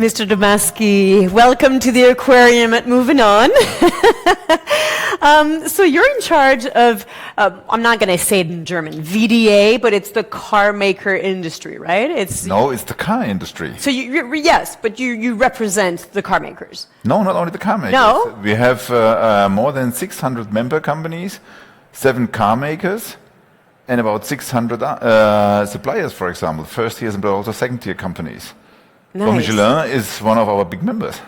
Mr. Damasky, welcome to the Aquarium at Movin'On. So you're in charge of, I'm not going to say it in German, VDA, but it's the car maker industry, right? No, it's the car industry. So yes, but you represent the car makers. No, not only the car makers. No? We have more than 600 member companies, 7 car makers, and about 600 suppliers, for example, first tiers but also second tier companies. Nice. So Michelin is one of our big members.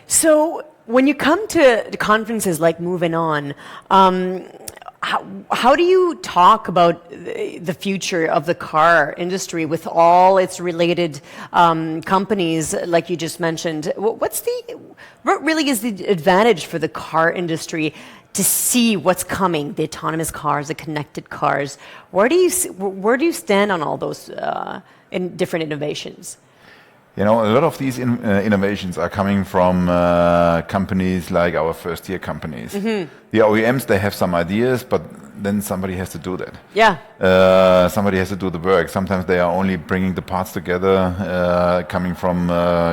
So when you come to conferences like Movin'On, how do you talk about the future of the car industry with all its related companies, like you just mentioned? What really is the advantage for the car industry to see what's coming, the autonomous cars, the connected cars? Where do you stand on all those in different innovations? You know, a lot of these innovations are coming from companies like our first-tier companies. Mm-hmm. The OEMs, they have some ideas, but then somebody has to do that. Yeah. Somebody has to do the work. Sometimes they are only bringing the parts together, coming from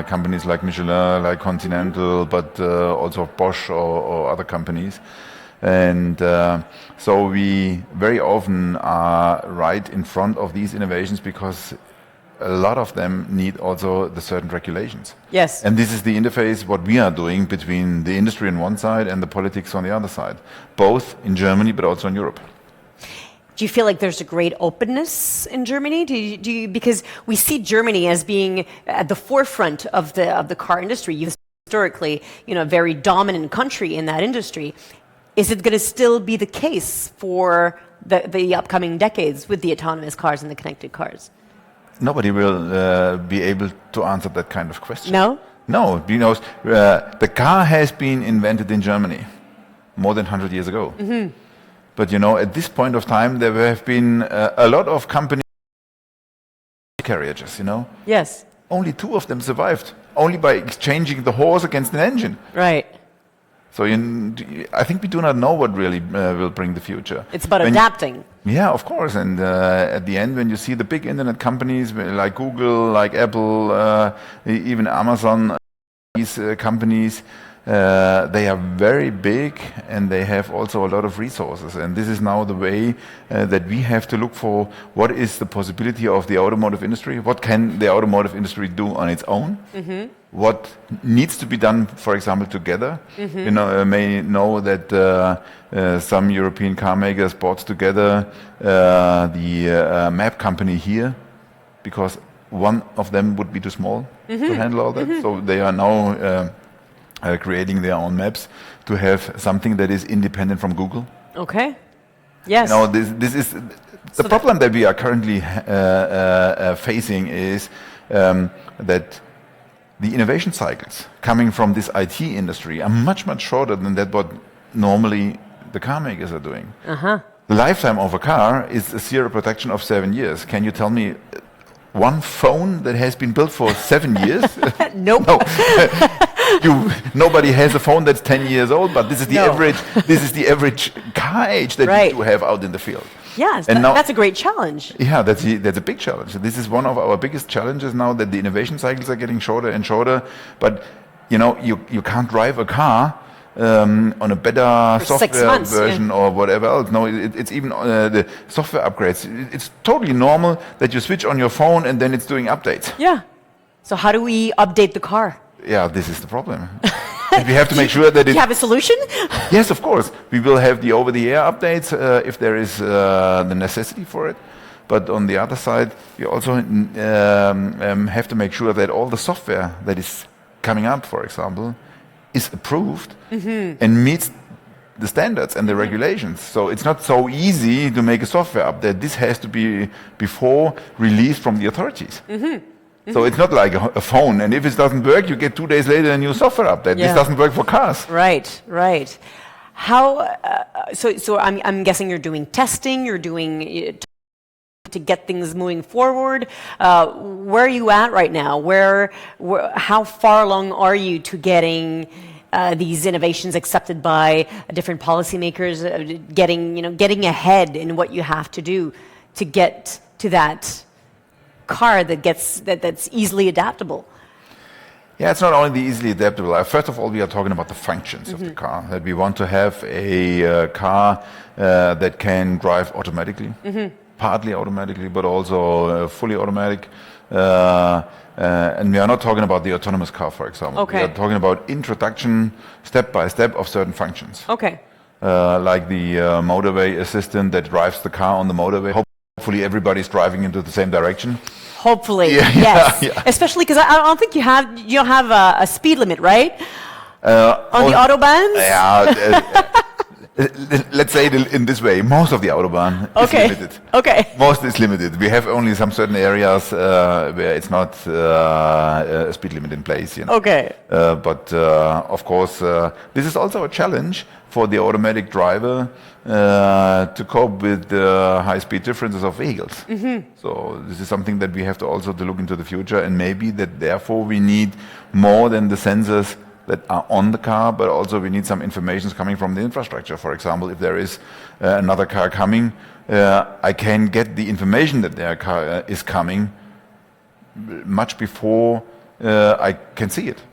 companies like Michelin, like Continental, but also Bosch or other companies. And so we very often are right in front of these innovations because a lot of them need also the certain regulations. Yes. And this is the interface what we are doing between the industry on one side and the politics on the other side, both in Germany but also in Europe. Do you feel like there's a great openness in Germany? Do you, because we see Germany as being at the forefront of the car industry. Historically, a very dominant country in that industry. Is it going to still be the case for the upcoming decades with the autonomous cars and the connected cars? Nobody will be able to answer that kind of question. No? No, because the car has been invented in Germany more than 100 years ago. Mm-hmm. But at this point of time, there have been a lot of companies, carriages, Yes. Only 2 of them survived, only by exchanging the horse against an engine. Right. So I think we do not know what really will bring the future. It's about adapting. Yeah, of course. And at the end, when you see the big internet companies like Google, like Apple, even Amazon, these companies, they are very big and they have also a lot of resources. And this is now the way that we have to look for what is the possibility of the automotive industry. What can the automotive industry do on its own? Mm-hmm. What needs to be done, for example, together. Mm-hmm. You may know that some European car makers brought together the map company here because one of them would be too small to handle all that. Mm-hmm. So they are now creating their own maps to have something that is independent from Google. Okay. Yes. This is the problem that we are currently facing is that the innovation cycles coming from this IT industry are much, much shorter than that what normally the car makers are doing. Uh-huh. The lifetime of a car is a serial production of 7 years. Can you tell me one phone that has been built for 7 years? Nope. No. Nobody has a phone that's 10 years old, but this is the average. This is the average car age that we do have out in the field. Yes, and that's a great challenge. Yeah, that's a big challenge. This is one of our biggest challenges now, that the innovation cycles are getting shorter and shorter. But you can't drive a car on a better software version or whatever else. No, it's even the software upgrades. It's totally normal that you switch on your phone and then it's doing updates. Yeah. So how do we update the car? Yeah, this is the problem. And we have to make sure that do you have a solution? Yes, of course. We will have the over-the-air updates if there is the necessity for it. But on the other side, we also have to make sure that all the software that is coming up, for example, is approved and meets the standards and the regulations. So it's not so easy to make a software update. This has to be before released from the authorities. So it's not like a phone, and if it doesn't work, you get 2 days later a new software update. Yeah. This doesn't work for cars. Right, right. How? So I'm guessing you're doing testing. You're doing to get things moving forward. Where are you at right now? How far along are you to getting these innovations accepted by different policymakers? Getting ahead in what you have to do to get to that car that's easily adaptable. Yeah, it's not only easily adaptable. First of all, we are talking about the functions of the car. That we want to have a car that can drive automatically, partly automatically, but also fully automatic. And we are not talking about the autonomous car, for example. Okay. We are talking about introduction, step by step, of certain functions. Okay. Like the motorway assistant that drives the car on the motorway. Hopefully everybody's driving into the same direction. Hopefully, Yeah, yes. yeah. Especially because I don't think you don't have a speed limit, right? On the autobahns? Yeah. Let's say it in this way, most of the Autobahn is limited. Okay. Most is limited. We have only some certain areas where it's not a speed limit in place. Okay. But of course, this is also a challenge for the automatic driver to cope with the high-speed differences of vehicles. So this is something that we have to also to look into the future, and maybe that therefore we need more than the sensors that are on the car, but also we need some information coming from the infrastructure. For example, if there is another car coming, I can get the information that their car is coming much before I can see it.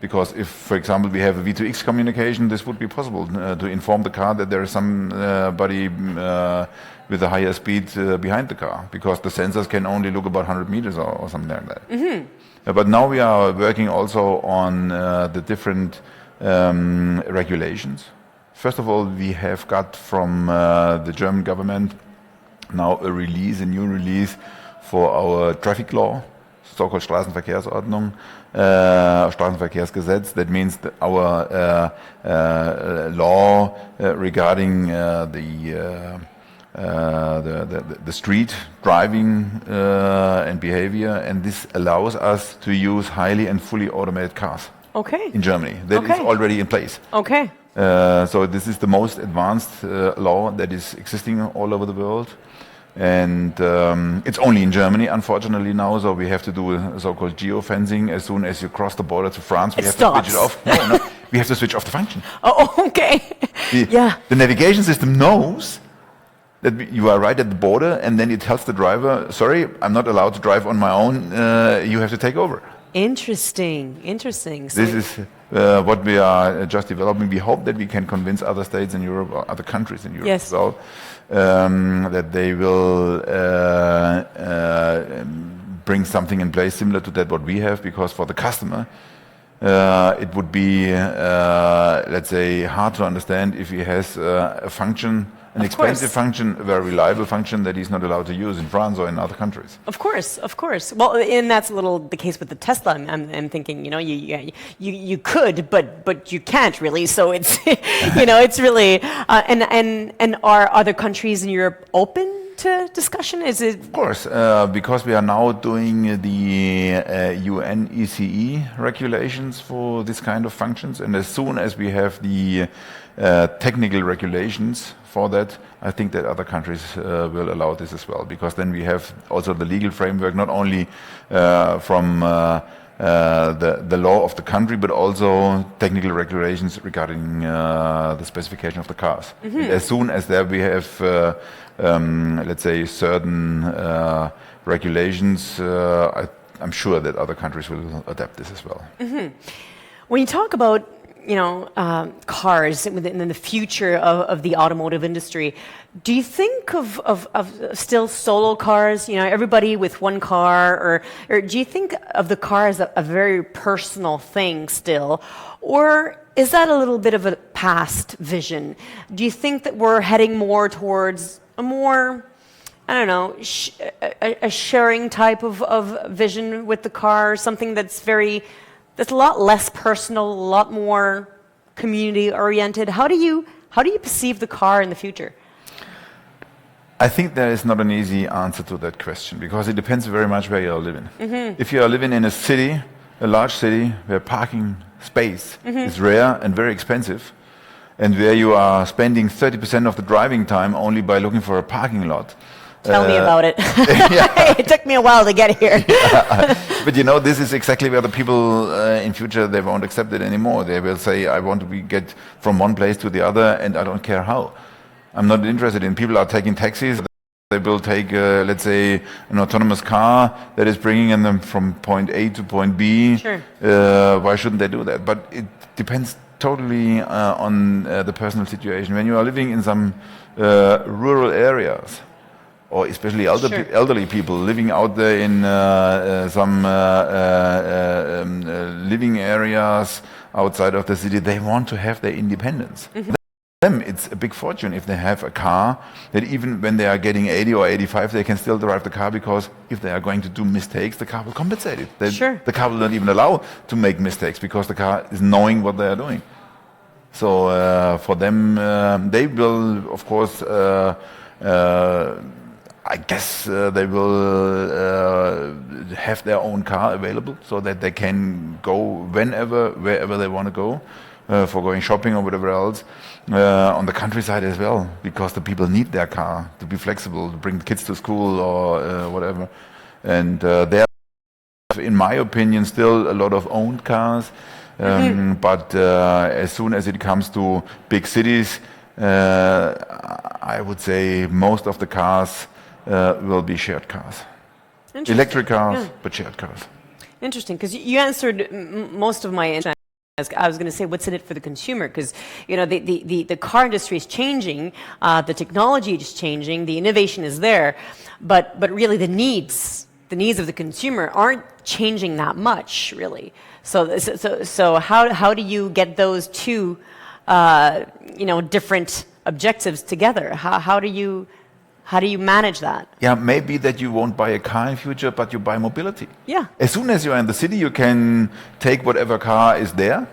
Because if, for example, we have a V2X communication, this would be possible to inform the car that there is somebody with a higher speed behind the car, because the sensors can only look about 100 meters or something like that. But now we are working also on the different regulations. First of all, we have got from the German government now a new release for our traffic law, so-called Straßenverkehrsordnung, Straßenverkehrsgesetz. That means that our law regarding the street driving and behavior, and this allows us to use highly and fully automated cars. Okay. In Germany, that is already in place. Okay. So this is the most advanced law that is existing all over the world, and it's only in Germany, unfortunately now. So we have to do a so-called geofencing. As soon as you cross the border to France, we have to switch it off. No, we have to switch off the function. Oh, okay. The navigation system knows that you are right at the border, and then it tells the driver, sorry, I'm not allowed to drive on my own, you have to take over. Interesting. So this is what we are just developing. We hope that we can convince other states in Europe, or other countries in Europe as well, that they will bring something in place similar to that what we have, because for the customer, it would be, let's say, hard to understand if he has a function, an expensive function, a very reliable function that he's not allowed to use in France or in other countries. Of course. Well, and that's a little the case with the Tesla. I'm thinking, you could, but you can't really. So it's, it's really, and are other countries in Europe open to discussion? Is it? Of course, because we are now doing the UN ECE regulations for this kind of functions, and as soon as we have the technical regulations for that, I think that other countries will allow this as well, because then we have also the legal framework, not only from the law of the country, but also technical regulations regarding the specification of the cars. As soon as there we have, let's say, certain regulations, I'm sure that other countries will adapt this as well. When you talk about cars in the future of the automotive industry, do you think of still solo cars? Everybody with one car, or do you think of the car as a very personal thing still, or is that a little bit of a past vision? Do you think that we're heading more towards a more, I don't know, a sharing type of vision with the car, something that's a lot less personal, a lot more community-oriented? How do you perceive the car in the future? I think there is not an easy answer to that question, because it depends very much where you are living. If you are living in a city, a large city, where parking space is rare and very expensive, and where you are spending 30% of the driving time only by looking for a parking lot. Tell me about it. It took me a while to get here. But this is exactly where the people in future, they won't accept it anymore. They will say, I want to get from one place to the other, and I don't care how. I'm not interested in people are taking taxis. They will take, let's say, an autonomous car that is bringing them from point A to point B. Sure. Why shouldn't they do that? But it depends totally on the personal situation. When you are living in some rural areas, or especially elderly people living out there in some living areas outside of the city, they want to have their independence. Them, it's a big fortune if they have a car that even when they are getting 80 or 85, they can still drive the car, because if they are going to do mistakes, the car will compensate it. The car will not even allow to make mistakes, because the car is knowing what they are doing. So for them, they will, of course, I guess they will have their own car available, so that they can go wherever they want to go. For going shopping or whatever else, on the countryside as well, because the people need their car to be flexible, to bring the kids to school or whatever. And there, in my opinion, still a lot of owned cars. But as soon as it comes to big cities, I would say most of the cars will be shared cars. Electric cars, but shared cars. Interesting, because you answered most of my interest. I was going to say, what's in it for the consumer? Because the car industry is changing, the technology is changing, the innovation is there, but really the needs of the consumer aren't changing that much, really. So how do you get those two different objectives together? How do you manage that? Yeah, maybe that you won't buy a car in future, but you buy mobility. Yeah. As soon as you are in the city, you can take whatever car is there.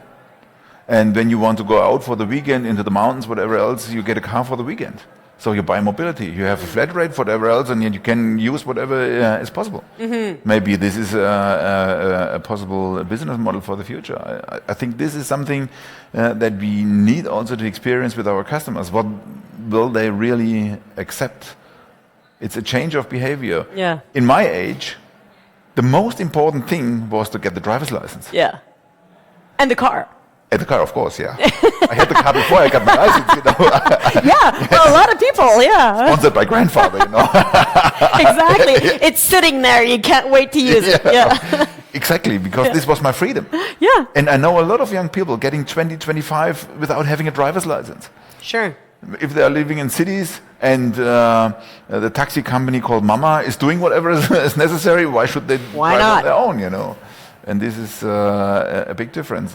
And when you want to go out for the weekend into the mountains, whatever else, you get a car for the weekend. So you buy mobility. You have a flat rate for whatever else, and you can use whatever is possible. Maybe this is a possible business model for the future. I think this is something that we need also to experience with our customers. What will they really accept? It's a change of behavior. Yeah. In my age, the most important thing was to get the driver's license. Yeah. And the car. And the car, of course, yeah. I had the car before I got my license, Yeah, well, a lot of people, yeah. Sponsored by grandfather, Exactly. It's sitting there. You can't wait to use it. Yeah. Exactly, because this was my freedom. Yeah. And I know a lot of young people getting 20, 25 without having a driver's license. Sure. If they are living in cities and the taxi company called Mama is doing whatever is necessary, why should they drive on their own, And this is a big difference.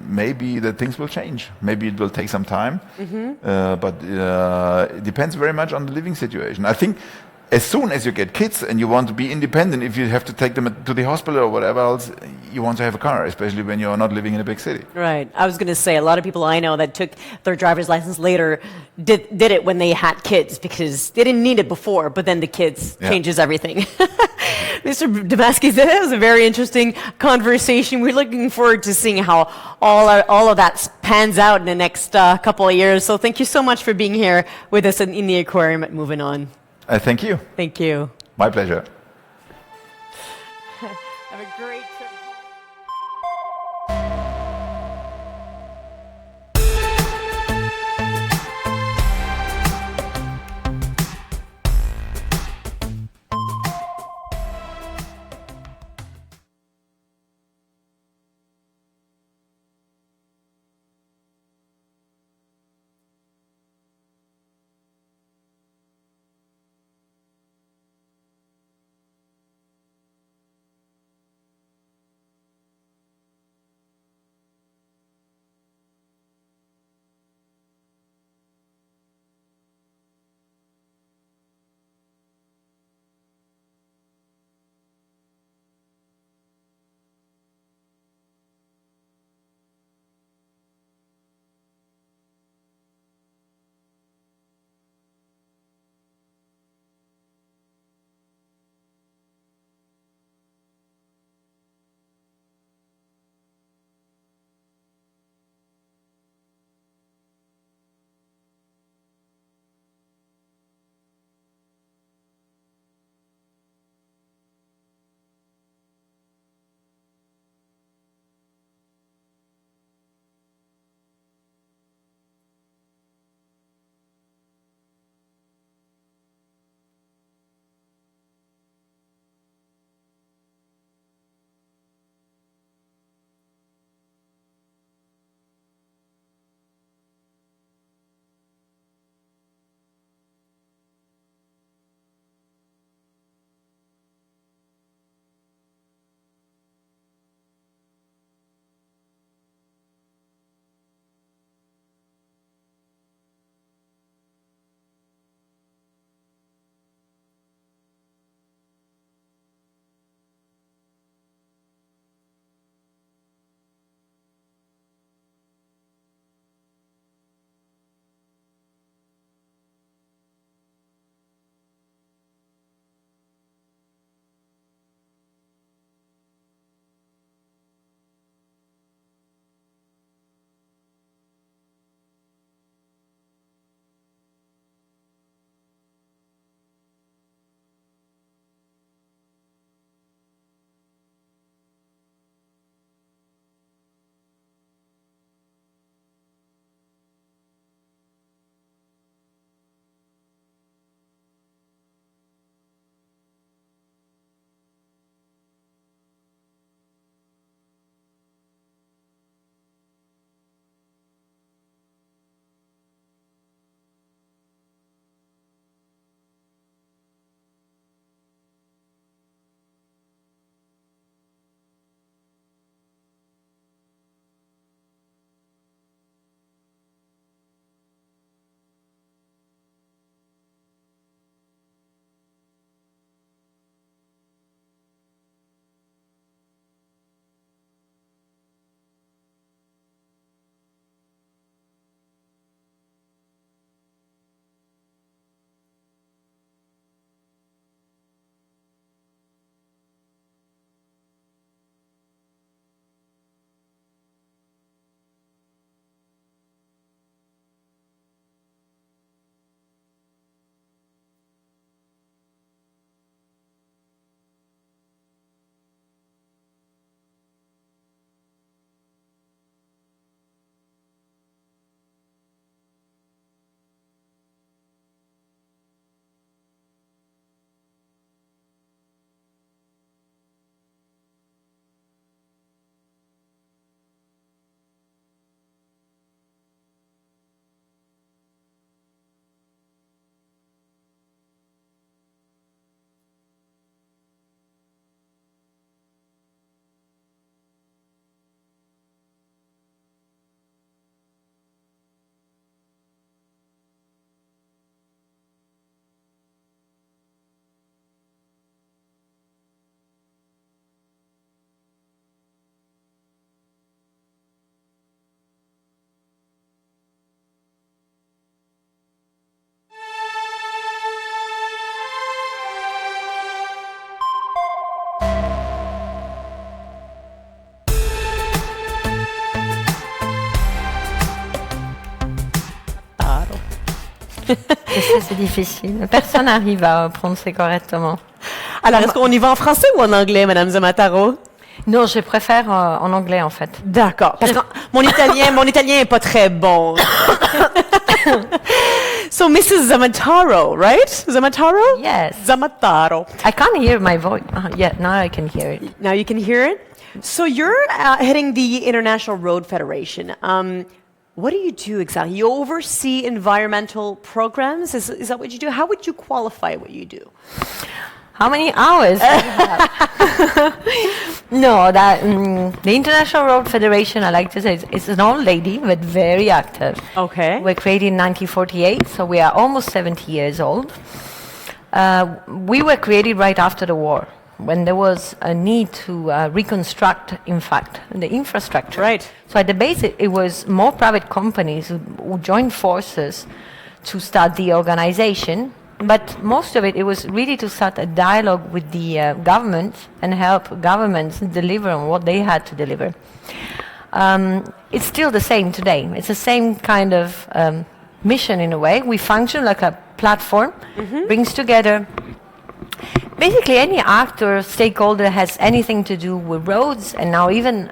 Maybe that things will change. Maybe it will take some time. But it depends very much on the living situation. I think as soon as you get kids and you want to be independent, if you have to take them to the hospital or whatever else, you want to have a car, especially when you're not living in a big city. Right. I was going to say, a lot of people I know that took their driver's license later did it when they had kids, because they didn't need it before, but then the kids changes everything. Mr. Damasky, that was a very interesting conversation. We're looking forward to seeing how all of that pans out in the next couple of years. So thank you so much for being here with us in the Aquarium at Movin'On. Thank you. Thank you. My pleasure. Have a great trip. C'est difficile. Personne n'arrive à prononcer correctement. Alors, est-ce qu'on y va en français ou en anglais, Madame Zammarto? Non, je préfère en anglais, en fait. D'accord. Parce que mon italien est pas très bon. So, Mrs. Zammarto, right? Zammarto? Yes. Zammarto. I can't hear my voice. Yeah, now I can hear it. Now you can hear it? So you're heading the International Road Federation. What do you do exactly? You oversee environmental programs? Is that what you do? How would you qualify what you do? How many hours? No, the International Road Federation, I like to say, is an old lady, but very active. Okay. We're created in 1948, so we are almost 70 years old. We were created right after the war, when there was a need to reconstruct, in fact, the infrastructure. Right. So at the base, it was more private companies who joined forces to start the organization. But most of it was really to start a dialogue with the government and help governments deliver on what they had to deliver. It's still the same today. It's the same kind of mission in a way. We function like a platform, brings together basically any actor, stakeholder has anything to do with roads and now even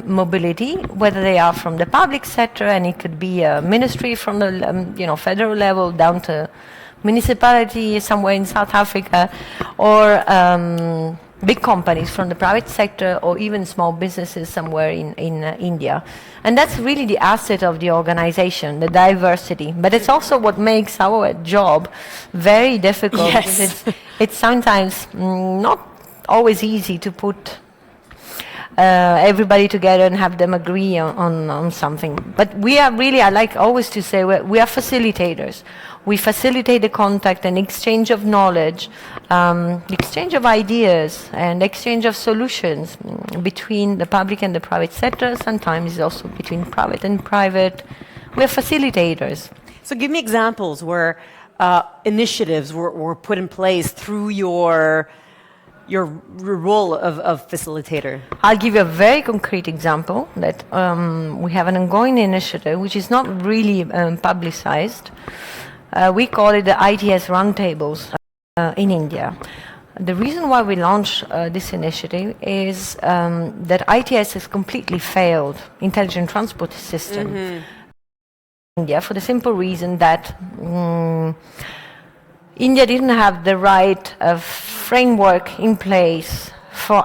mobility, whether they are from the public sector, and it could be a ministry from the federal level down to municipality somewhere in South Africa, or big companies from the private sector, or even small businesses somewhere in India. And that's really the asset of the organization, the diversity. But it's also what makes our job very difficult. Yes. Because it's sometimes not always easy to put everybody together and have them agree on something. But we are really, I like always to say, we are facilitators. We facilitate the contact and exchange of knowledge, exchange of ideas, and exchange of solutions between the public and the private sector, sometimes also between private and private. We are facilitators. So give me examples where initiatives were put in place through your role of facilitator. I'll give you a very concrete example that we have an ongoing initiative which is not really publicized. We call it the ITS roundtables in India. The reason why we launched this initiative is that ITS has completely failed, intelligent transport system, in India, for the simple reason that India didn't have the right framework in place for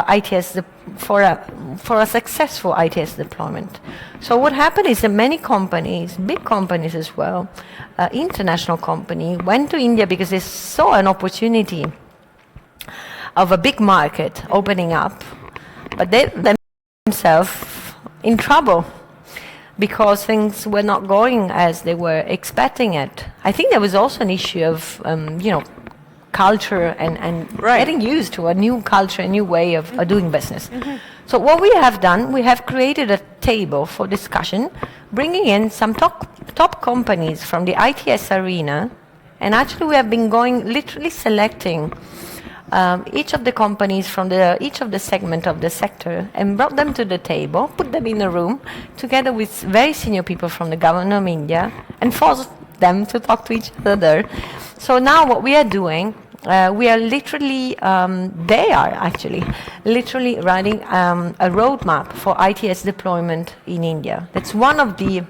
ITS for a successful ITS deployment. So what happened is that many companies, big companies as well, international company, went to India because they saw an opportunity of a big market opening up, but they themselves in trouble because things were not going as they were expecting it. I think there was also an issue of culture and getting used to a new culture, a new way of doing business. So what we have done, we have created a table for discussion, bringing in some top companies from the ITS arena, and actually we have been literally selecting each of the companies from each of the segment of the sector and brought them to the table, put them in a room together with very senior people from the government of India and forced them to talk to each other. So now what we are doing, we are literally, they are actually literally writing a roadmap for ITS deployment in India. That's one of the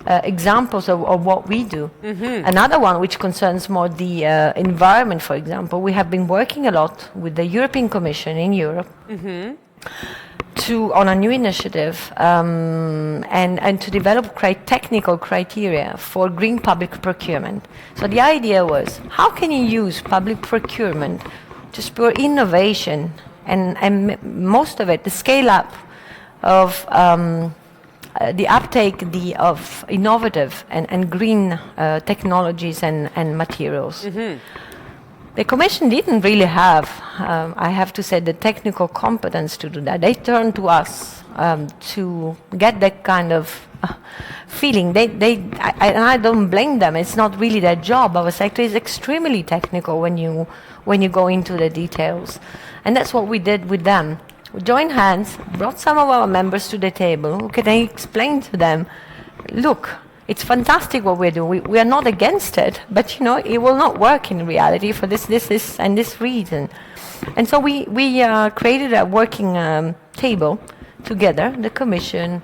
examples of what we do. Another one which concerns more the environment, for example, we have been working a lot with the European Commission in Europe on a new initiative and to develop technical criteria for green public procurement. So the idea was, how can you use public procurement to spur innovation and most of it, the scale up of the uptake of innovative and green technologies and materials. The Commission didn't really have, I have to say, the technical competence to do that. They turned to us to get that kind of feeling. I don't blame them. It's not really their job. Our sector is extremely technical when you go into the details, and that's what we did with them. We joined hands, brought some of our members to the table. Can I explain to them? Look, it's fantastic what we're doing. We are not against it, but it will not work in reality for this and this reason. And so we created a working table together, the Commission,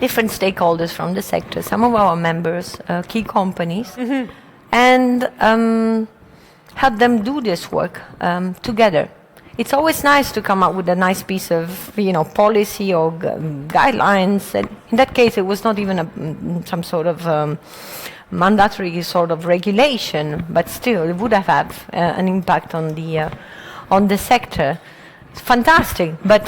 different stakeholders from the sector, some of our members, key companies, and help them do this work together. It's always nice to come up with a nice piece of, policy or guidelines. And in that case, it was not even some sort of mandatory sort of regulation, but still, it would have had an impact on the sector. It's fantastic, but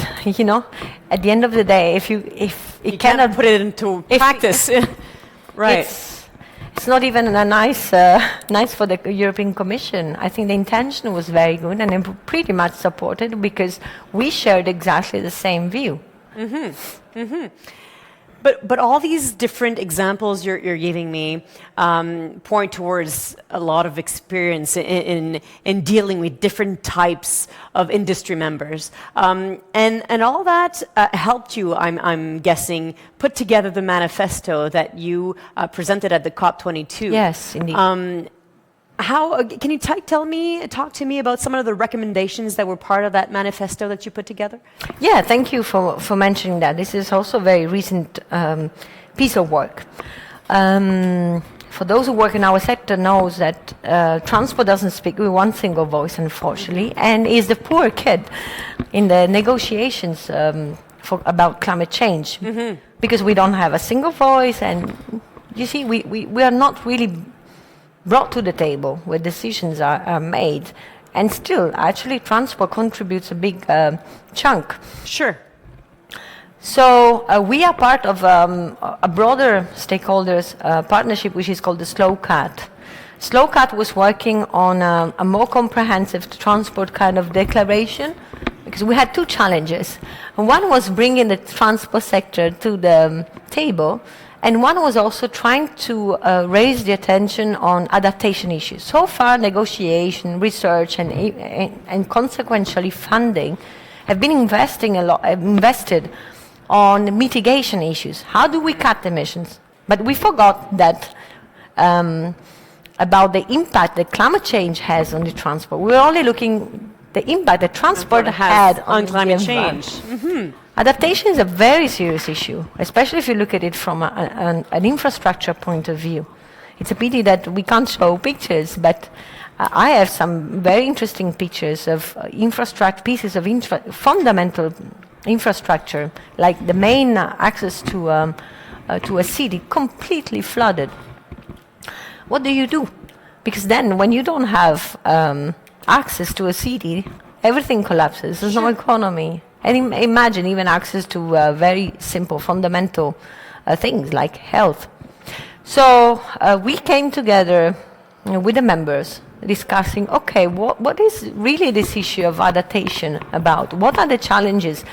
at the end of the day, if you cannot put it into practice, right? It's not even a nice for the European Commission. I think the intention was very good and pretty much supported because we shared exactly the same view. But all these different examples you're giving me point towards a lot of experience in dealing with different types of industry members, and all that helped you, I'm guessing, put together the manifesto that you presented at the COP22. Yes, indeed. How can you talk to me about some of the recommendations that were part of that manifesto that you put together? Yeah, thank you for mentioning that. This is also a very recent piece of work. For those who work in our sector knows that transport doesn't speak with one single voice, unfortunately, and is the poor kid in the negotiations about climate change, because we don't have a single voice, and you see, we are not really brought to the table where decisions are made, and still, actually, transport contributes a big chunk. Sure. So we are part of a broader stakeholders partnership, which is called the SLOCAT. SLOCAT was working on a more comprehensive transport kind of declaration, because we had two challenges. And one was bringing the transport sector to the table, and one was also trying to raise the attention on adaptation issues. So far, negotiation, research, and consequentially funding have been invested on mitigation issues. How do we cut emissions? But we forgot that about the impact that climate change has on the transport. We're only looking the impact that transport had on climate change. Adaptation is a very serious issue, especially if you look at it from an infrastructure point of view. It's a pity that we can't show pictures, but I have some very interesting pictures of pieces of fundamental infrastructure, like the main access to a city completely flooded. What do you do? Because then when you don't have access to a city, everything collapses. There's no economy. And imagine even access to very simple, fundamental things like health. So we came together with the members discussing, okay, what is really this issue of adaptation about? What are the challenges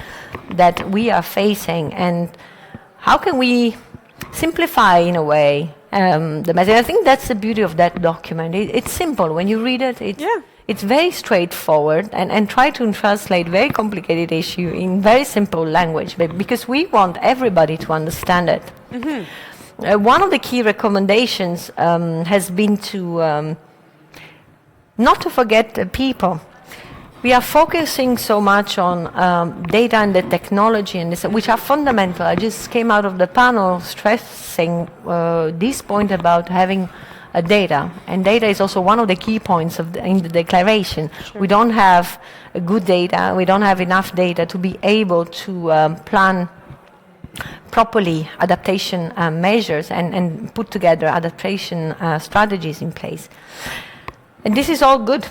that we are facing, and how can we simplify in a way the message? I think that's the beauty of that document. It's simple. When you read it, it's very straightforward, and try to translate very complicated issue in very simple language, because we want everybody to understand it. One of the key recommendations has been to not to forget the people. We are focusing so much on data and the technology, and which are fundamental. I just came out of the panel stressing this point about having data, and data is also one of the key points in the declaration. Sure. We don't have good data, we don't have enough data to be able to plan properly adaptation measures and put together adaptation strategies in place. And this is all good,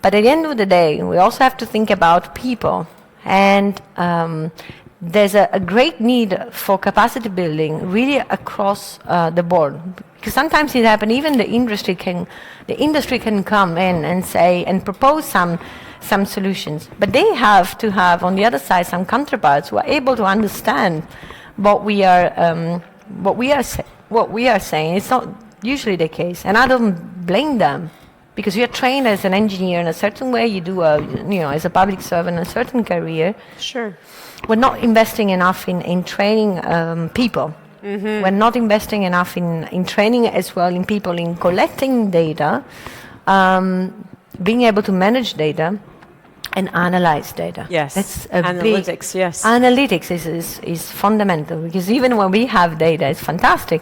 but at the end of the day, we also have to think about people, and there's a great need for capacity building really across the board. Because sometimes it happens, even the industry can come in and say and propose some solutions, but they have to have on the other side some counterparts who are able to understand what we are saying. It's not usually the case, and I don't blame them, because you are trained as an engineer in a certain way. You do as a public servant a certain career. Sure. We're not investing enough in training people. We're not investing enough in training as well, in people, in collecting data, being able to manage data and analyze data. Yes, that's a analytics, yes. Analytics is fundamental, because even when we have data, it's fantastic.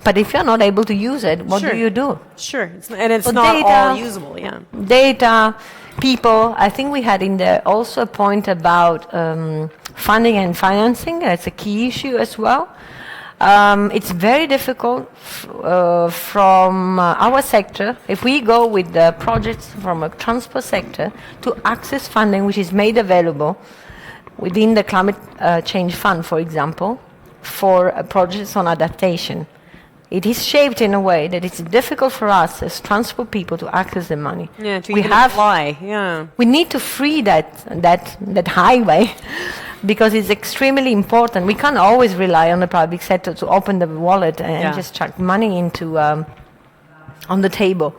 But if you're not able to use it, what do you do? Sure, it's not data, all usable, yeah. Data, people, I think we had in there also a point about funding and financing. That's a key issue as well. It's very difficult from our sector, if we go with the projects from a transport sector, to access funding which is made available within the climate change fund, for example, for projects on adaptation. It is shaped in a way that it's difficult for us as transport people to access the money. Yeah, to even apply, yeah. We need to free that highway because it's extremely important. We can't always rely on the public sector to open the wallet and just chuck money into on the table.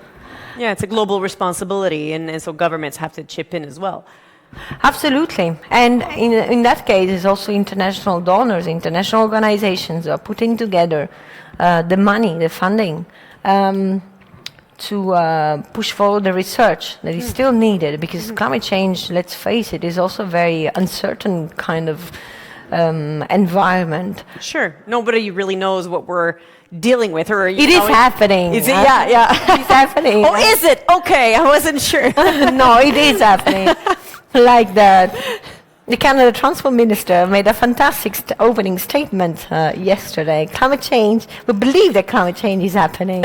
Yeah, it's a global responsibility, and so governments have to chip in as well. Absolutely. And in that case, it's also international donors, international organizations are putting together the money, the funding, to push forward the research that is still needed, because climate change, let's face it, is also a very uncertain kind of environment. Sure. Nobody really knows what we're dealing with. Or it is happening. Is it? Yeah, yeah. It's happening. Oh, is it? Okay, I wasn't sure. No, it is happening. Like that. The Canada Transport Minister made a fantastic opening statement yesterday. Climate change, we believe that climate change is happening.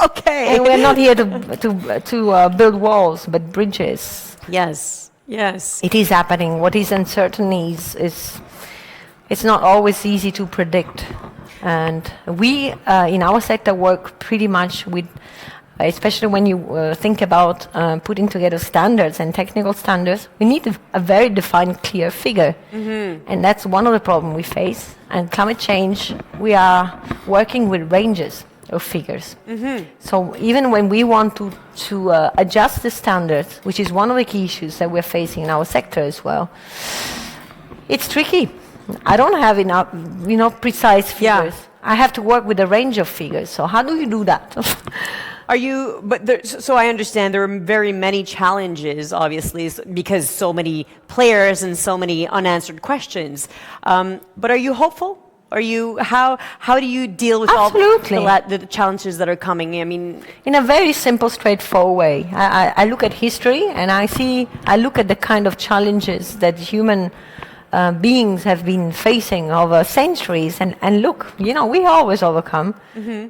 Okay. And we're not here to build walls, but bridges. Yes, yes. It is happening. What is uncertain is it's not always easy to predict. And we, in our sector, work pretty much with, especially when you think about putting together standards and technical standards, we need a very defined, clear figure. And that's one of the problems we face. And climate change, we are working with ranges of figures. So even when we want to adjust the standards, which is one of the key issues that we're facing in our sector as well, it's tricky. I don't have enough precise figures. I have to work with a range of figures. So how do you do that? So I understand there are very many challenges, obviously, because so many players and so many unanswered questions. But are you hopeful? How do you deal with all the challenges that are coming? I mean, in a very simple, straightforward way. I look at history and I look at the kind of challenges that human beings have been facing over centuries, and look, we always overcome.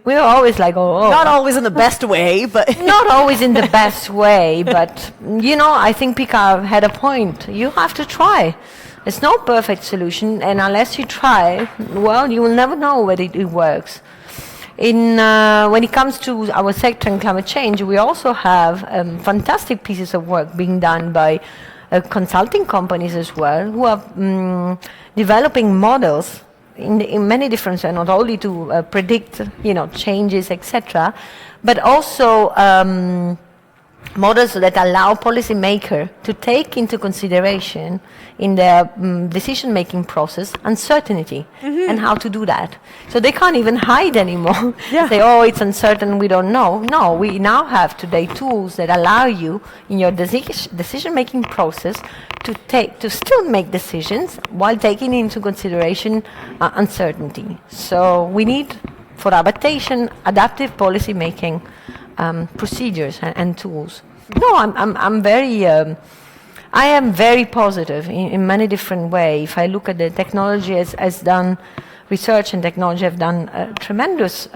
We're always like, not always in the best way, but not always in the best way, but I think Picard had a point. You have to try. There's no perfect solution, and unless you try, well, you will never know whether it works. When it comes to our sector and climate change, we also have fantastic pieces of work being done by consulting companies as well, who are developing models in many different ways, not only to predict, changes, etc., but also models that allow policymakers to take into consideration in their decision-making process uncertainty and how to do that. So they can't even hide anymore. Say, it's uncertain, we don't know. No, we now have today tools that allow you in your decision-making process to still make decisions while taking into consideration uncertainty. So we need, for adaptation, adaptive policy-making procedures and tools. No, I am very positive in many different ways. If I look at the technology has done, research and technology have done a tremendous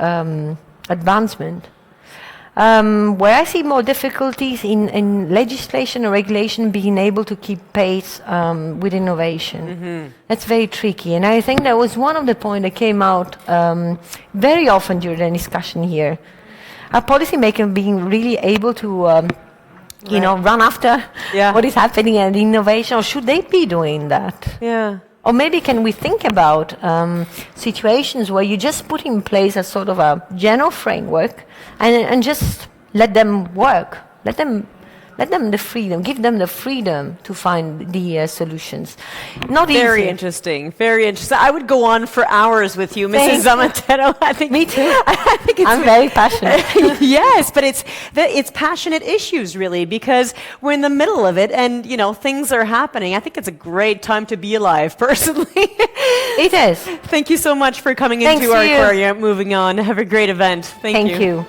advancement. Where I see more difficulties in legislation or regulation being able to keep pace with innovation. That's very tricky. And I think that was one of the points that came out very often during the discussion here. Are policymakers being really able to run after what is happening and innovation, or should they be doing that? Yeah. Or maybe can we think about situations where you just put in place a sort of a general framework and just let them work, let them Let them the freedom, give them the freedom to find the solutions. Not Very easy. interesting. Very interesting. I would go on for hours with you, Mrs. Thank you. Zammarto. I think Me too. I think it's I'm very passionate. yes, but it's passionate issues really, because we're in the middle of it and things are happening. I think it's a great time to be alive, personally. It is. Thank you so much for coming Thanks into our to you. Aquarium. Moving on. Have a great event. Thank you.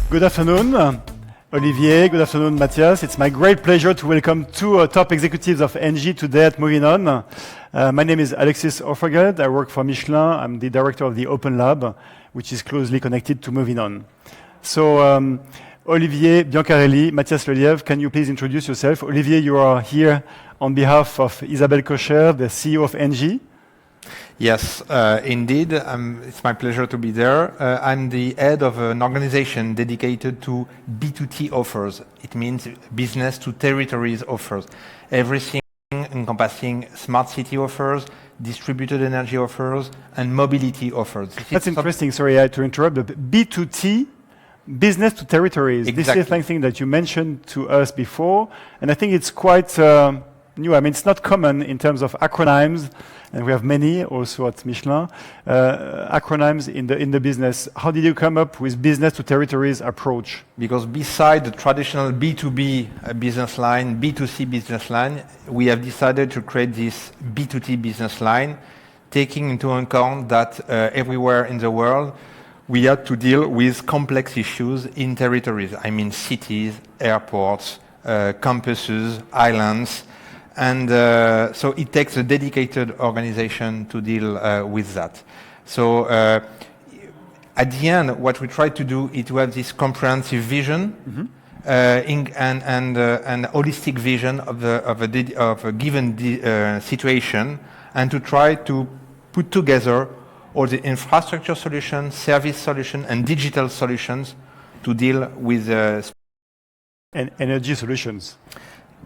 Good afternoon, Olivier. Good afternoon, Mathias. It's my great pleasure to welcome two top executives of Engie today at Movin'On. My name is Alexis Orfaged. I work for Michelin. I'm the director of the Open Lab, which is closely connected to Movin'On. So, Olivier, Biancarelli, Mathias, Lelièvre, can you please introduce yourself? Olivier, you are here on behalf of Isabelle Kocher, the CEO of Engie. Yes, indeed. It's my pleasure to be there. I'm the head of an organization dedicated to B2T offers. It means business to territories offers. Everything encompassing smart city offers, distributed energy offers, and mobility offers. That's interesting. Sorry to interrupt. But B2T, business to territories. Exactly. This is something that you mentioned to us before, and I think it's quite new. I mean, it's not common in terms of acronyms, and we have many also at Michelin, acronyms in the business. How did you come up with business to territories approach? Because beside the traditional B2B business line, B2C business line, we have decided to create this B2T business line, taking into account that everywhere in the world, we had to deal with complex issues in territories. I mean cities, airports, campuses, islands. And so it takes a dedicated organization to deal with that. So at the end, what we try to do is to have this comprehensive vision and holistic vision of a given situation, and to try to put together all the infrastructure solutions, service solutions, and digital solutions to deal with And energy solutions.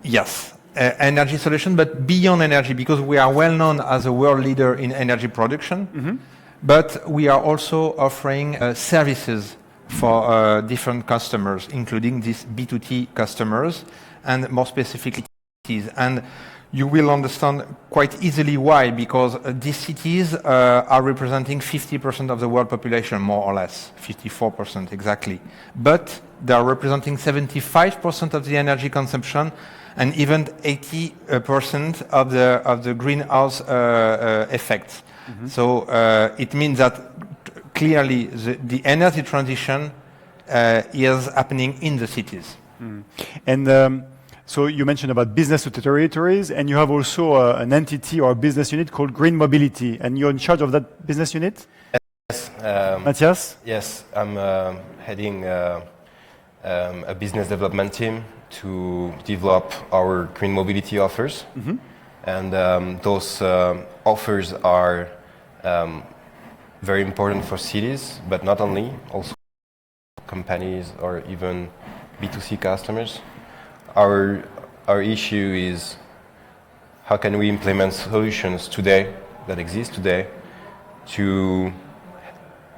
Yes. Energy solution, but beyond energy, because we are well known as a world leader in energy production, but we are also offering services for different customers, including these B2T customers, and more specifically cities. And you will understand quite easily why, because these cities are representing 50% of the world population, more or less, 54% exactly. But they are representing 75% of the energy consumption, and even 80% of the greenhouse effects. So it means that clearly the energy transition is happening in the cities. And so you mentioned about business to territories, and you have also an entity or a business unit called Green Mobility, and you're in charge of that business unit? Yes. Matthias? Yes, I'm heading a business development team to develop our green mobility offers. And those offers are very important for cities, but not only, also companies or even B2C customers. Our issue is how can we implement solutions today that exist today to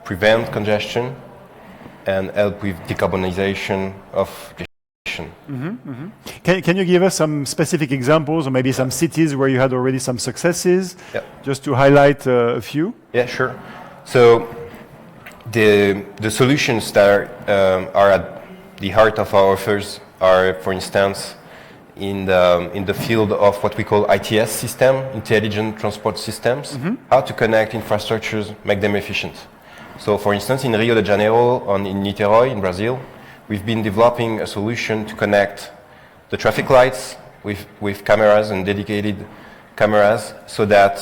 prevent congestion and help with decarbonization of the Can you give us some specific examples, or maybe some cities where you had already some successes, just to highlight a few? Yeah, sure. So the solutions that are at the heart of our offers are, for instance, in the field of what we call ITS system, intelligent transport systems, how to connect infrastructures, make them efficient. So, for instance, in Rio de Janeiro, in Niterói, in Brazil, we've been developing a solution to connect the traffic lights with cameras and dedicated cameras, so that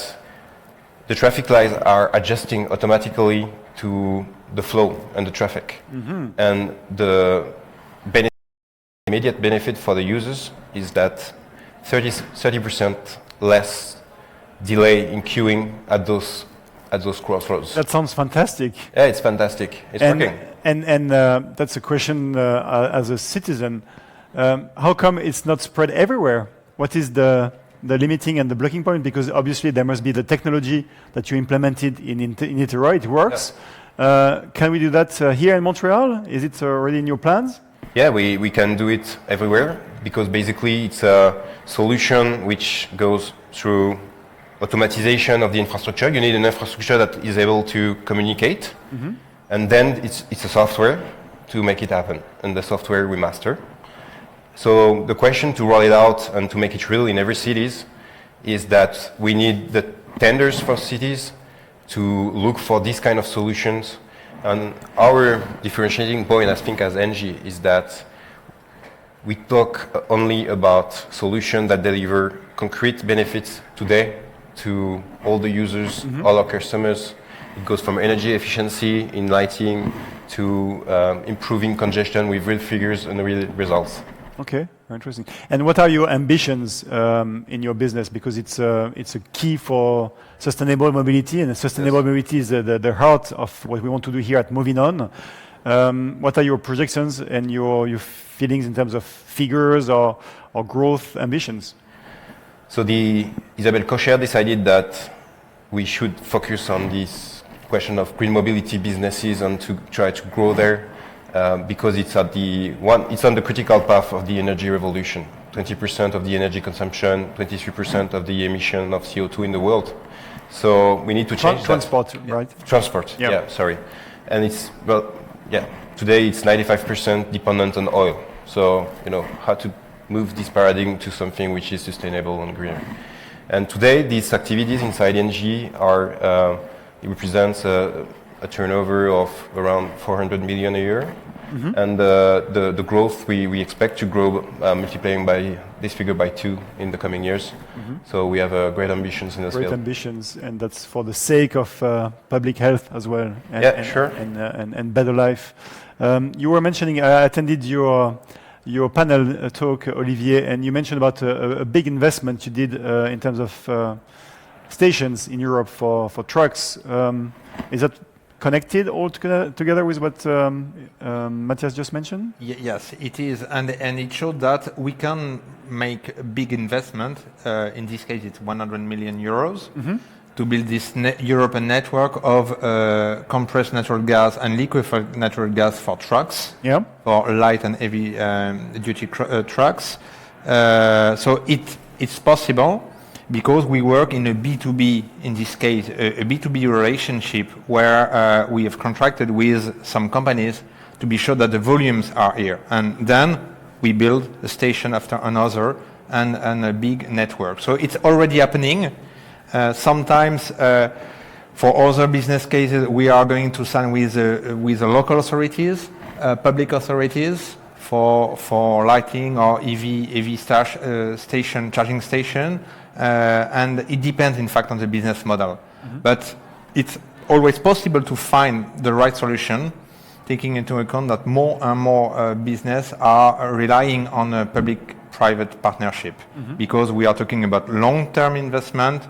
the traffic lights are adjusting automatically to the flow and the traffic. And the immediate benefit for the users is that 30% less delay in queuing at those crossroads. That sounds fantastic. Yeah, it's fantastic. It's working. And that's a question as a citizen. How come it's not spread everywhere? What is the limiting and the blocking point? Because obviously there must be the technology that you implemented in Niterói. It works. Yeah. Can we do that here in Montreal? Is it already in your plans? Yeah, we can do it everywhere, because basically it's a solution which goes through automatization of the infrastructure. You need an infrastructure that is able to communicate, and then it's a software to make it happen, and the software we master. So the question to roll it out and to make it real in every cities is that we need the tenders for cities to look for these kind of solutions And our differentiating point, I think, as Engie, is that we talk only about solutions that deliver concrete benefits today to all the users, all our customers. It goes from energy efficiency in lighting to improving congestion with real figures and real results. Okay, very interesting. And what are your ambitions in your business? Because it's a key for sustainable mobility, and sustainable mobility is the heart of what we want to do here at Movin'On. What are your projections and your feelings in terms of figures or growth ambitions? So the Isabelle Kocher decided that we should focus on this question of green mobility businesses and to try to grow there because it's on the critical path of the energy revolution. 20% of the energy consumption, 23% of the emission of CO2 in the world. So we need to change transport, that. right? Transport, yeah, sorry. And today it's 95% dependent on oil. So, how to move this paradigm to something which is sustainable and greener. And today, these activities inside Engie it represents a turnover of around 400 million a year. And the growth we expect to grow, multiplying by this figure by 2 in the coming years. So we have great ambitions in this field. Great ambitions, and that's for the sake of public health as well. And better life. You were mentioning, I attended your panel talk, Olivier, and you mentioned about a big investment you did in terms of stations in Europe for trucks. Is that connected all together with what Mathias just mentioned? Yes, it is, and it showed that we can make a big investment. In this case, it's 100 million euros to build this European network of compressed natural gas and liquefied natural gas for trucks, for light and heavy duty trucks. So it's possible because we work in a B2B, in this case, a B2B relationship where we have contracted with some companies to be sure that the volumes are here. And then we build a station after another and a big network. So it's already happening. Sometimes for other business cases, we are going to sign with the local authorities, public authorities for lighting or EV station, charging station. And it depends, in fact, on the business model. But it's always possible to find the right solution, taking into account that more and more business are relying on a public-private partnership because we are talking about long-term investment.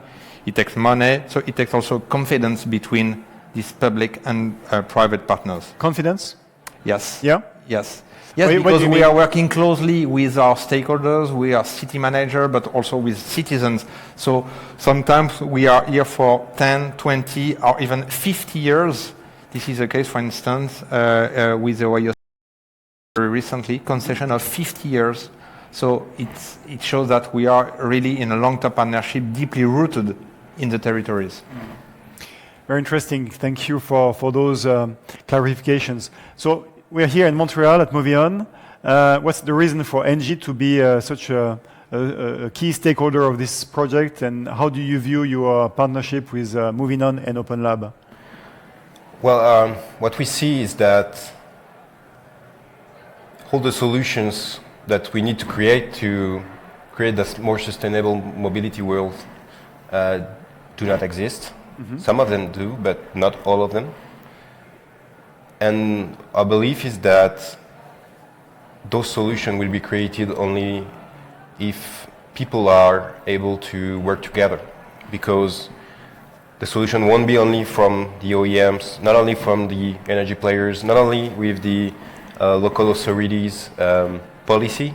It takes money, so it takes also confidence between these public and private partners. Confidence? Yes. Yeah? Yes. Yes, because we are working closely with our stakeholders, we are city manager, but also with citizens. So sometimes we are here for 10, 20, or even 50 years. This is the case, for instance, with the Ohio recently, concession of 50 years. So it shows that we are really in a long-term partnership, deeply rooted in the territories. Very interesting. Thank you for those clarifications. So we're here in Montreal at Movin'On. What's the reason for Engie to be such a key stakeholder of this project, and how do you view your partnership with Movin'On and Open Lab? Well, what we see is that all the solutions that we need to create this more sustainable mobility world do not exist. Some of them do, but not all of them. And our belief is that those solutions will be created only if people are able to work together, because the solution won't be only from the OEMs, not only from the energy players, not only with the local authorities policy.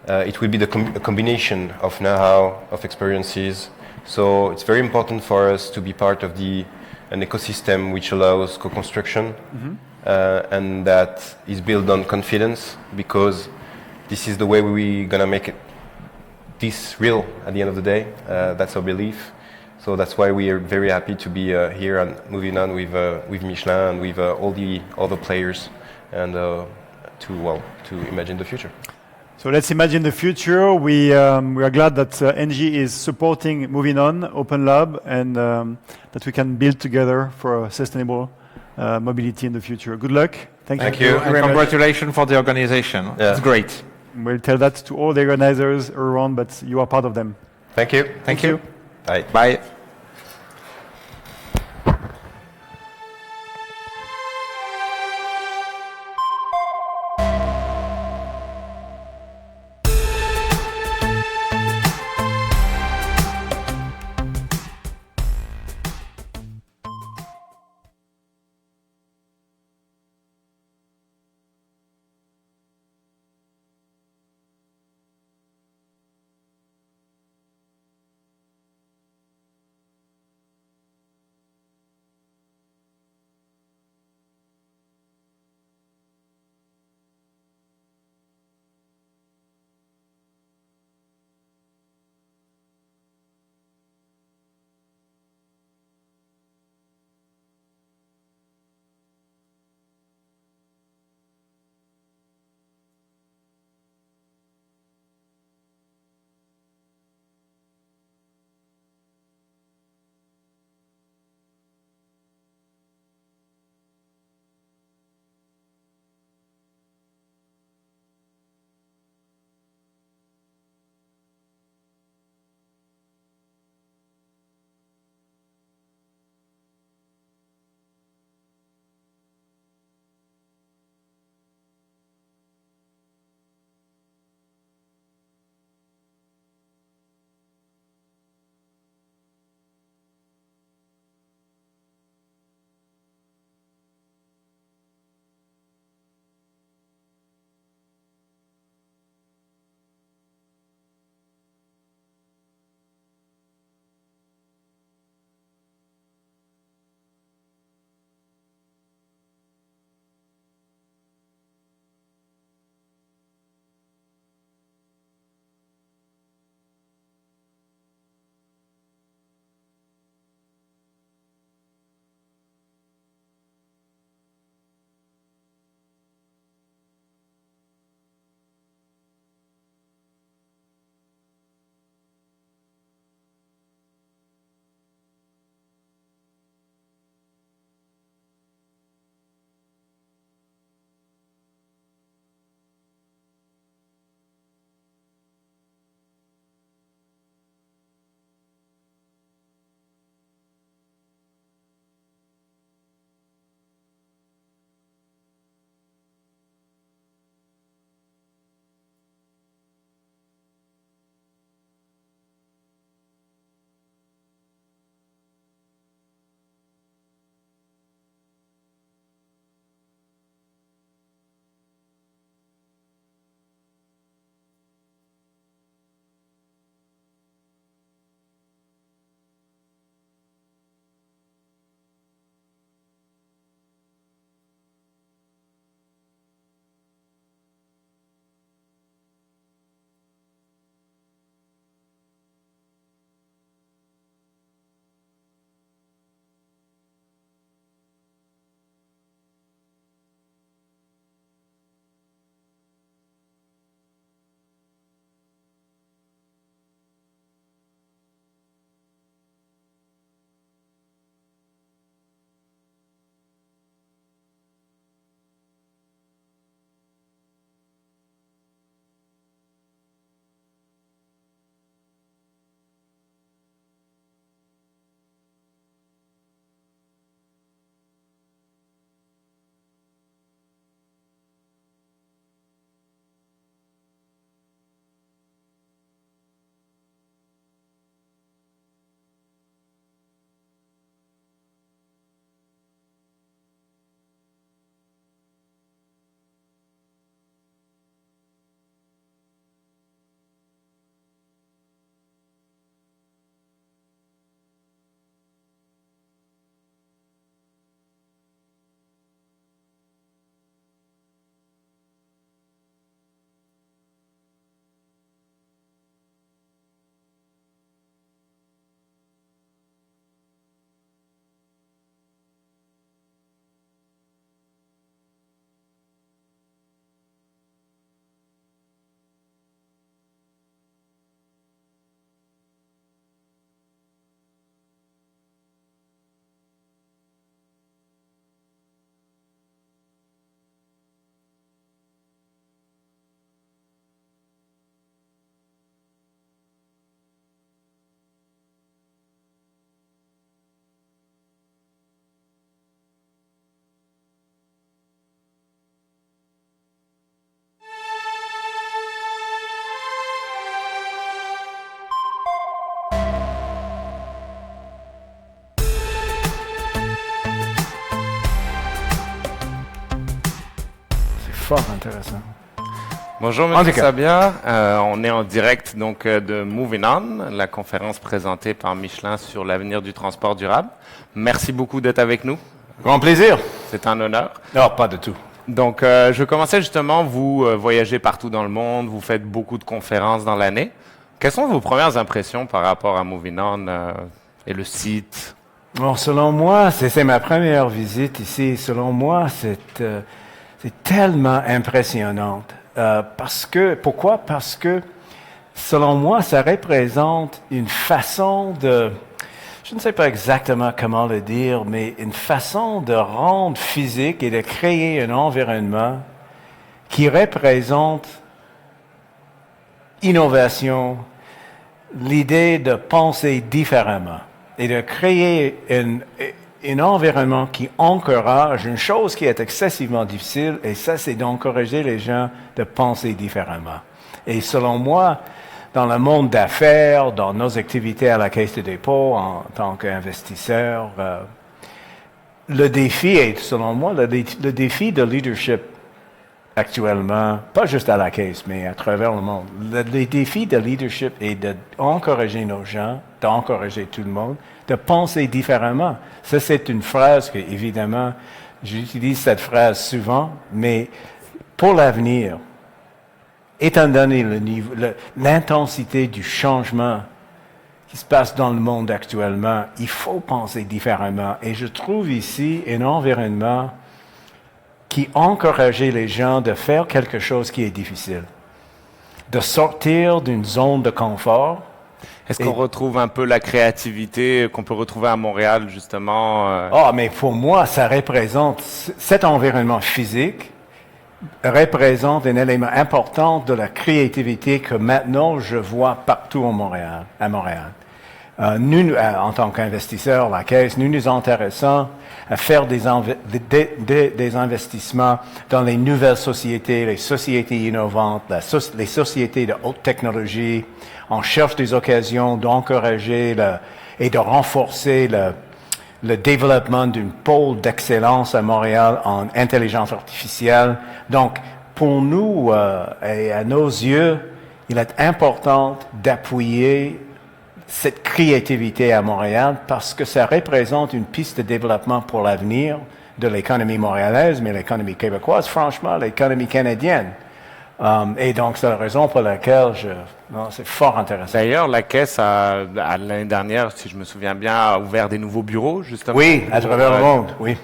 It will be a combination of know-how, of experiences. So it's very important for us to be part of an ecosystem which allows co-construction and that is built on confidence, because this is the way we're going to make this real at the end of the day. That's our belief. So that's why we are very happy to be here and Movin'On with Michelin and with all the other players and to imagine the future. So let's imagine the future. We are glad that Engie is supporting Movin'On, Open Lab, and that we can build together for a sustainable mobility in the future. Good luck. Thank Thank you. you. Thank And very much. congratulations for the organization. Yeah. It's great. We'll tell that to all the organizers around, but you are part of them. Thank you. Thank you. Bye. Bye. fort intéressant. Bonjour Monsieur Sabia, on est en direct donc de Movin'On, la conférence présentée par Michelin sur l'avenir du transport durable. Merci beaucoup d'être avec nous. Grand plaisir. C'est un honneur. Non, pas du tout. Donc je commençais justement, vous voyagez partout dans le monde, vous faites beaucoup de conférences dans l'année. Quelles sont vos premières impressions par rapport à Movin'On et le site? Bon, selon moi, c'est ma première visite ici. Selon moi, c'est tellement impressionnant. Pourquoi? Parce que, selon moi, ça représente une façon de, je ne sais pas exactement comment le dire, mais une façon de rendre physique et de créer un environnement qui représente innovation, l'idée de penser différemment et de créer un environnement qui encourage une chose qui est excessivement difficile, et ça, c'est d'encourager les gens de penser différemment. Et selon moi, dans le monde d'affaires, dans nos activités à la Caisse de dépôt en tant qu'investisseur, le défi est, selon moi, le défi de leadership actuellement, pas juste à la Caisse, mais à travers le monde. Le défi de leadership est d'encourager nos gens, d'encourager tout le monde, de penser différemment. Ça, c'est une phrase que, évidemment, j'utilise cette phrase souvent, mais pour l'avenir, étant donné l'intensité du changement qui se passe dans le monde actuellement, il faut penser différemment. Et je trouve ici un environnement qui encourageait les gens de faire quelque chose qui est difficile, de sortir d'une zone de confort. Est-ce qu'on retrouve un peu la créativité qu'on peut retrouver à Montréal, justement mais pour moi, ça représente, cet environnement physique représente un élément important de la créativité que maintenant je vois partout à Montréal. Nous, en tant qu'investisseurs, la Caisse, nous intéressons à faire des investissements dans les nouvelles sociétés, les sociétés innovantes, les sociétés de haute technologie. On cherche des occasions d'encourager et de renforcer le développement d'une pôle d'excellence à Montréal en intelligence artificielle. Donc, pour nous et à nos yeux, il est important d'appuyer cette créativité à Montréal parce que ça représente une piste de développement pour l'avenir de l'économie montréalaise, mais l'économie québécoise, franchement, l'économie canadienne. Et donc, c'est la raison pour laquelle c'est fort intéressant. D'ailleurs, la Caisse, l'année dernière, si je me souviens bien, a ouvert des nouveaux bureaux, justement. Oui, à travers le monde, oui.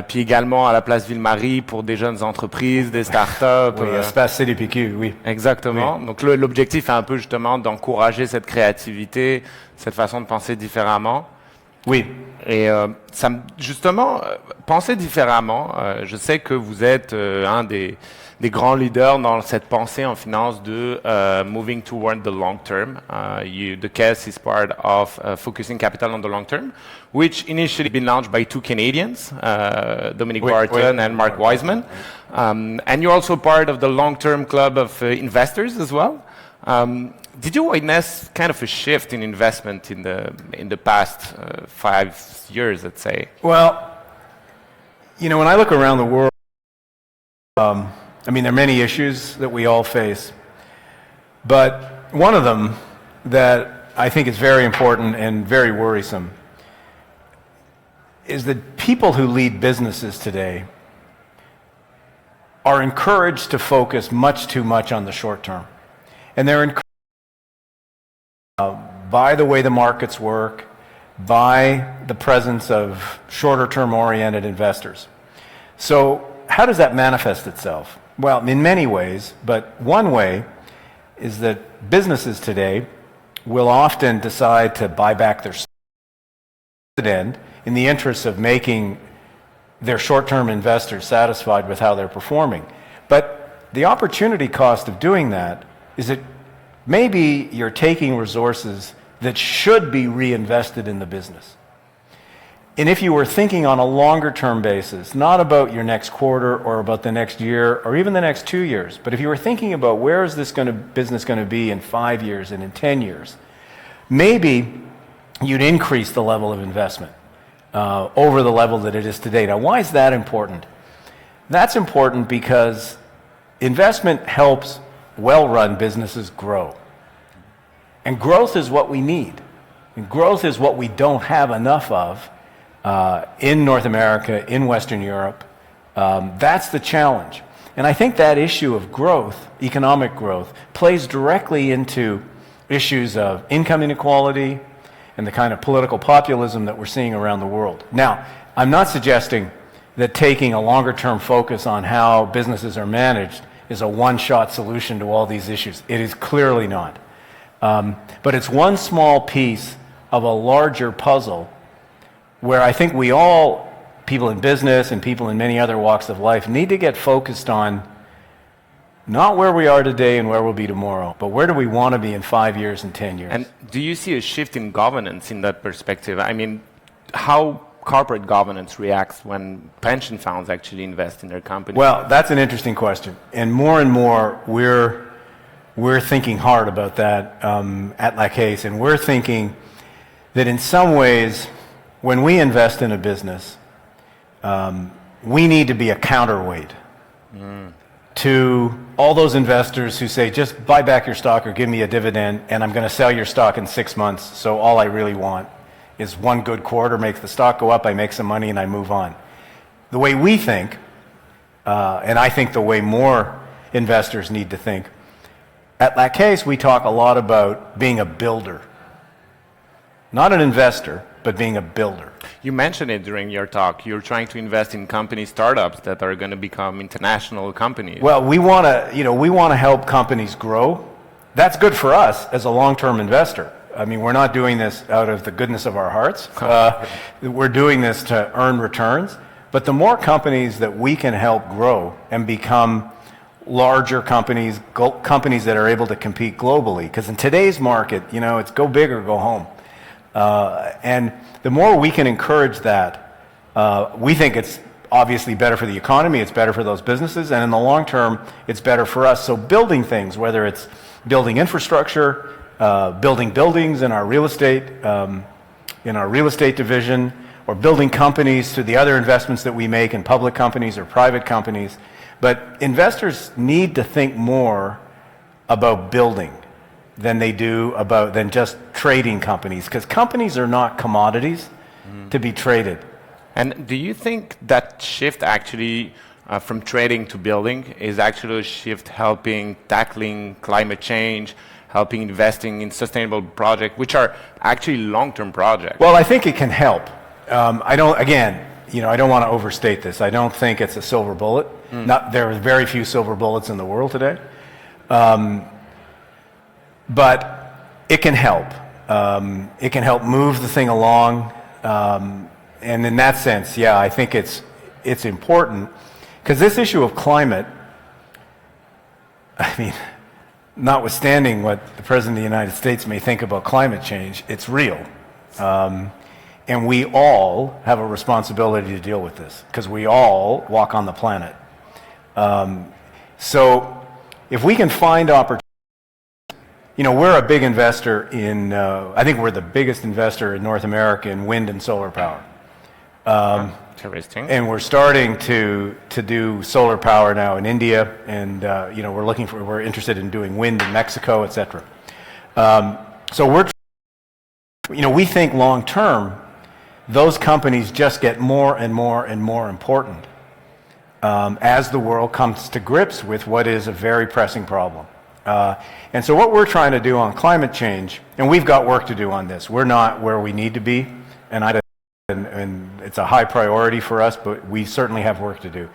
Puis également à la place Ville-Marie pour des jeunes entreprises, des startups. Oui, espace CDPQ, oui. Exactement. Oui. Donc l'objectif est un peu justement d'encourager cette créativité, cette façon de penser différemment. Oui. Et justement, penser différemment, je sais que vous êtes un des grands leaders dans cette pensée en finance de moving toward the long term. The case is part of focusing capital on the long term, which initially been launched by two Canadians, Dominic Barton and Mark Wiseman. And you're also part of the long-term club of investors as well. Did you witness kind of a shift in investment in the past 5 years, let's say? Well, when I look around the world, there are many issues that we all face, but one of them that I think is very important and very worrisome is that people who lead businesses today are encouraged to focus much too much on the short term. And they're encouraged by the way the markets work, by the presence of shorter term oriented investors. So how does that manifest itself? Well, in many ways, but one way is that businesses today will often decide to buy back their dividend in the interest of making their short-term investors satisfied with how they're performing. But the opportunity cost of doing that is that maybe you're taking resources that should be reinvested in the business. And if you were thinking on a longer-term basis, not about your next quarter or about the next year or even the next 2 years, but if you were thinking about where is this business going to be in 5 years and in 10 years, maybe you'd increase the level of investment over the level that it is today. Now, why is that important? That's important because investment helps well-run businesses grow. And growth is what we need. And growth is what we don't have enough of in North America, in Western Europe. That's the challenge. And I think that issue of growth, economic growth, plays directly into issues of income inequality and the kind of political populism that we're seeing around the world. Now, I'm not suggesting that taking a longer-term focus on how businesses are managed is a one-shot solution to all these issues. It is clearly not. But it's one small piece of a larger puzzle where I think we all, people in business and people in many other walks of life, need to get focused on not where we are today and where we'll be tomorrow, but where do we want to be in 5 years and 10 years. And do you see a shift in governance in that perspective? I mean, how corporate governance reacts when pension funds actually invest in their companies? Well, that's an interesting question. And more we're thinking hard about that at La Caisse, and we're thinking that in some ways, when we invest in a business, we need to be a counterweight to all those investors who say, just buy back your stock or give me a dividend, and I'm going to sell your stock in 6 months, so all I really want is one good quarter, makes the stock go up, I make some money, and I move on. The way we think, and I think the way more investors need to think, at La Caisse we talk a lot about being a builder. Not an investor, but being a builder. You mentioned it during your talk. You're trying to invest in company startups that are going to become international companies. Well, we want to help companies grow. That's good for us as a long-term investor. I mean, we're not doing this out of the goodness of our hearts. We're doing this to earn returns. But the more companies that we can help grow and become larger companies, companies that are able to compete globally, because in today's market, it's go big or go home. And the more we can encourage that, we think it's obviously better for the economy, it's better for those businesses, and in the long term, it's better for us. So building things, whether it's building infrastructure, building buildings in our real estate division, or building companies through the other investments that we make in public companies or private companies. But investors need to think more about building than they do than just trading companies, because companies are not commodities to be traded. And do you think that shift actually from trading to building is actually a shift helping tackling climate change, helping investing in sustainable projects, which are actually long-term projects? Well, I think it can help. I don't want to overstate this. I don't think it's a silver bullet. There are very few silver bullets in the world today. But it can help. It can help move the thing along. And in that sense, yeah, I think it's important. Because this issue of climate, I mean, notwithstanding what the President of the United States may think about climate change, it's real. And we all have a responsibility to deal with this, because we all walk on the planet. So if we can find opportunities, we're a big investor in, I think we're the biggest investor in North America in wind and solar power. Interesting. And we're starting to do solar power now in India, and we're interested in doing wind in Mexico, etc. So we think long term, those companies just get more and more and more important as the world comes to grips with what is a very pressing problem. And so what we're trying to do on climate change, and we've got work to do on this. We're not where we need to be, and it's a high priority for us, but we certainly have work to do.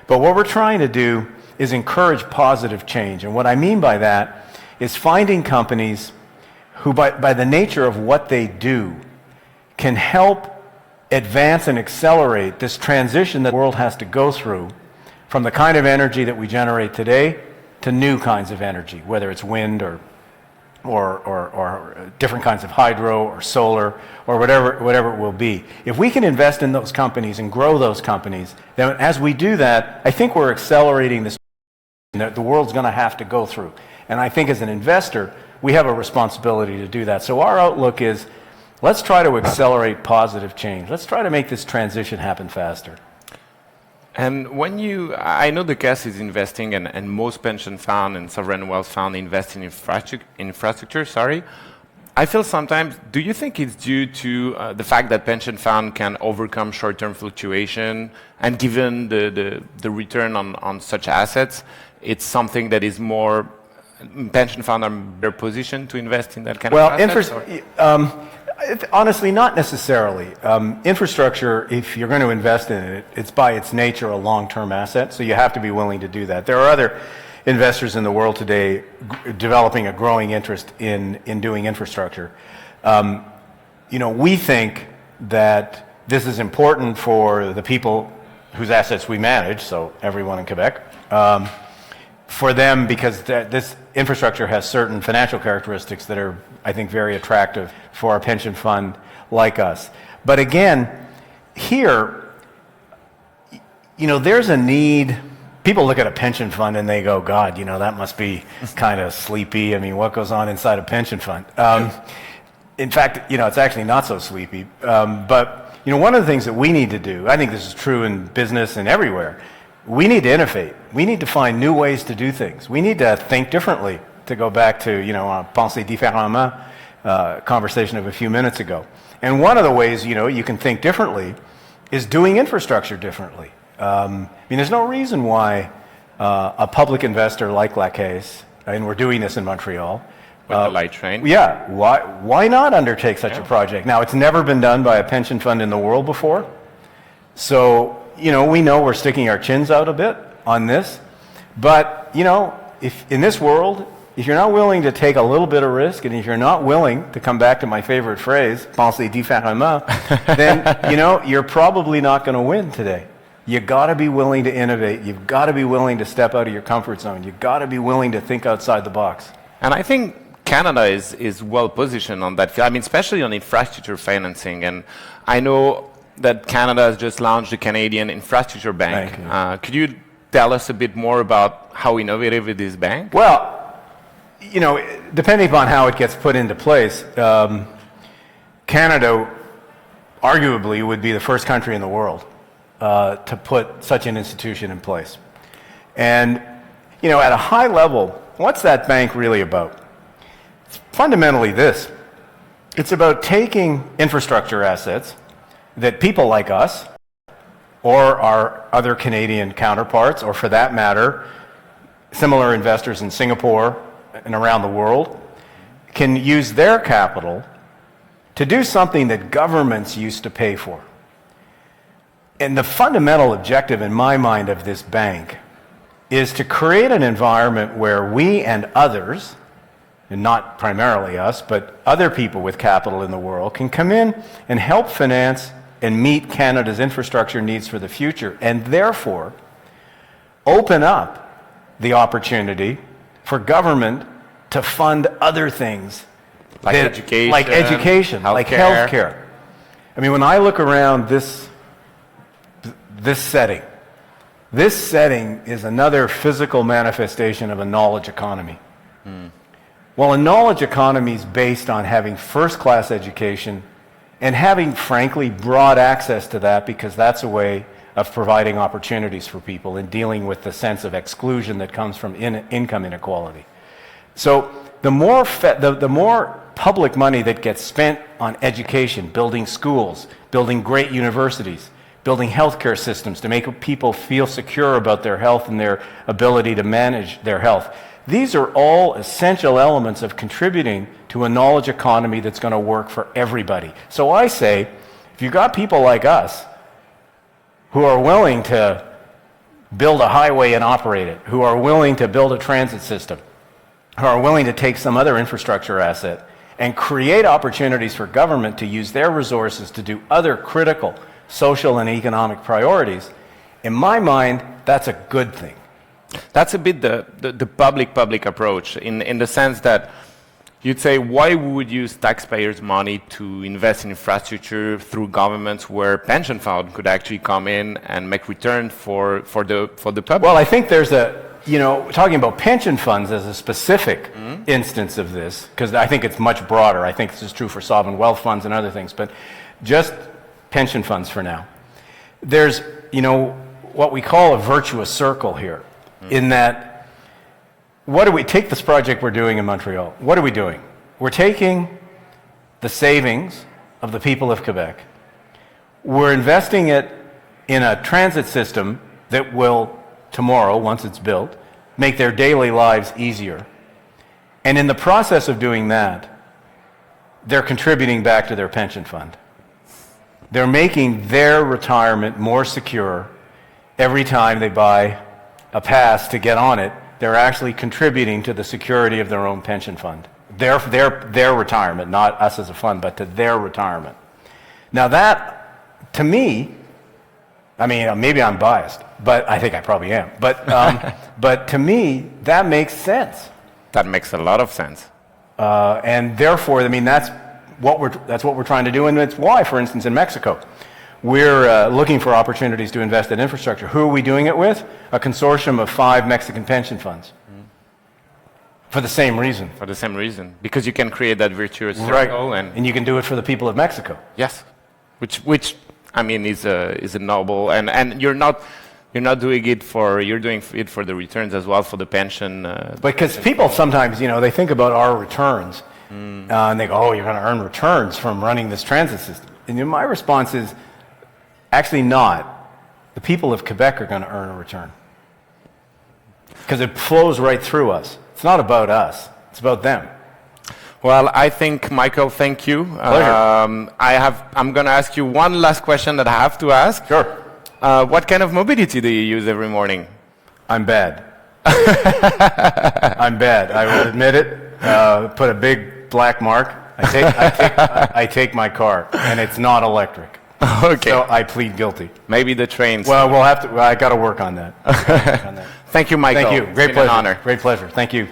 But what we're trying to do is encourage positive change. And what I mean by that is finding companies who, by the nature of what they do, can help advance and accelerate this transition that the world has to go through from the kind of energy that we generate today to new kinds of energy, whether it's wind or different kinds of hydro or solar or whatever it will be. If we can invest in those companies and grow those companies, then as we do that, I think we're accelerating this that the world's going to have to go through. And I think as an investor, we have a responsibility to do that. So our outlook is, let's try to accelerate positive change. Let's try to make this transition happen faster. And when I know the case is investing, and most pension fund and sovereign wealth fund invest in infrastructure. Sorry, I feel sometimes. Do you think it's due to the fact that pension fund can overcome short-term fluctuation, and given the return on such assets, it's something that is more pension fund are better positioned to invest in that kind of assets? Honestly, not necessarily. Infrastructure, if you're going to invest in it, it's by its nature a long-term asset, so you have to be willing to do that. There are other investors in the world today developing a growing interest in doing infrastructure. We think that this is important for the people whose assets we manage, so everyone in Quebec, for them because this infrastructure has certain financial characteristics that are, I think, very attractive for a pension fund like us. But again, here, there's a need. People look at a pension fund and they go, God, that must be kind of sleepy. I mean, what goes on inside a pension fund? In fact, it's actually not so sleepy. But one of the things that we need to do, I think this is true in business and everywhere, we need to innovate. We need to find new ways to do things. We need to think differently, to go back to, penser différemment, conversation of a few minutes ago. And one of the ways, you can think differently is doing infrastructure differently. There's no reason why a public investor like La Caisse, and we're doing this in Montreal, with the light train. Yeah, why not undertake such a project? Now, it's never been done by a pension fund in the world before. So, we know we're sticking our chins out a bit on this. But, if in this world, if you're not willing to take a little bit of risk, and if you're not willing to come back to my favorite phrase, penser différemment, then, you're probably not going to win today. You got to be willing to innovate. You've got to be willing to step out of your comfort zone. You've got to be willing to think outside the box. And I think Canada is well positioned on that field. Especially on infrastructure financing. And I know that Canada has just launched the Canadian Infrastructure Bank. Could you tell us a bit more about how innovative it is bank? Well, depending upon how it gets put into place, Canada arguably would be the first country in the world to put such an institution in place. And, at a high level, what's that bank really about? It's fundamentally this. It's about taking infrastructure assets that people like us, or our other Canadian counterparts, or for that matter, similar investors in Singapore and around the world, can use their capital to do something that governments used to pay for. And the fundamental objective in my mind of this bank is to create an environment where we and others, and not primarily us, but other people with capital in the world, can come in and help finance and meet Canada's infrastructure needs for the future, and therefore open up the opportunity for government to fund other things like education, like healthcare. When I look around this setting is another physical manifestation of a knowledge economy. Well, a knowledge economy is based on having first-class education and having, frankly, broad access to that, because that's a way of providing opportunities for people and dealing with the sense of exclusion that comes from income inequality. So the more public money that gets spent on education, building schools, building great universities, building healthcare systems to make people feel secure about their health and their ability to manage their health, these are all essential elements of contributing to a knowledge economy that's going to work for everybody. So I say, if you've got people like us who are willing to build a highway and operate it, who are willing to build a transit system, who are willing to take some other infrastructure asset and create opportunities for government to use their resources to do other critical social and economic priorities, in my mind, that's a good thing. That's a bit the public approach in the sense that you'd say, why would you use taxpayers' money to invest in infrastructure through governments where pension fund could actually come in and make return for the public? Well, I think there's talking about pension funds as a specific instance of this, because I think it's much broader. I think this is true for sovereign wealth funds and other things, but just pension funds for now. There's, what we call a virtuous circle here, in that, what do we take this project we're doing in Montreal? What are we doing? We're taking the savings of the people of Quebec. We're investing it in a transit system that will, tomorrow, once it's built, make their daily lives easier. And in the process of doing that, they're contributing back to their pension fund. They're making their retirement more secure. Every time they buy a pass to get on it, they're actually contributing to the security of their own pension fund. Their retirement, not us as a fund, but to their retirement. Now that, to me, I mean, maybe I'm biased, but I think I probably am. But to me, that makes sense. That makes a lot of sense. And therefore, I mean, that's what we're trying to do, and it's why, for instance, in Mexico, we're looking for opportunities to invest in infrastructure. Who are we doing it with? A consortium of 5 Mexican pension funds. For the same reason. For the same reason, because you can create that virtuous circle, and you can do it for the people of Mexico. Yes, which I mean is a noble, and you're not doing it you're doing it for the returns as well, for the pension. Because people sometimes, they think about our returns, and they go, "Oh, you're going to earn returns from running this transit system." And my response is, actually not. The people of Quebec are going to earn a return because it flows right through us. It's not about us; it's about them. Well, I think, Michael, thank you. Pleasure. I'm going to ask you one last question that I have to ask. Sure. What kind of mobility do you use every morning? I'm bad. I'm bad. I will admit it. Put a big black mark. I take my car, and it's not electric. Okay. So I plead guilty. Maybe the trains. Well, we'll have to. I got to work on that. Thank you, Michael. Thank you. Great It's been pleasure. an honor. Great pleasure. Thank you.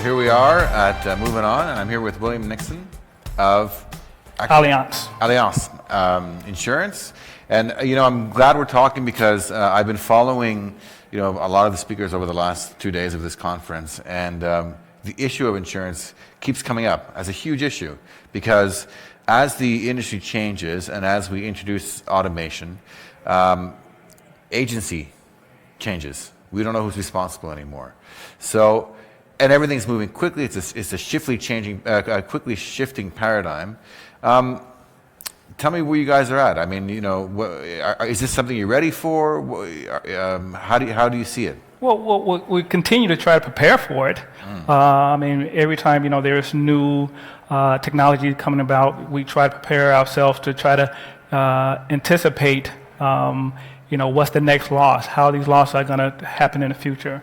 here we are at Movin'On, and I'm here with William Nixon of Allianz Insurance. And I'm glad we're talking because I've been following a lot of the speakers over the last 2 days of this conference, and the issue of insurance keeps coming up as a huge issue because as the industry changes and as we introduce automation, agency changes. We don't know who's responsible anymore. So, and everything's moving quickly. It's a quickly shifting paradigm. Tell me where you guys are at. I mean, is this something you're ready for? How do you see it? Well, we continue to try to prepare for it. I mean, every time there's new technology coming about, we try to prepare ourselves to try to anticipate. What's the next loss? How these losses are going to happen in the future?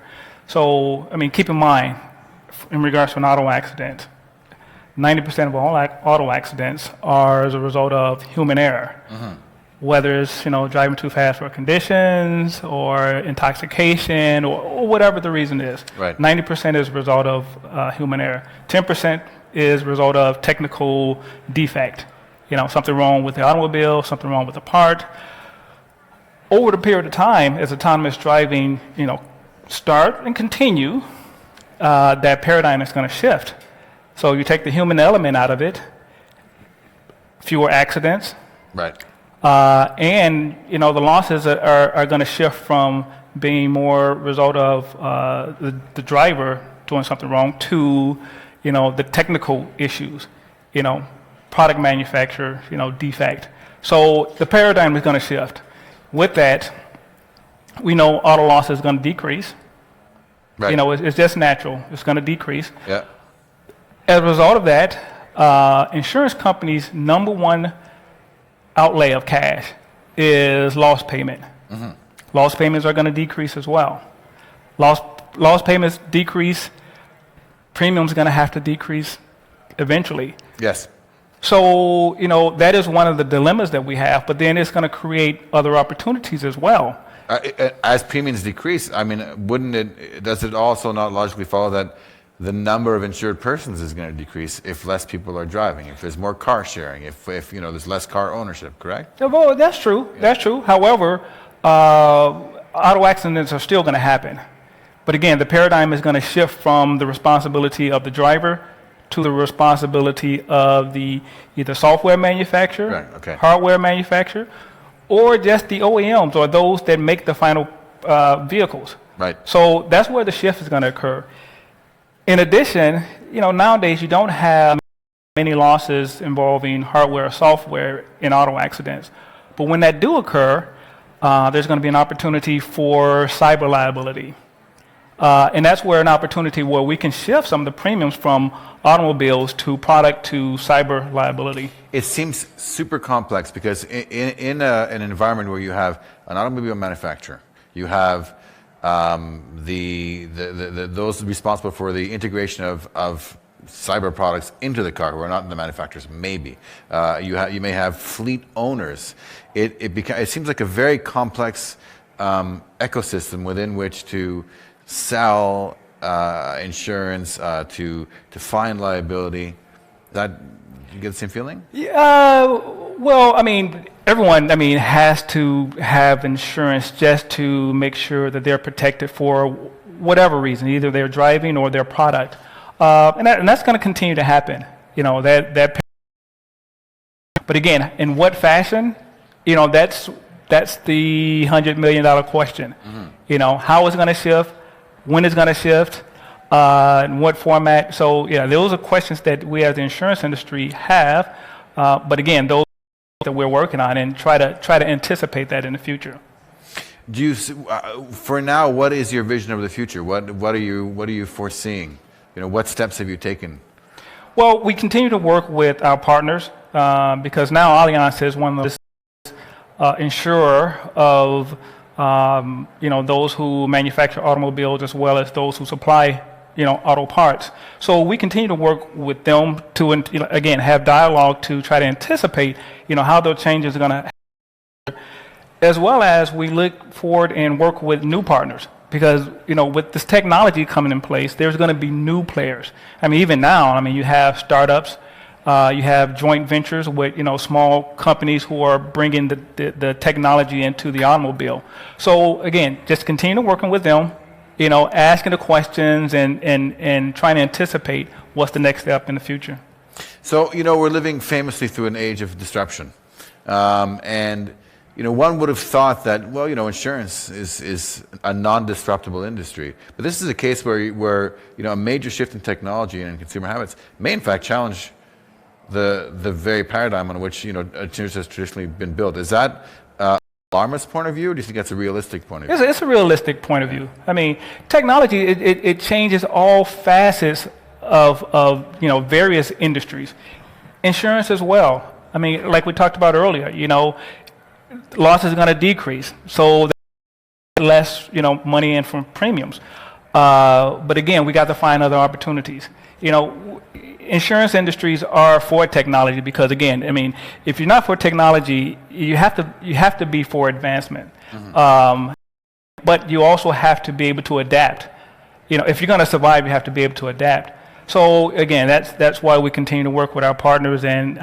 So, I mean, keep in mind, in regards to an auto accident, 90% of all auto accidents are as a result of human error. Whether it's driving too fast for conditions or intoxication or whatever the reason is. Right. 90% is a result of human error. 10% is a result of technical defect. Something wrong with the automobile, something wrong with the part. Over the period of time, as autonomous driving, start and continue, that paradigm is going to shift. So you take the human element out of it, fewer accidents. Right. And the losses are going to shift from being more result of the driver doing something wrong to the technical issues, product manufacturer, defect. So the paradigm is going to shift. With that, we know auto loss is going to decrease. Right. It's just natural. It's going to decrease. Yeah. As a result of that, insurance companies' number one outlay of cash is loss payment. Loss payments are going to decrease as well. Loss payments decrease, premiums are going to have to decrease eventually. Yes. So, that is one of the dilemmas that we have, but then it's going to create other opportunities as well. As premiums decrease, I mean, does it also not logically follow that the number of insured persons is going to decrease if less people are driving, if there's more car sharing, if there's less car ownership, correct? Well, that's true. Yeah. That's true. However, auto accidents are still going to happen. But again, the paradigm is going to shift from the responsibility of the driver to the responsibility of the either software manufacturer, right, okay, hardware manufacturer, or just the OEMs or those that make the final vehicles. Right. So that's where the shift is going to occur. In addition, nowadays you don't have many losses involving hardware or software in auto accidents. But when that do occur, there's going to be an opportunity for cyber liability. And that's where an opportunity where we can shift some of the premiums from automobiles to product to cyber liability. It seems super complex because in an environment where you have an automobile manufacturer, you have those responsible for the integration of cyber products into the car, who are not the manufacturers, maybe. You may have fleet owners. It seems like a very complex ecosystem within which to sell insurance, to find liability. That you get the same feeling? Yeah. Well, I mean, everyone, has to have insurance just to make sure that they're protected for whatever reason, either their driving or their product, and that's going to continue to happen. That. But again, in what fashion? That's the $100 million question. How it's going to shift, when it's going to shift, in what format. So those are questions that we as the insurance industry have. But again, those that we're working on and try to anticipate that in the future. Do you, for now, what is your vision of the future? What are you foreseeing? What steps have you taken? Well, we continue to work with our partners because now Allianz is one of the insurer of those who manufacture automobiles as well as those who supply auto parts. So we continue to work with them to again have dialogue to try to anticipate how those changes are going to happen, as well as we look forward and work with new partners. because with this technology coming in place, there's going to be new players. I mean, even now, you have startups, you have joint ventures with small companies who are bringing the technology into the automobile. So again, just continue working with them, asking the questions and trying to anticipate what's the next step in the future. So, we're living famously through an age of disruption. And one would have thought that, insurance is a non-disruptible industry. But this is a case where a major shift in technology and in consumer habits may in fact challenge the very paradigm on which insurance has traditionally been built. Is that alarmist point of view, or do you think that's a realistic point of view? It's a realistic point of view. I mean, technology, it changes all facets of various industries. Insurance as well. I mean, like we talked about earlier, losses are going to decrease, so less money in from premiums. But again, we got to find other opportunities. Insurance industries are for technology because, again, if you're not for technology, you have to be for advancement. But you also have to be able to adapt. If you're going to survive, you have to be able to adapt. So again, that's why we continue to work with our partners and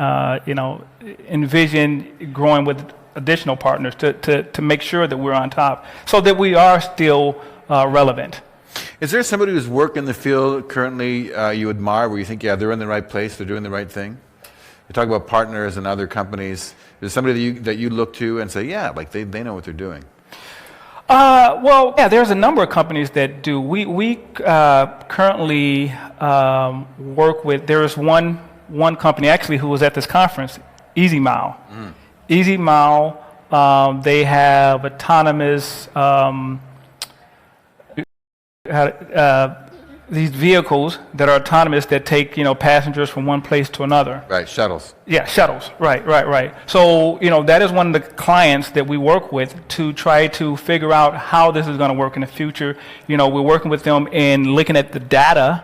envision growing with additional partners to make sure that we're on top, so that we are still relevant. Is there somebody who's worked in the field currently you admire, where you think, yeah, they're in the right place, they're doing the right thing? You talk about partners and other companies. Is there somebody that you look to and say, yeah, like they know what they're doing? Well, yeah, there's a number of companies that do. We currently work with. There is one company actually who was at this conference, Easy Mile. Easy Mile. They have autonomous. These vehicles that are autonomous that take passengers from one place to another. Right, shuttles. Yeah, shuttles. Right. So that is one of the clients that we work with to try to figure out how this is going to work in the future. We're working with them in looking at the data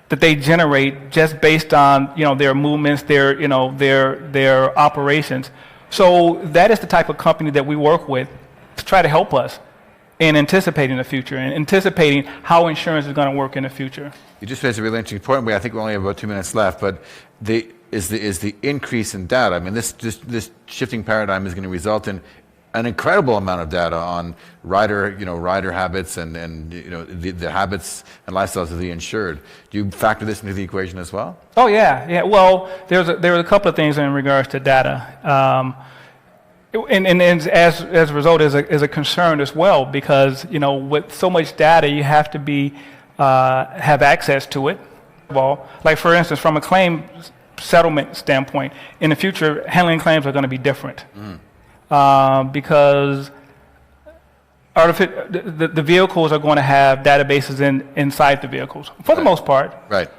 that they generate just based on their movements, their operations. So that is the type of company that we work with to try to help us in anticipating the future and anticipating how insurance is going to work in the future. You just raised a really interesting point. I think we only have about 2 minutes left, but is the increase in data. This shifting paradigm is going to result in an incredible amount of data on rider habits and the habits and lifestyles of the insured. Do you factor this into the equation as well? Oh yeah. Well, there's a couple of things in regards to data. And as a result, is a concern as well, because with so much data, you have to have access to it. Well, like for instance, from a claim settlement standpoint, in the future, handling claims are going to be different because the vehicles are going to have databases inside the vehicles for the most part. Right.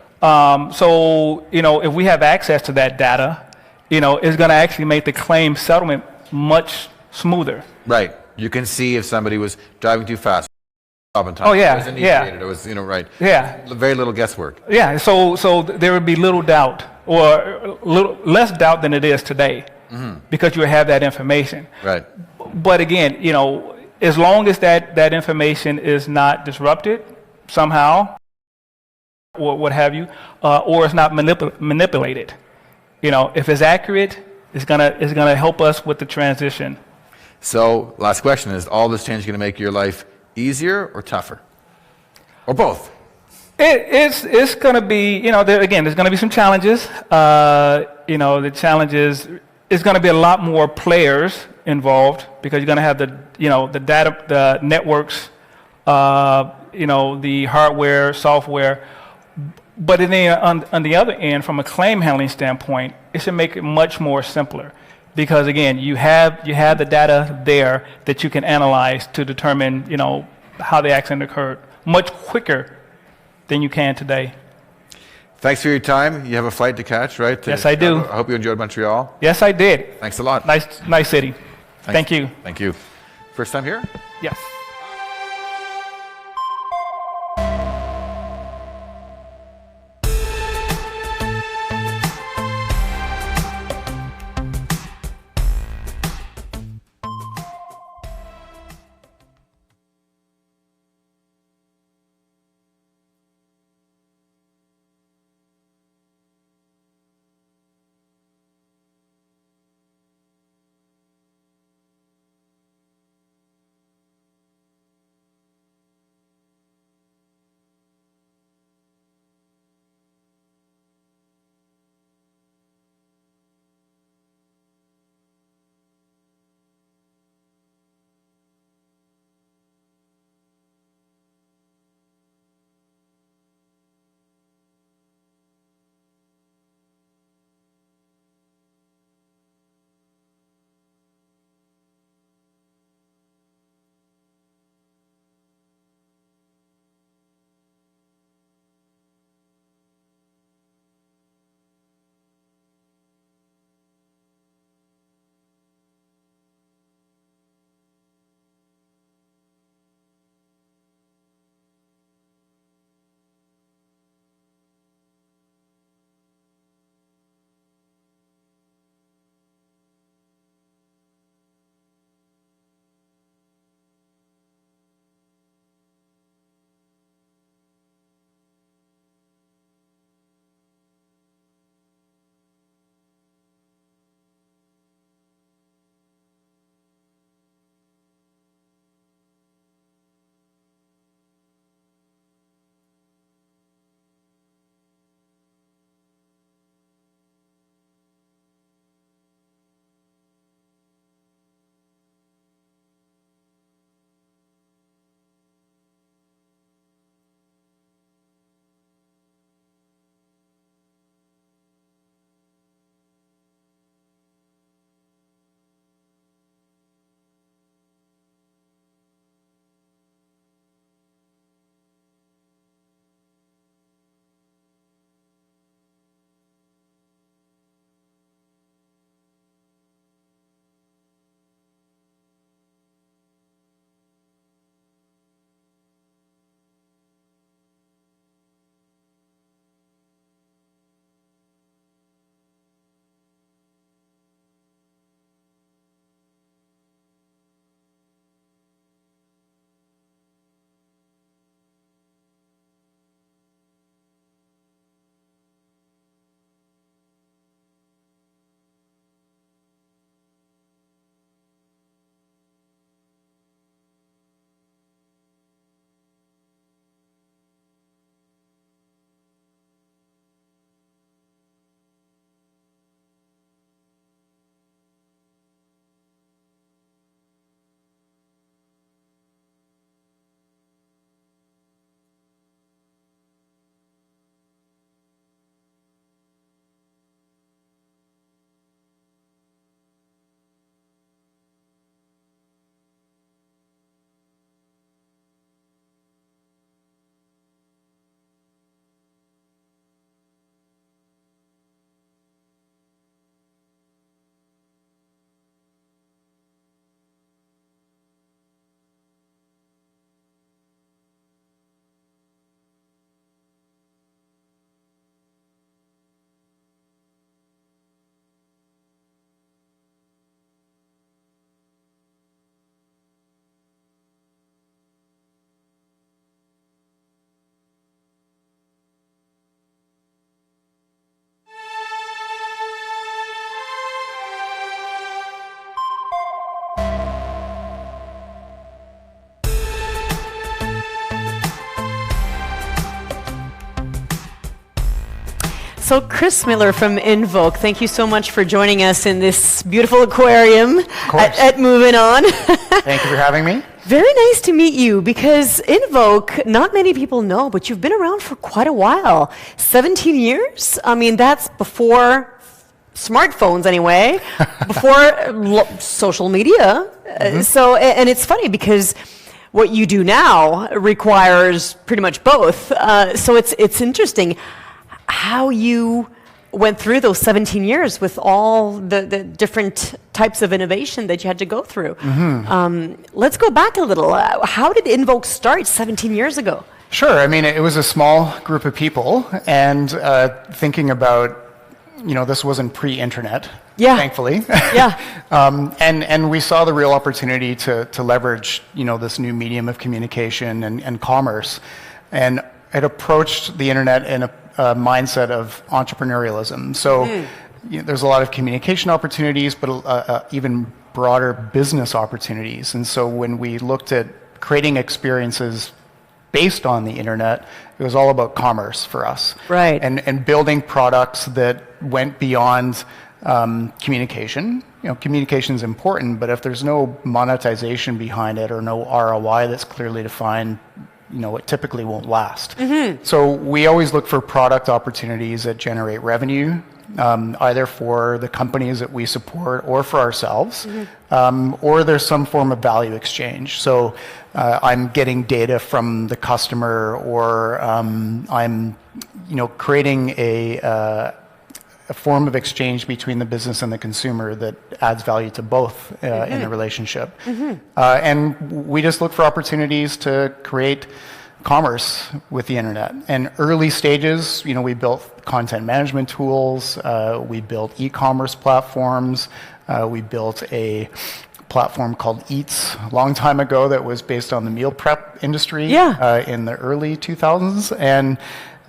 So if we have access to that data, it's going to actually make the claim settlement much smoother. Right. You can see if somebody was driving too fast. Oh yeah, It was right. Yeah. Very little guesswork. Yeah. So there would be little doubt, or less doubt than it is today, because you have that information. Right. But again, as long as that information is not disrupted somehow, or what have you, or it's not manipulated, if it's accurate, it's gonna help us with the transition. So, last question is: all this change going to make your life easier or tougher, or both? It's going to be there's going to be some challenges. The challenges is going to be a lot more players involved, because you're going to have the data, the networks, the hardware, software. But then on the other end, from a claim handling standpoint, it should make it much more simpler, because again, you have the data there that you can analyze to determine how the accident occurred much quicker than you can today. Thanks for your time. You have a flight to catch, right? Yes, I do. I hope you enjoyed Montreal. Yes, I did. Thanks a lot. Nice city. Thank you. Thank you. First time here? Yes. So Chris Miller from Invoke, thank you so much for joining us in this beautiful aquarium at Movin'On. Thank you for having me. Very nice to meet you, because Invoke, not many people know, but you've been around for quite a while. 17 years? I mean, that's before smartphones anyway, before social media. So, and it's funny because what you do now requires pretty much both. So it's interesting how you went through those 17 years with all the different types of innovation that you had to go through. Let's go back a little. How did Invoke start 17 years ago? Sure. I mean, it was a small group of people, and thinking about, this wasn't pre-internet, thankfully. And we saw the real opportunity to leverage, this new medium of communication and commerce. And it approached the internet in a mindset of entrepreneurialism. So there's a lot of communication opportunities, but even broader business opportunities. And so when we looked at creating experiences based on the internet, it was all about commerce for us. Right. And building products that went beyond communication. Communication is important, but if there's no monetization behind it or no ROI that's clearly defined, it typically won't last. So we always look for product opportunities that generate revenue, either for the companies that we support or for ourselves, or there's some form of value exchange. So I'm getting data from the customer, or I'm creating a form of exchange between the business and the consumer that adds value to both in the relationship. And we just look for opportunities to create commerce with the internet. And early stages, we built content management tools, we built e-commerce platforms, we built a platform called Eats a long time ago that was based on the meal prep industry in the early 2000s. And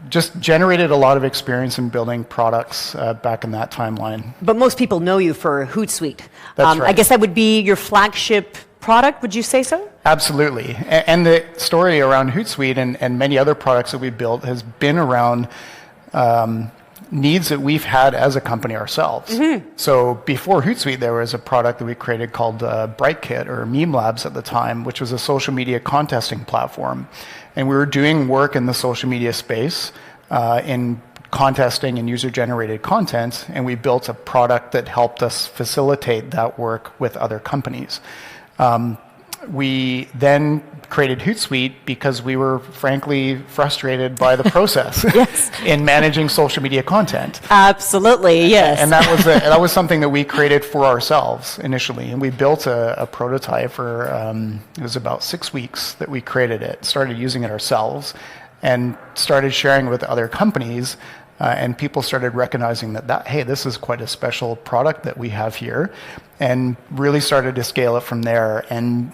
just generated a lot of experience in building products back in that timeline. But most people know you for Hootsuite. That's right. I guess that would be your flagship product, would you say so? Absolutely. And the story around Hootsuite and many other products that we built has been around needs that we've had as a company ourselves. So before Hootsuite, there was a product that we created called BrightKit, or Meme Labs at the time, which was a social media contesting platform. And we were doing work in the social media space in contesting and user-generated content, and we built a product that helped us facilitate that work with other companies. We then created Hootsuite because we were frankly frustrated by the process in managing social media content. Absolutely, yes. And that was something that we created for ourselves initially. And we built a prototype for, it was about 6 weeks that we created it, started using it ourselves, and started sharing with other companies. And people started recognizing that, hey, this is quite a special product that we have here, and really started to scale it from there. And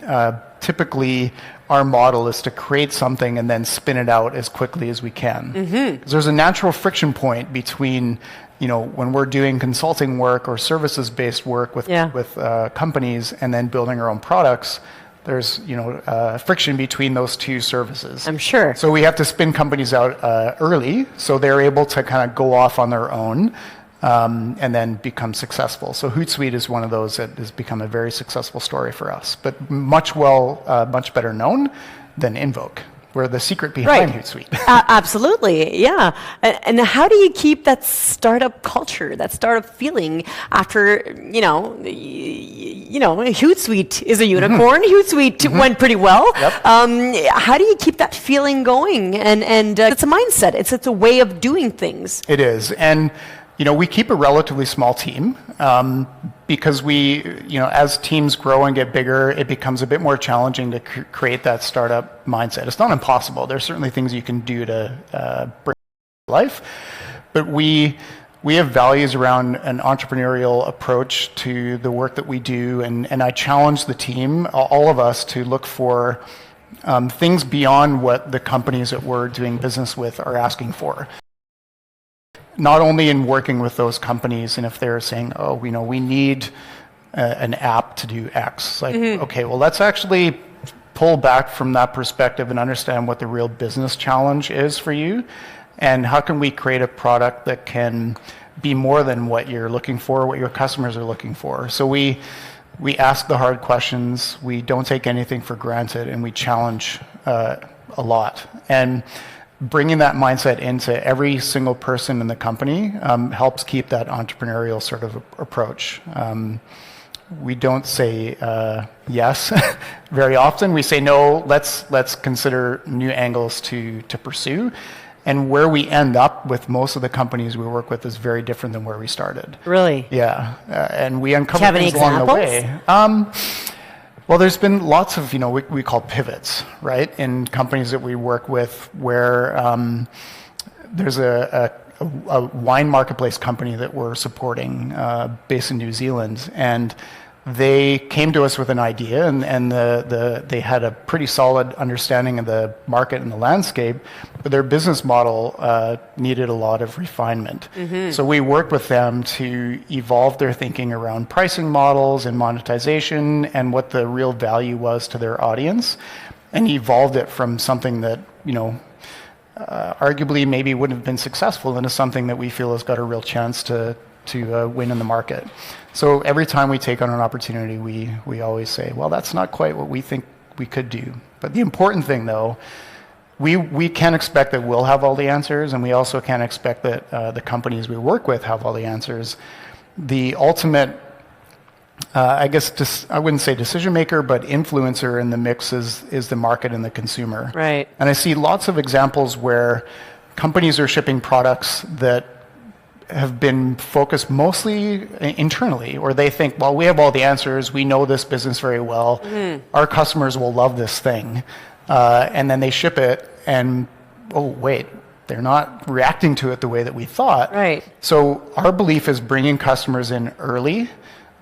typically, our model is to create something and then spin it out as quickly as we can. 'Cause there's a natural friction point between, when we're doing consulting work or services-based work with companies and then building our own products. There's friction between those two services. I'm sure. So we have to spin companies out early, so they're able to kind of go off on their own and then become successful. So Hootsuite is one of those that has become a very successful story for us, but much better known than Invoke. We're the secret behind Hootsuite. Absolutely, yeah. And how do you keep that startup culture, that startup feeling after, Hootsuite is a unicorn. Hootsuite went pretty well. How do you keep that feeling going? And it's a mindset. It's a way of doing things. It is. And we keep a relatively small team because as teams grow and get bigger, it becomes a bit more challenging to create that startup mindset. It's not impossible. There's certainly things you can do to bring it to life, but we have values around an entrepreneurial approach to the work that we do, and I challenge the team, all of us, to look for things beyond what the companies that we're doing business with are asking for. Not only in working with those companies, and if they're saying, we need an app to do X, okay, well, let's actually pull back from that perspective and understand what the real business challenge is for you, And how can we create a product that can be more than what you're looking for, what your customers are looking for? So we ask the hard questions, we don't take anything for granted, and we challenge a lot. And bringing that mindset into every single person in the company helps keep that entrepreneurial sort of approach. We don't say yes very often. We say no. Let's consider new angles to pursue. And where we end up with most of the companies we work with is very different than where we started. Really? Yeah, and we uncover have any things along the way. examples? Well, there's been lots of, we call pivots, right, in companies that we work with where there's a wine marketplace company that we're supporting based in New Zealand, and they came to us with an idea, and they had a pretty solid understanding of the market and the landscape, but their business model needed a lot of refinement. So we worked with them to evolve their thinking around pricing models and monetization and what the real value was to their audience, and evolved it from something that, arguably maybe wouldn't have been successful into something that we feel has got a real chance to win in the market. So every time we take on an opportunity, we always say, well, that's not quite what we think we could do. But the important thing, though, we can't expect that we'll have all the answers, and we also can't expect that the companies we work with have all the answers. The ultimate, I wouldn't say decision maker, but influencer in the mix is the market and the consumer. Right. And I see lots of examples where companies are shipping products that have been focused mostly internally, or they think, well, we have all the answers, we know this business very well, our customers will love this thing, and then they ship it, and oh wait, they're not reacting to it the way that we thought. Right. So our belief is bringing customers in early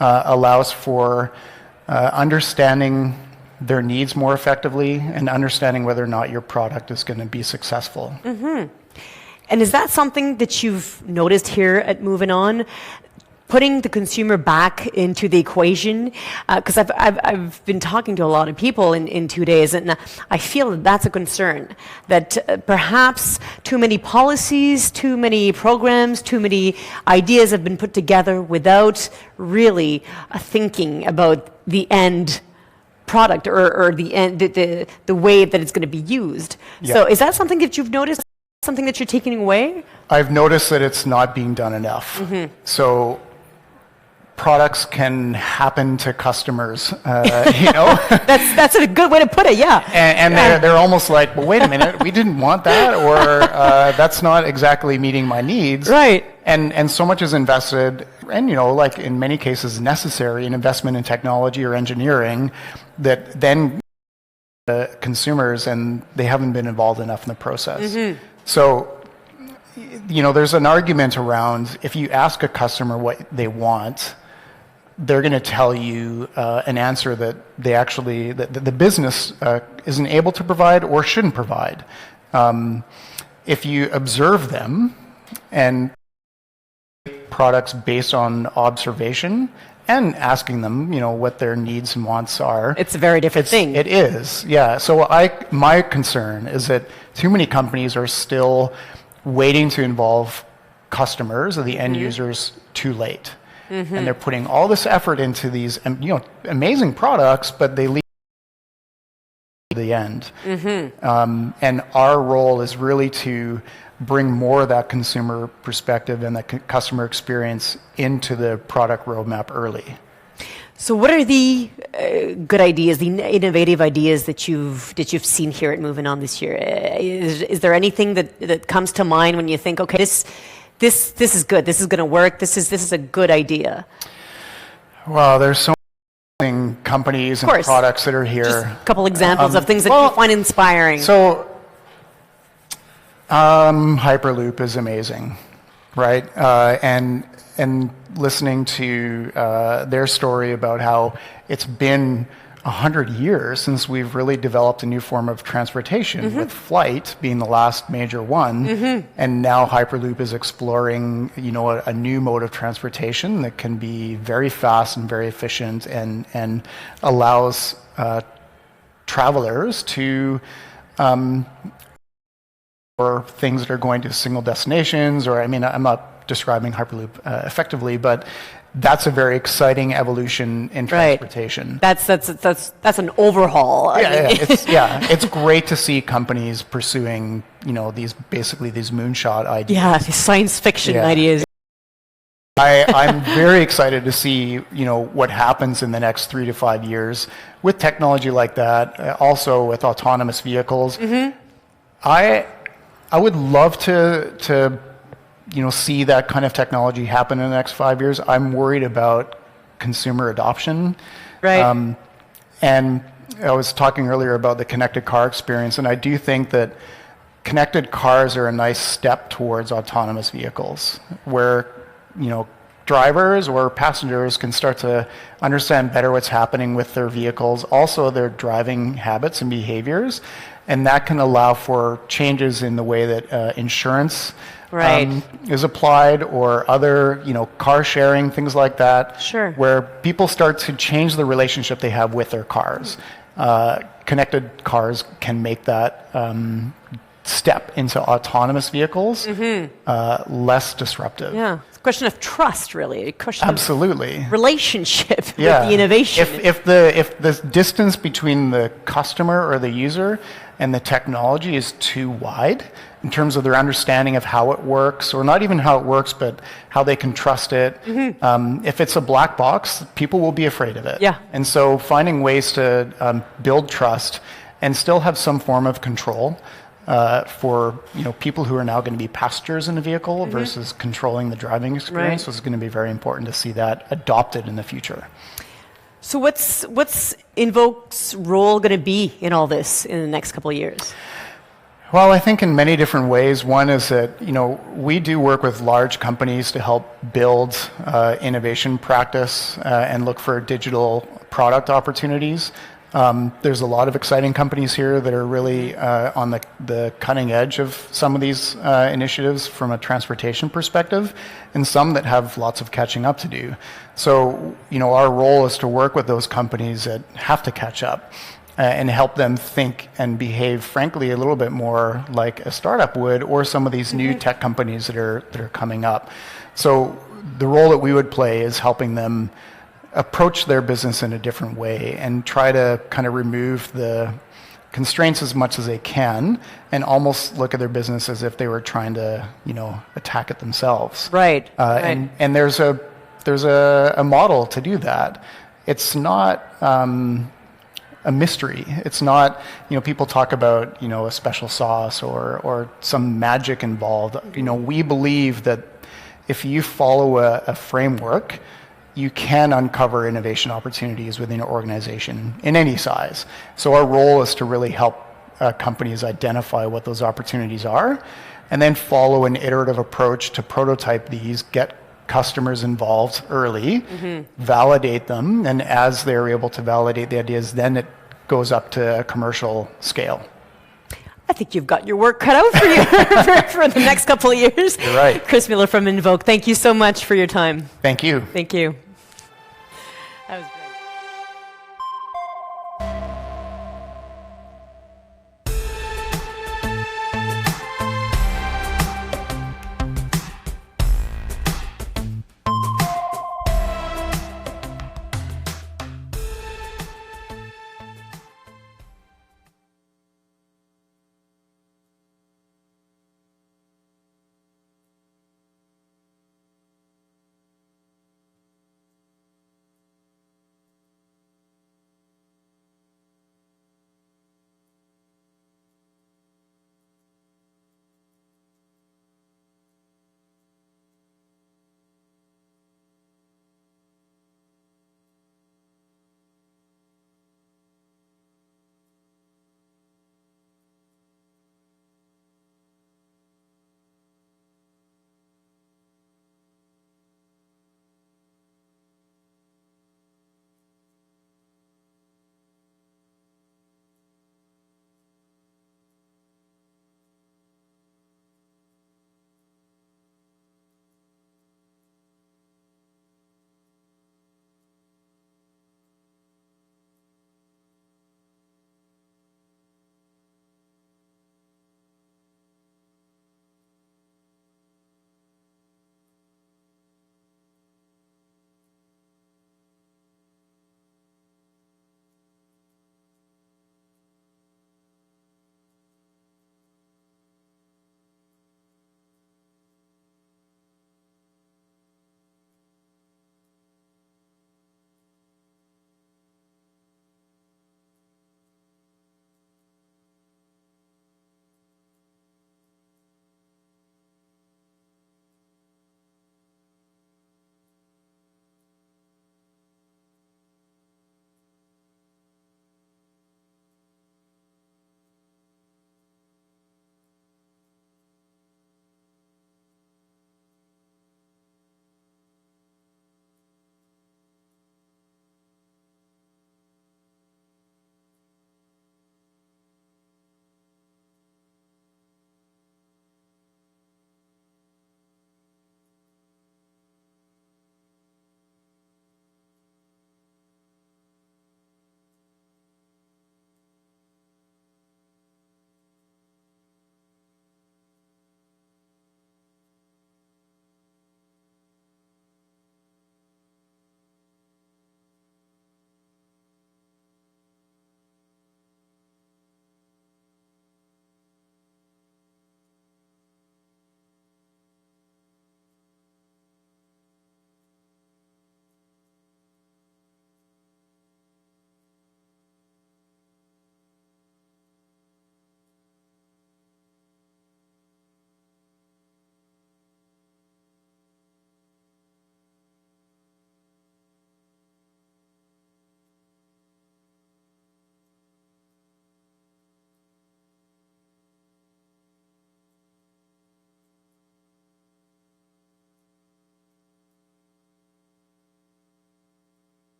allows for understanding their needs more effectively and understanding whether or not your product is going to be successful. And is that something that you've noticed here at Movin'On? Putting the consumer back into the equation? Because I've been talking to a lot of people in 2 days, and I feel that that's a concern. That perhaps too many policies, too many programs, too many ideas have been put together without really thinking about the end product or the end, the way that it's going to be used. Yeah. So is that something that you've noticed? Something that you're taking away? I've noticed that it's not being done enough. So products can happen to customers, That's a good way to put it, yeah. And they're almost like, well, wait a minute, we didn't want that, or that's not exactly meeting my needs. Right. And so much is invested, and like in many cases necessary, an investment in technology or engineering that then consumers, and they haven't been involved enough in the process. So, there's an argument around if you ask a customer what they want, they're going to tell you an answer that they actually, that the business isn't able to provide or shouldn't provide. If you observe them and products based on observation and asking them, what their needs and wants are. It's a very different thing. It is, yeah. So my concern is that too many companies are still waiting to involve customers or the end users too late. And they're putting all this effort into these, amazing products, but they leave at the end. And our role is really to bring more of that consumer perspective and the customer experience into the product roadmap early. So what are the good ideas, the innovative ideas that you've seen here at Movin'On this year? Is there anything that comes to mind when you think, okay, this is good, this is going to work, this is a good idea? Well, there's so many companies and products that are here. Just a couple examples of things that you find inspiring. So Hyperloop is amazing, right? And listening to their story about how it's been 100 years since we've really developed a new form of transportation, with flight being the last major one, and now Hyperloop is exploring, a new mode of transportation that can be very fast and very efficient, and allows travelers to or things that are going to single destinations, or I mean, I'm not describing Hyperloop effectively, but that's a very exciting evolution in transportation. That's an overhaul. It's great to see companies pursuing, these moonshot ideas. Yeah, these science fiction ideas. I'm very excited to see, what happens in the next 3 to 5 years with technology like that. Also with autonomous vehicles. Mm-hmm. I would love to see that kind of technology happen in the next 5 years. I'm worried about consumer adoption. Right. And I was talking earlier about the connected car experience, and I do think that connected cars are a nice step towards autonomous vehicles, where drivers or passengers can start to understand better what's happening with their vehicles, also their driving habits and behaviors, and that can allow for changes in the way that insurance is applied, or other, car sharing, things like that. Sure. Where people start to change the relationship they have with their cars. Connected cars can make that step into autonomous vehicles less disruptive. Yeah, it's a question of trust, really. A question Absolutely. of relationship with the innovation. If the distance between the customer or the user and the technology is too wide in terms of their understanding of how it works, or not even how it works, but how they can trust it. If it's a black box, people will be afraid of it. Yeah. And so finding ways to build trust and still have some form of control for people who are now going to be passengers in the vehicle versus controlling the driving experience is going to be very important to see that adopted in the future. So what's Invoque's role going to be in all this in the next couple of years? Well, I think in many different ways. One is that we do work with large companies to help build innovation practice and look for digital product opportunities. There's a lot of exciting companies here that are really on the cutting edge of some of these initiatives from a transportation perspective, and some that have lots of catching up to do. So, our role is to work with those companies that have to catch up and help them think and behave, frankly, a little bit more like a startup would, or some of these new tech companies that are coming up. So the role that we would play is helping them approach their business in a different way and try to kind of remove the constraints as much as they can, and almost look at their business as if they were trying to, attack it themselves. Right. And there's a model to do that. It's not a mystery. It's not, people talk about, a special sauce or some magic involved. We believe that if you follow a framework, you can uncover innovation opportunities within your organization in any size. So our role is to really help companies identify what those opportunities are, and then follow an iterative approach to prototype these, get customers involved early, validate them, and as they're able to validate the ideas, then it goes up to a commercial scale. I think you've got your work cut out for you for the next couple of years. You're right. Chris Mueller from Invoque, thank you so much for your time. Thank you. Thank you. That was great.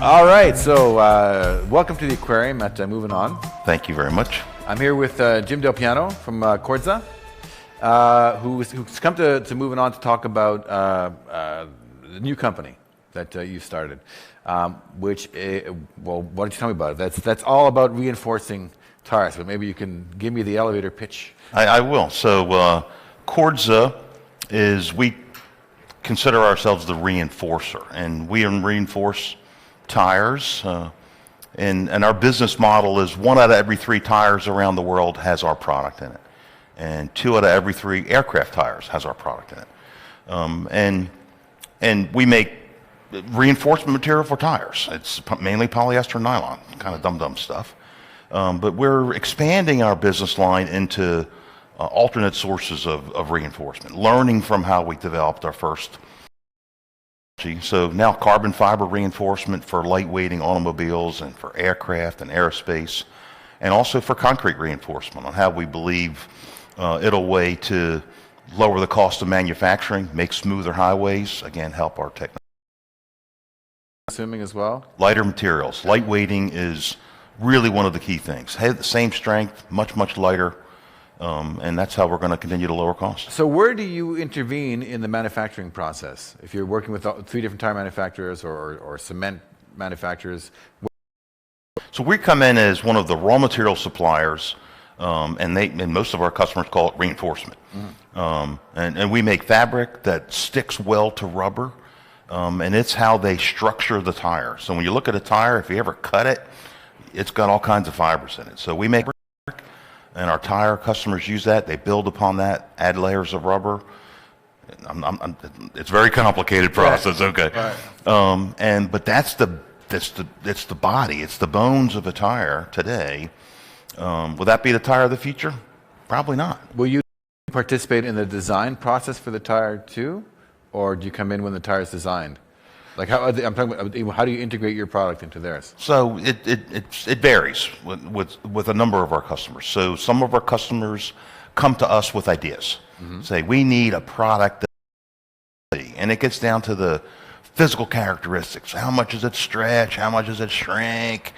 All right, so welcome to the Aquarium at Movin'On. Thank you very much. I'm here with Jim DelPiano from Kordsa, who's come to Movin'On to talk about the new company that you started, which, well, why don't you tell me about it? That's all about reinforcing tires, but maybe you can give me the elevator pitch. I will. So Kordsa we consider ourselves the reinforcer, and we reinforce tires, and our business model is 1 out of every 3 tires around the world has our product in it, and 2 out of every 3 aircraft tires has our product in it. And we make reinforcement material for tires. It's mainly polyester and nylon, kind of dumb stuff. But we're expanding our business line into alternate sources of reinforcement, learning from how we developed our first. So now carbon fiber reinforcement for lightweighting automobiles and for aircraft and aerospace, and also for concrete reinforcement on how we believe it'll way to lower the cost of manufacturing, make smoother highways, again, help our technology. Assuming as well? Lighter materials. Lightweighting is really one of the key things. Have the same strength, much lighter, and that's how we're going to continue to lower costs. So where do you intervene in the manufacturing process? If you're working with 3 different tire manufacturers or cement manufacturers? So we come in as one of the raw material suppliers, and most of our customers call it reinforcement. And we make fabric that sticks well to rubber, and it's how they structure the tire. So when you look at a tire, if you ever cut it, it's got all kinds of fibers in it. So we make fabric, and our tire customers use that. They build upon that, add layers of rubber. It's a very complicated process. Right. Okay. Right. But that's the body. It's the bones of a tire today. Will that be the tire of the future? Probably not. Will you participate in the design process for the tire too, or do you come in when the tire is designed? Like how I'm talking about, how do you integrate your product into theirs? So it varies with a number of our customers. So some of our customers come to us with ideas. Say we need a product and it gets down to the physical characteristics. How much does it stretch? How much does it shrink?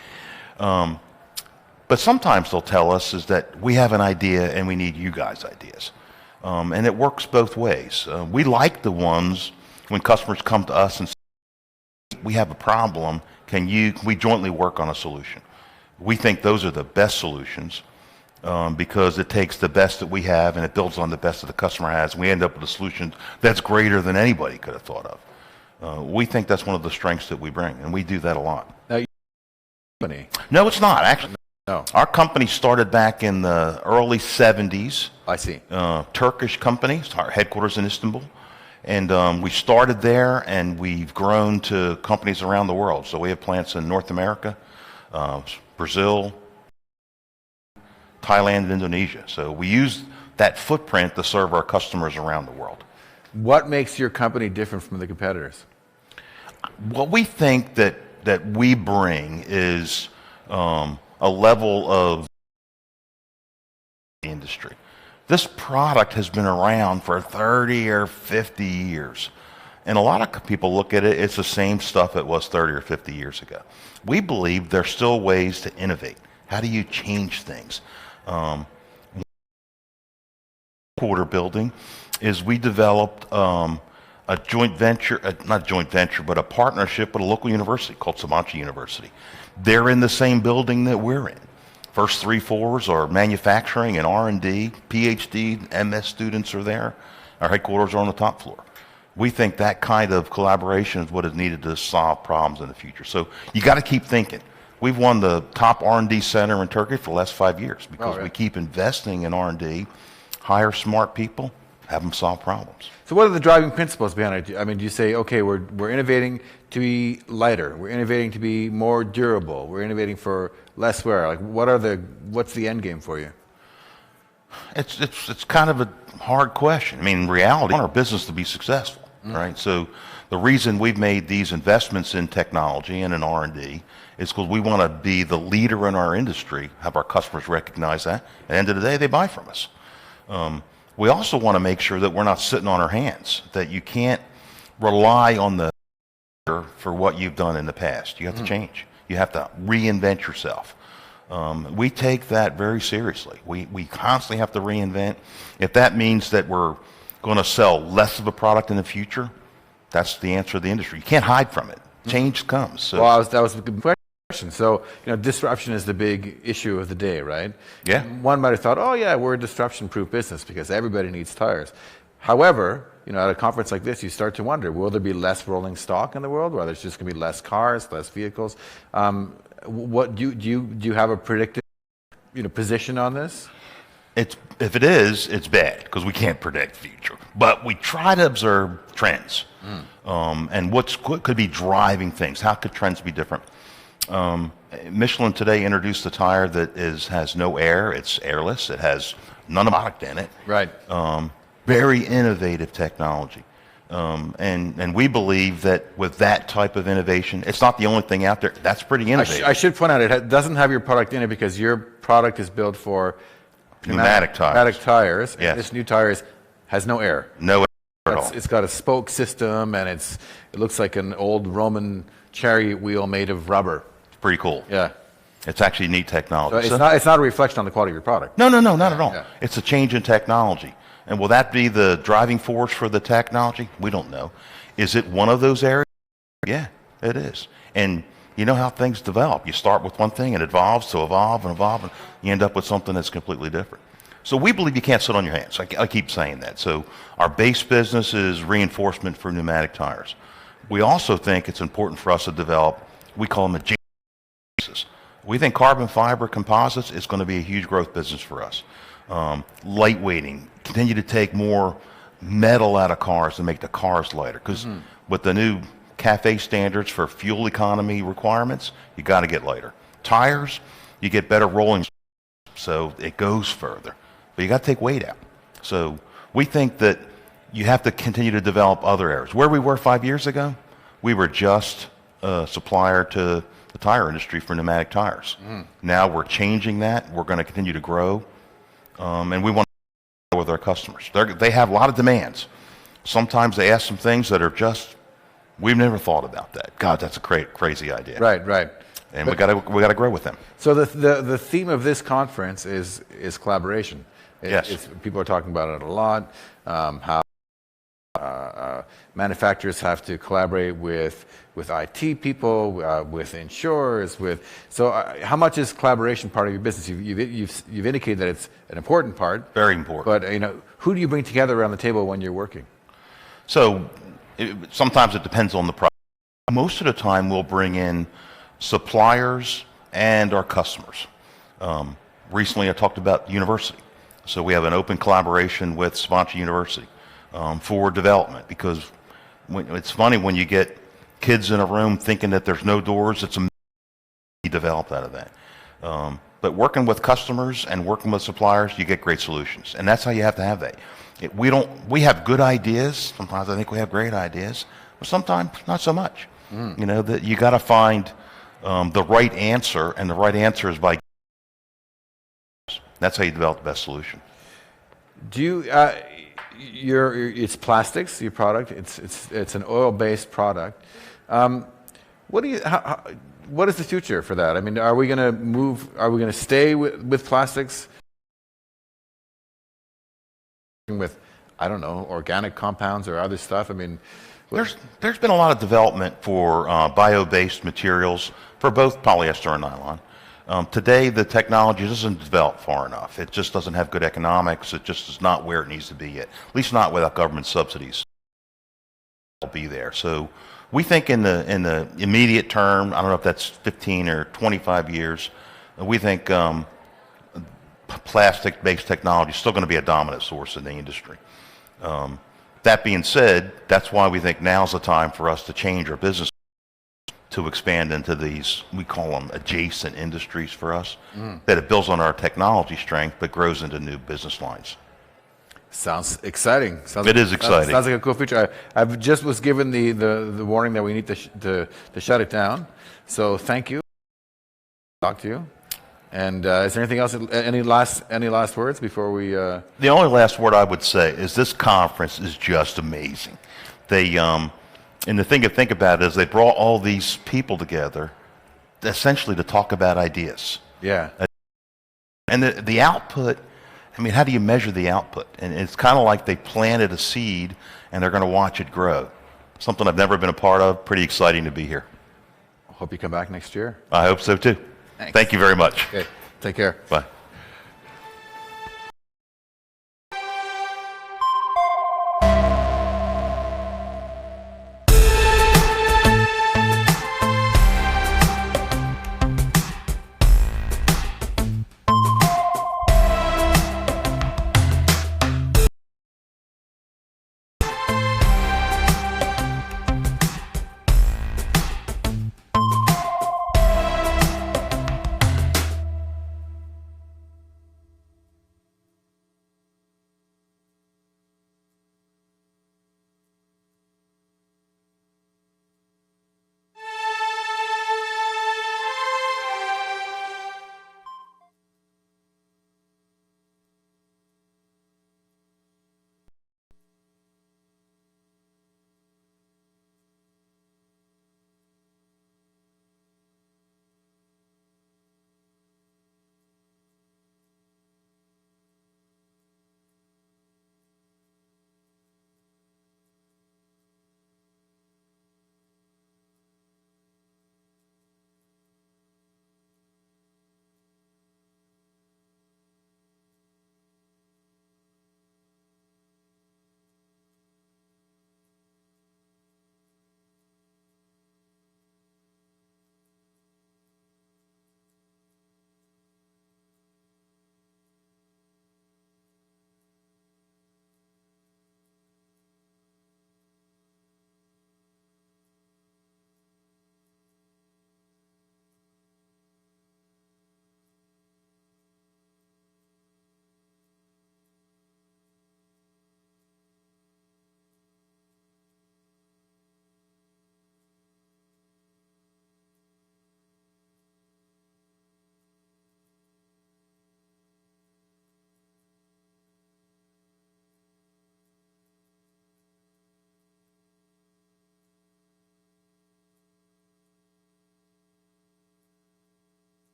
But sometimes they'll tell us is that we have an idea and we need you guys' ideas. And it works both ways. We like the ones when customers come to us and say, we have a problem, can we jointly work on a solution? We think those are the best solutions because it takes the best that we have and it builds on the best that the customer has. And we end up with a solution that's greater than anybody could have thought of. We think that's one of the strengths that we bring, and we do that a lot. Now, company? No, it's not, actually. No. Our company started back in the early 70s. I see. Turkish company, our headquarters in Istanbul. And we started there, and we've grown to companies around the world. So we have plants in North America, Brazil, Thailand, and Indonesia. So we use that footprint to serve our customers around the world. What makes your company different from the competitors? What we think that we bring is a level of the industry. This product has been around for 30 or 50 years. And a lot of people look at it, it's the same stuff it was 30 or 50 years ago. We believe there's still ways to innovate. How do you change things? Quarter building is we developed a joint venture, not joint venture, but a partnership with a local university called Sabia University. They're in the same building that we're in. First 3 floors are manufacturing and R&D, PhD, MS students are there. Our headquarters are on the top floor. We think that kind of collaboration is what is needed to solve problems in the future. So you got to keep thinking. We've won the top R&D center in Turkey for the last 5 years because we keep investing in R&D, hire smart people, have them solve problems. So what are the driving principles behind it? I mean, do you say, okay, we're innovating to be lighter, we're innovating to be more durable, we're innovating for less wear? Like, what's the end game for you? It's kind of a hard question. I mean, in reality, we want our business to be successful, right? So the reason we've made these investments in technology and in R&D is because we want to be the leader in our industry, have our customers recognize that. At the end of the day, they buy from us. We also want to make sure that we're not sitting on our hands, that you can't rely on the for what you've done in the past. You have to change. You have to reinvent yourself. We take that very seriously. We constantly have to reinvent. If that means that we're going to sell less of a product in the future, that's the answer of the industry. You can't hide from it. Change comes. So. Well, that was a good question. So, disruption is the big issue of the day, right? Yeah. One might have thought, oh yeah, we're a disruption-proof business because everybody needs tires. However, at a conference like this, you start to wonder, will there be less rolling stock in the world? Or there's just going to be less cars, less vehicles? What do you have a predictive, position on this? If it is, it's bad because we can't predict the future. But we try to observe trends and what could be driving things. How could trends be different? Michelin today introduced a tire that has no air. It's airless. It has none of the product in it. Right. Very innovative technology. And we believe that with that type of innovation, it's not the only thing out there. That's pretty innovative. I should point out, it doesn't have your product in it because your product is built for pneumatic tires. Pneumatic tires. Yes. And this new tire has no air. No air at all. It's got a spoke system, and it looks like an old Roman chariot wheel made of rubber. It's pretty cool. Yeah. It's actually neat technology. So it's not a reflection on the quality of your product. No, not at all. Yeah. It's a change in technology. And will that be the driving force for the technology? We don't know. Is it one of those areas? Yeah, it is. And you know how things develop. You start with one thing and it evolves to evolve, and you end up with something that's completely different. So we believe you can't sit on your hands. I keep saying that. So our base business is reinforcement for pneumatic tires. We also think it's important for us to develop, we call them adjacent businesses. We think carbon fiber composites is going to be a huge growth business for us. Lightweighting, continue to take more metal out of cars to make the cars lighter. Because with the new CAFE standards for fuel economy requirements, you got to get lighter. Tires, you get better rolling, so it goes further. But you got to take weight out. So we think that you have to continue to develop other areas. Where we were 5 years ago, we were just a supplier to the tire industry for pneumatic tires. Now we're changing that. We're going to continue to grow. And we want to grow with our customers. They have a lot of demands. Sometimes they ask some things that are just, we've never thought about that. God, that's a crazy idea. Right. And we got to grow with them. So the theme of this conference is collaboration. Yes. People are talking about it a lot. How manufacturers have to collaborate with IT people, with insurers. So how much is collaboration part of your business? You've indicated that it's an important part. Very important. But who do you bring together around the table when you're working? So sometimes it depends on the product. Most of the time we'll bring in suppliers and our customers. Recently I talked about university. So we have an open collaboration with Sabia University for development, because it's funny when you get kids in a room thinking that there's no doors, it's amazing you develop out of that. But working with customers and working with suppliers, you get great solutions. And that's how you have to have that. We have good ideas. Sometimes I think we have great ideas, but sometimes not so much. That you got to find the right answer, and the right answer is by. That's how you develop the best solution. Do you? It's plastics. Your product. It's an oil-based product. What is the future for that? I mean, are we going to move? Are we going to stay with plastics? With, I don't know, organic compounds or other stuff. I mean, there's been a lot of development for bio-based materials for both polyester and nylon. Today, the technology doesn't develop far enough. It just doesn't have good economics. It just is not where it needs to be yet, at least not without government subsidies. It'll be there. So we think in the immediate term, I don't know if that's 15 or 25 years, we think plastic-based technology is still going to be a dominant source in the industry. That being said, that's why we think now's the time for us to change our business to expand into these, we call them adjacent industries for us, that it builds on our technology strength but grows into new business lines. Sounds exciting. It is exciting. Sounds like a cool feature. I just was given the warning that we need to shut it down. So thank you. Talk to you. And is there anything else? Any last words before we? The only last word I would say is this conference is just amazing. And the thing to think about is they brought all these people together essentially to talk about ideas. Yeah. And the output, I mean, how do you measure the output? And it's kind of like they planted a seed and they're going to watch it grow. Something I've never been a part of. Pretty exciting to be here. Hope you come back next year. I hope so too. Thanks. Thank you very much. Okay. Take care. Bye.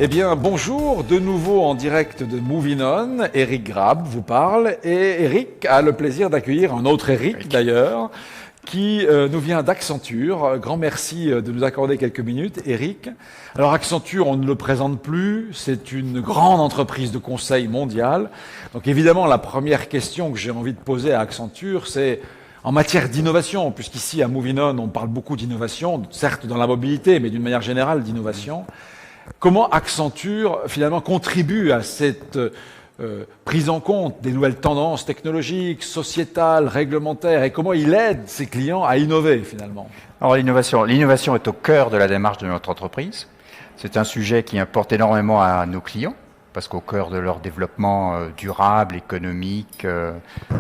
Eh bien, bonjour, de nouveau en direct de Movin'On. Eric Grab vous parle et Eric a le plaisir d'accueillir un autre Eric d'ailleurs, qui nous vient d'Accenture. Grand merci de nous accorder quelques minutes, Eric. Alors Accenture, on ne le présente plus, c'est une grande entreprise de conseil mondiale. Donc évidemment, la première question que j'ai envie de poser à Accenture, c'est en matière d'innovation, puisqu'ici à Movin'On, on parle beaucoup d'innovation, certes dans la mobilité, mais d'une manière générale d'innovation. Comment Accenture, finalement, contribue à cette prise en compte des nouvelles tendances technologiques, sociétales, réglementaires, et comment il aide ses clients à innover, finalement? Alors l'innovation est au cœur de la démarche de notre entreprise. C'est un sujet qui importe énormément à nos clients, parce qu'au cœur de leur développement durable, économique,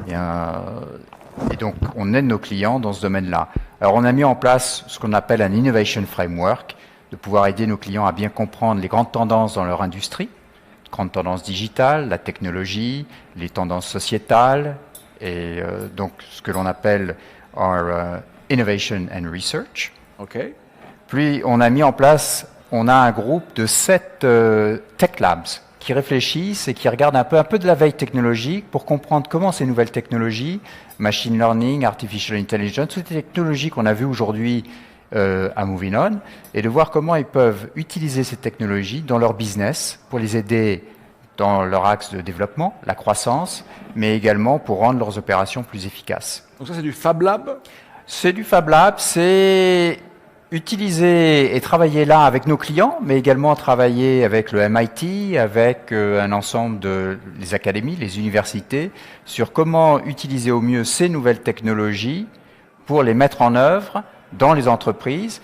et donc on aide nos clients dans ce domaine-là. Alors on a mis en place ce qu'on appelle un Innovation Framework, de pouvoir aider nos clients à bien comprendre les grandes tendances dans leur industrie, grandes tendances digitales, la technologie, les tendances sociétales, et donc ce que l'on appelle our Innovation and Research. Okay. Puis on a mis en place, on a un groupe de 7 Tech Labs qui réfléchissent et qui regardent un peu de la veille technologique pour comprendre comment ces nouvelles technologies, machine learning, artificial intelligence, toutes les technologies qu'on a vues aujourd'hui à Movin'On, et de voir comment ils peuvent utiliser ces technologies dans leur business pour les aider dans leur axe de développement, la croissance, mais également pour rendre leurs opérations plus efficaces. Donc ça, c'est du Fab Lab? C'est du Fab Lab, c'est utiliser et travailler là avec nos clients, mais également travailler avec le MIT, avec un ensemble de les académies, les universités, sur comment utiliser au mieux ces nouvelles technologies pour les mettre en œuvre dans les entreprises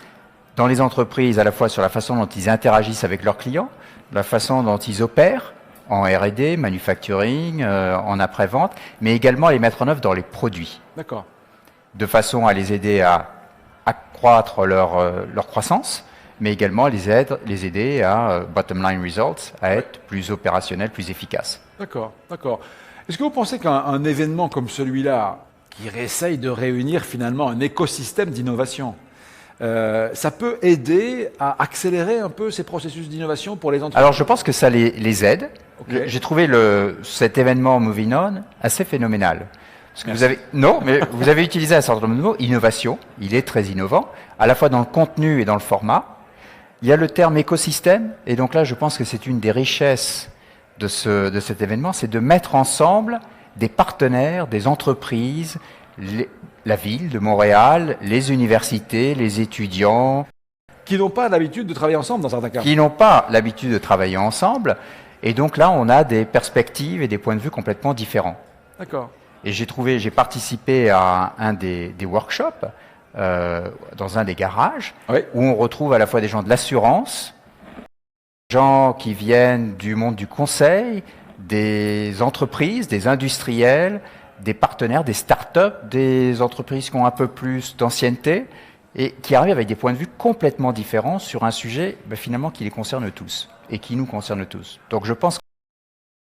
à la fois sur la façon dont ils interagissent avec leurs clients, la façon dont ils opèrent en R&D, manufacturing, en après-vente, mais également les mettre en œuvre dans les produits. D'accord. De façon à les aider à accroître leur croissance, mais également les aider à bottom line results, à être plus opérationnels, plus efficaces. D'accord, d'accord. Est-ce que vous pensez qu'un événement comme celui-là, qui essaye de réunir finalement un écosystème d'innovation, ça peut aider à accélérer un peu ces processus d'innovation pour les entreprises? Alors je pense que ça les aide. Okay. J'ai trouvé cet événement Movin'On assez phénoménal. Parce que vous avez utilisé un certain nombre de mots. Innovation, il est très innovant, à la fois dans le contenu et dans le format. Il y a le terme écosystème, et donc là je pense que c'est une des richesses de cet événement, c'est de mettre ensemble des partenaires, des entreprises, la ville de Montréal, les universités, les étudiants. Qui n'ont pas l'habitude de travailler ensemble dans certains cas. Qui n'ont pas l'habitude de travailler ensemble. Et donc là, on a des perspectives et des points de vue complètement différents. D'accord. Et j'ai participé à un des workshops dans un des garages, oui, où on retrouve à la fois des gens de l'assurance, des gens qui viennent du monde du conseil, des entreprises, des industriels, des partenaires, des start-up, des entreprises qui ont un peu plus d'ancienneté et qui arrivent avec des points de vue complètement différents sur un sujet finalement qui les concerne tous et qui nous concerne tous. Donc je pense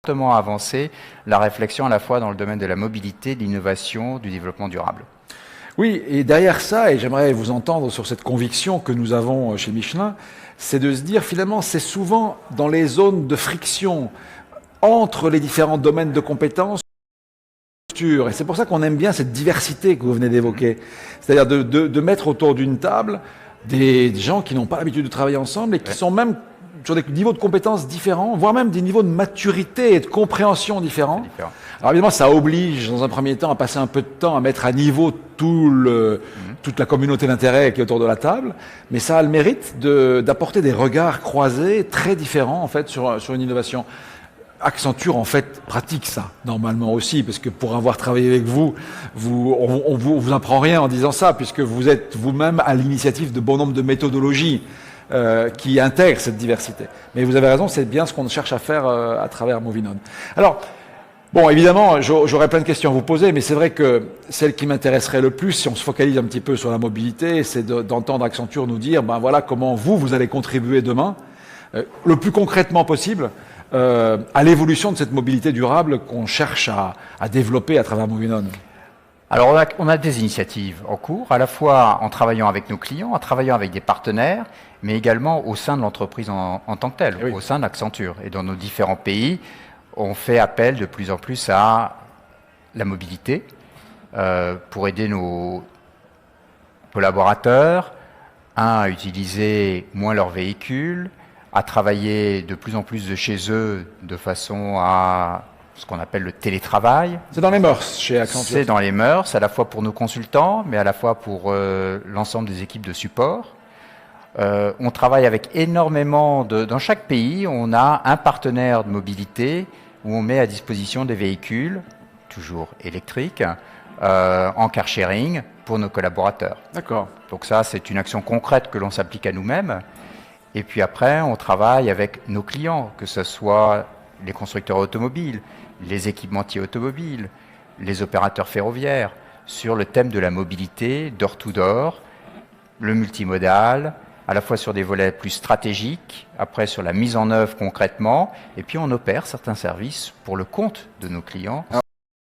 fortement avancer la réflexion à la fois dans le domaine de la mobilité, de l'innovation, du développement durable. Oui, et derrière ça, et j'aimerais vous entendre sur cette conviction que nous avons chez Michelin, c'est de se dire finalement c'est souvent dans les zones de friction entre les différents domaines de compétences. Et c'est pour ça qu'on aime bien cette diversité que vous venez d'évoquer. C'est-à-dire de mettre autour d'une table des gens qui n'ont pas l'habitude de travailler ensemble et qui sont même sur des niveaux de compétences différents, voire même des niveaux de maturité et de compréhension différents. Alors évidemment, ça oblige dans un premier temps à passer un peu de temps à mettre à niveau toute la communauté d'intérêt qui est autour de la table, mais ça a le mérite d'apporter des regards croisés très différents en fait sur une innovation. Accenture en fait pratique ça normalement aussi, parce que pour avoir travaillé avec vous, on vous apprend rien en disant ça, puisque vous êtes vous-même à l'initiative de bon nombre de méthodologies qui intègrent cette diversité. Mais vous avez raison, c'est bien ce qu'on cherche à faire à travers Movin'On. Alors, bon, évidemment, j'aurais plein de questions à vous poser, mais c'est vrai que celle qui m'intéresserait le plus, si on se focalise un petit peu sur la mobilité, c'est d'entendre Accenture nous dire, ben voilà comment vous allez contribuer demain, le plus concrètement possible, à l'évolution de cette mobilité durable qu'on cherche à développer à travers Movin'On. Alors on a des initiatives en cours, à la fois en travaillant avec nos clients, en travaillant avec des partenaires, mais également au sein de l'entreprise en tant que telle, au sein d'Accenture. Et dans nos différents pays, on fait appel de plus en plus à la mobilité pour aider nos collaborateurs, à utiliser moins leurs véhicules, à travailler de plus en plus de chez eux de façon à ce qu'on appelle le télétravail. C'est dans les mœurs chez Accenture. C'est dans les mœurs, à la fois pour nos consultants, mais à la fois pour l'ensemble des équipes de support. On travaille avec énormément dans chaque pays, on a un partenaire de mobilité où on met à disposition des véhicules, toujours électriques, en car sharing pour nos collaborateurs. D'accord. Donc ça, c'est une action concrète que l'on s'applique à nous-mêmes. Et puis après, on travaille avec nos clients, que ce soit les constructeurs automobiles, les équipementiers automobiles, les opérateurs ferroviaires, sur le thème de la mobilité, door-to-door, le multimodal, à la fois sur des volets plus stratégiques, après sur la mise en œuvre concrètement, et puis on opère certains services pour le compte de nos clients dans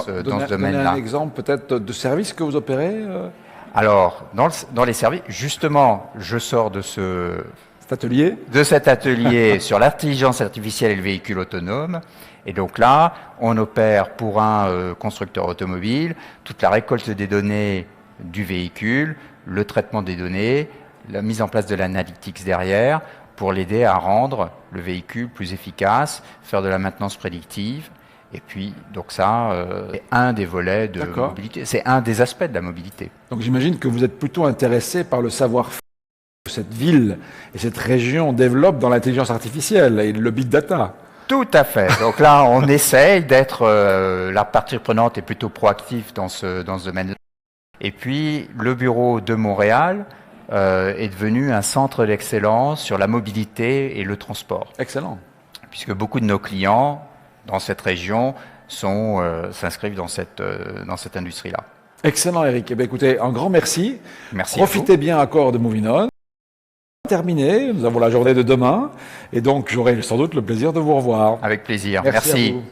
ce domaine-là. Donnez un exemple peut-être de service que vous opérez Alors, dans les services, justement, je sors de cet atelier sur l'intelligence artificielle et le véhicule autonome. Et donc là, on opère pour un constructeur automobile toute la récolte des données du véhicule, le traitement des données, la mise en place de l'analytics derrière pour l'aider à rendre le véhicule plus efficace, faire de la maintenance prédictive. Et puis, donc ça, c'est un des volets de mobilité, c'est un des aspects de la mobilité. Donc j'imagine que vous êtes plutôt intéressé par le savoir-faire que cette ville et cette région développent dans l'intelligence artificielle et le big data. Tout à fait. Donc là, on essaye d'être la partie prenante et plutôt proactive dans ce domaine-là. Et puis, le bureau de Montréal est devenu un centre d'excellence sur la mobilité et le transport. Excellent. Puisque beaucoup de nos clients dans cette région s'inscrivent dans cette industrie-là. Excellent, Eric. Eh bien, écoutez, un grand merci. Merci. Profitez bien encore de Movin'On. Terminé, nous avons la journée de demain et donc j'aurai sans doute le plaisir de vous revoir. Avec plaisir. Merci. À vous.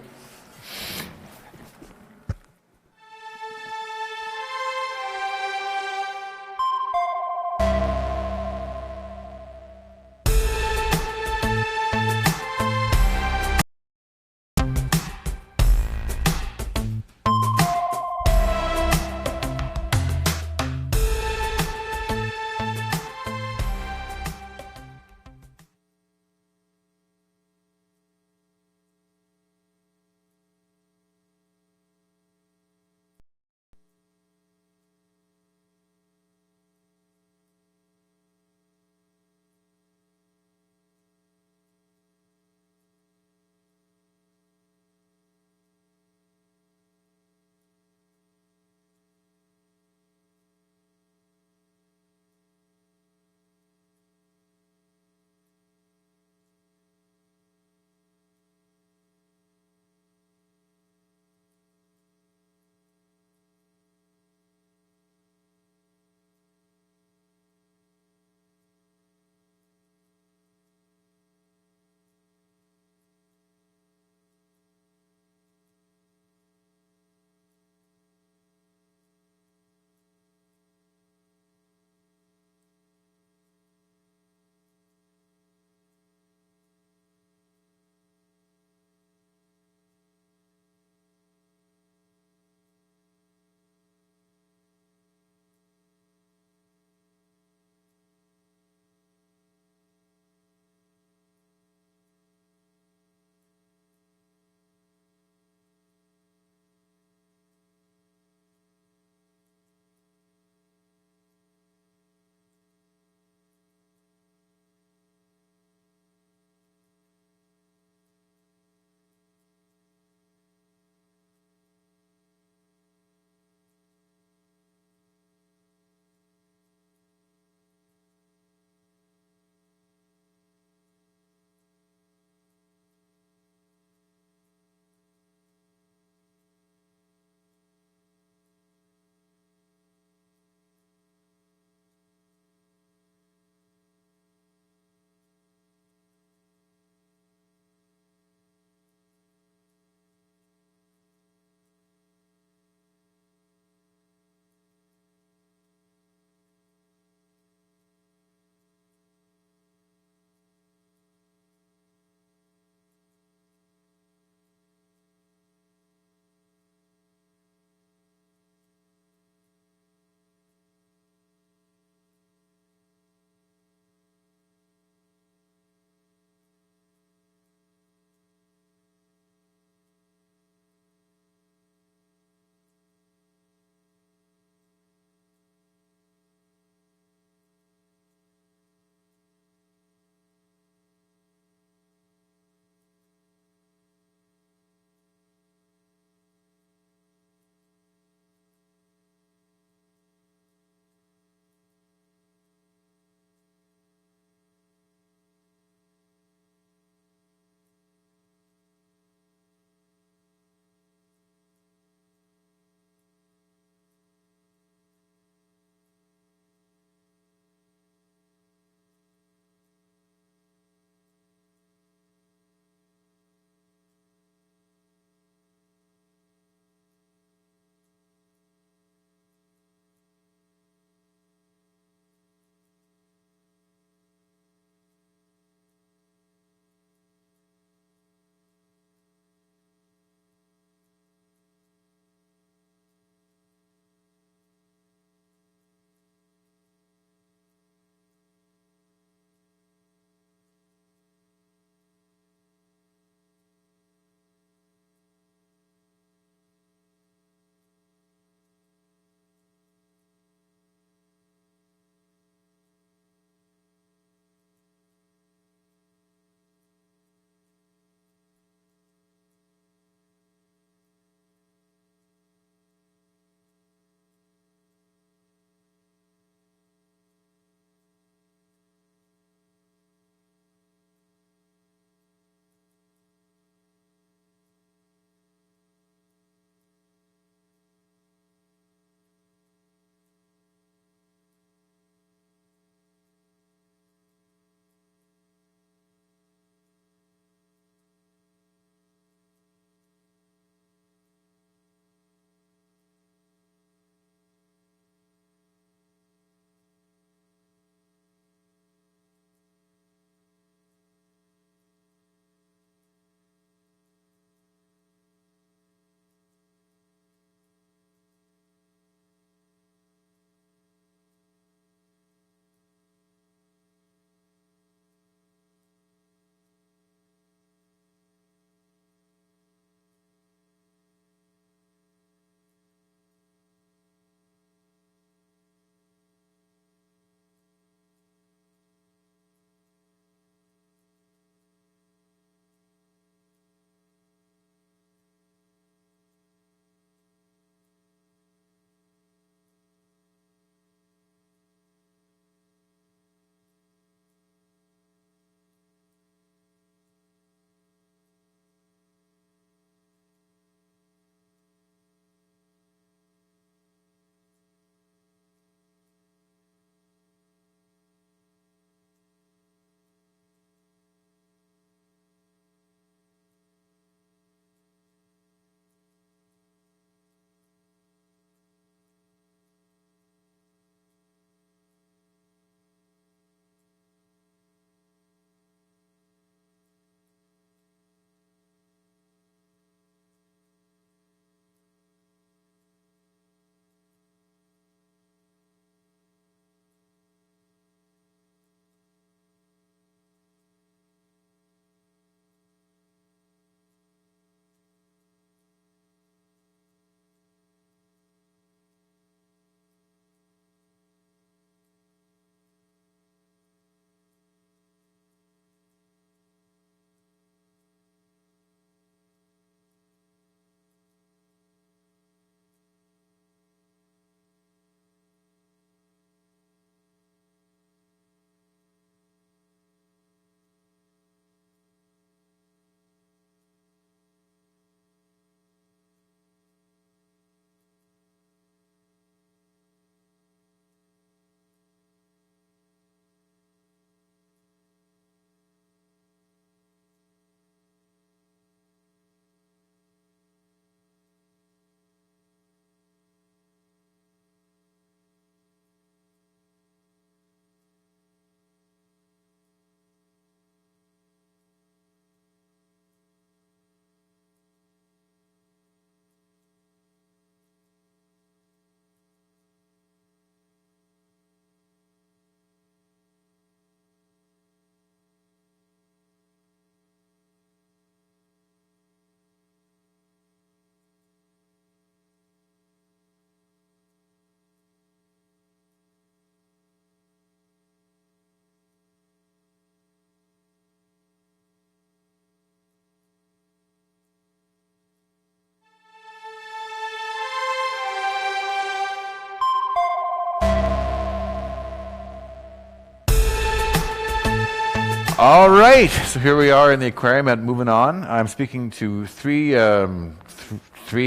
All right, so here we are in the aquarium at Movin'On. I'm speaking to three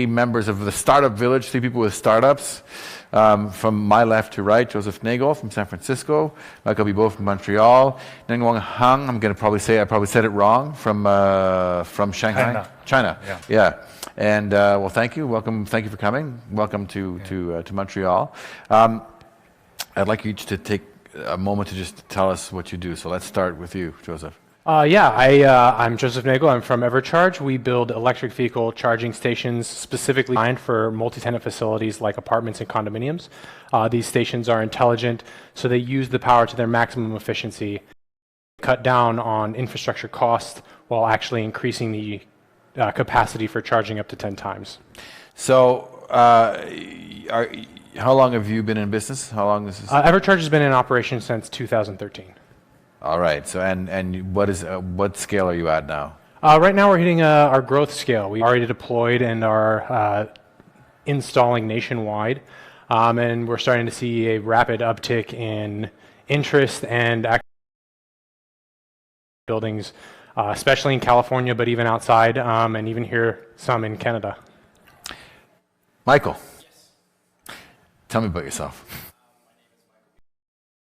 members of the startup village, 3 people with startups. From my left to right, Joseph Nagel from San Francisco, Michael Bibot from Montreal, Nengwang Hang, I probably said it wrong, from Shanghai, China. Yeah. And well, thank you. Welcome. Thank you for coming. Welcome to Montreal. I'd like you each to take a moment to just tell us what you do. So let's start with you, Joseph. I'm Joseph Nagel. I'm from EverCharge. We build electric vehicle charging stations specifically designed for multi-tenant facilities like apartments and condominiums. These stations are intelligent, so they use the power to their maximum efficiency, cut down on infrastructure costs while actually increasing the capacity for charging up to 10 times. So, how long have you been in business? How long is this? EverCharge has been in operation since 2013. All right. So, and what scale are you at now? Right now, we're hitting our growth scale. We already deployed and are installing nationwide, and we're starting to see a rapid uptick in interest and buildings, especially in California, but even outside, and even here, some in Canada. Michael, tell me about yourself.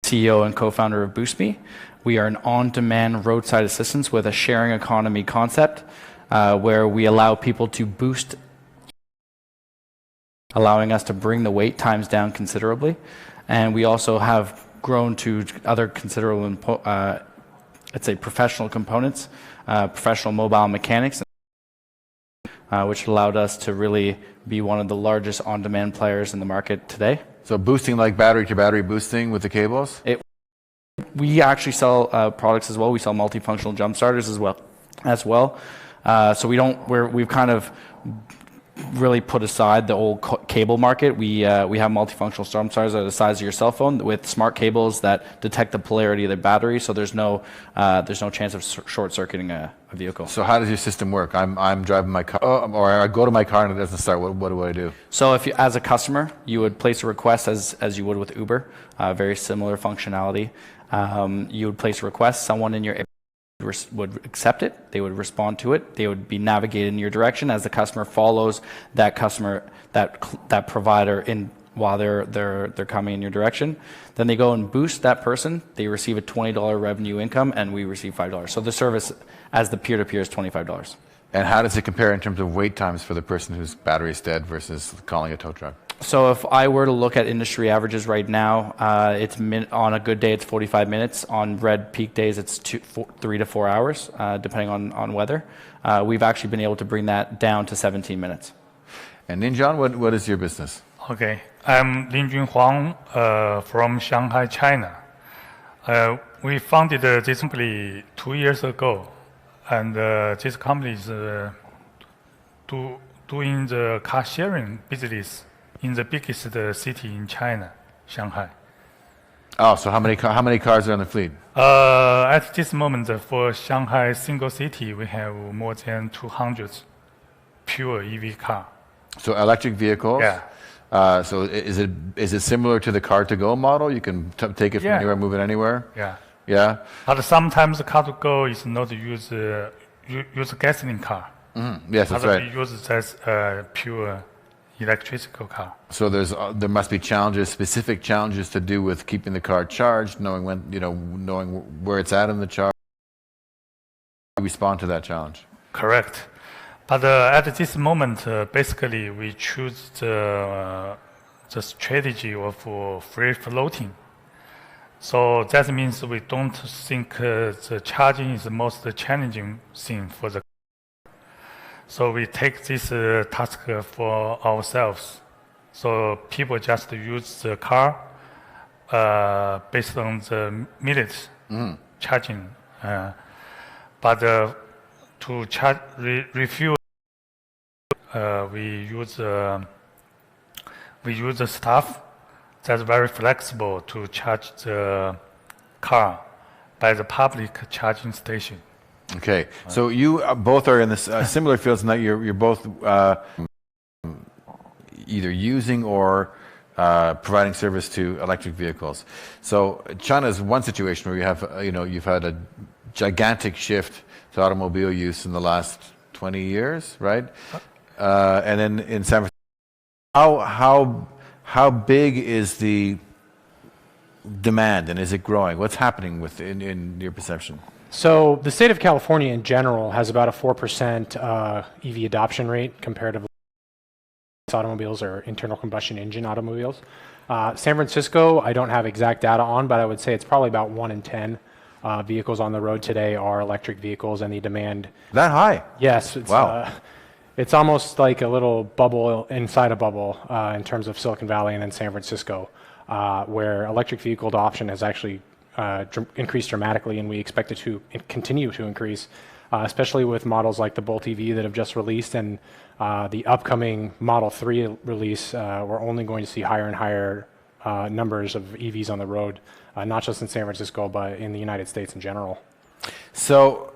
CEO and co-founder of Boostmi. We are an on-demand roadside assistance with a sharing economy concept where we allow people to boost, allowing us to bring the wait times down considerably. And we also have grown to other considerable, let's say, professional components, professional mobile mechanics, which allowed us to really be one of the largest on-demand players in the market today. So boosting like battery-to-battery boosting with the cables? We actually sell products as well. We sell multifunctional jump starters as well. So we've kind of really put aside the old cable market. We have multifunctional jump starters that are the size of your cell phone with smart cables that detect the polarity of the battery. So there's no chance of short circuiting a vehicle. So how does your system work? I'm driving my car, or I go to my car and it doesn't start. What do I do? So if you, as a customer, you would place a request as you would with Uber, very similar functionality. You would place a request, someone in your would accept it, they would respond to it, they would be navigated in your direction as the customer follows that provider in while they're coming in your direction. Then they go and boost that person, they receive a $20 revenue income, and we receive $5. So the service as the peer-to-peer is $25. And how does it compare in terms of wait times for the person whose battery is dead versus calling a tow truck? So if I were to look at industry averages right now, on a good day it's 45 minutes. On red peak days it's 3 to 4 hours, depending on weather. We've actually been able to bring that down to 17 minutes. And Ninjan, what is your business? Okay, I'm Linjun Huang from Shanghai, China. We founded this company 2 years ago, and this company is doing the car sharing business in the biggest city in China, Shanghai. Oh, so how many cars are in the fleet? At this moment, for Shanghai single city, we have more than 200 pure EV car. So electric vehicles? Yeah. So is it similar to the car-to-go model? You can take it from anywhere, move it anywhere? Yeah. Yeah? But sometimes the car-to-go is not use gasoline car. Mm-hmm. Yes, that's right. We use it as pure electrical car. So there must be specific challenges to do with keeping the car charged, knowing where it's at in the charge. Respond to that challenge. Correct. But at this moment, basically, we choose the strategy of free floating. So that means we don't think the charging is the most challenging thing for the. So we take this task for ourselves. So people just use the car based on the minutes charging. But to charge refuel, we use the staff that's very flexible to charge the car by the public charging station. Okay, so you both are in this similar fields in that you're both either using or providing service to electric vehicles. So China is one situation where you have you've had a gigantic shift to automobile use in the last 20 years, right? And then in San Francisco, how big is the demand, and is it growing? What's happening in your perception? So the state of California in general has about a 4% EV adoption rate comparatively to automobiles or internal combustion engine automobiles. San Francisco, I don't have exact data on, but I would say it's probably about 1 in 10 vehicles on the road today are electric vehicles, and the demand... That high? Yes. It's, wow. It's almost like a little bubble inside a bubble in terms of Silicon Valley and then San Francisco, where electric vehicle adoption has actually increased dramatically, and we expect it to continue to increase, especially with models like the Bolt EV that have just released, and the upcoming Model 3 release. We're only going to see higher and higher numbers of EVs on the road, not just in San Francisco, but in the United States in general. So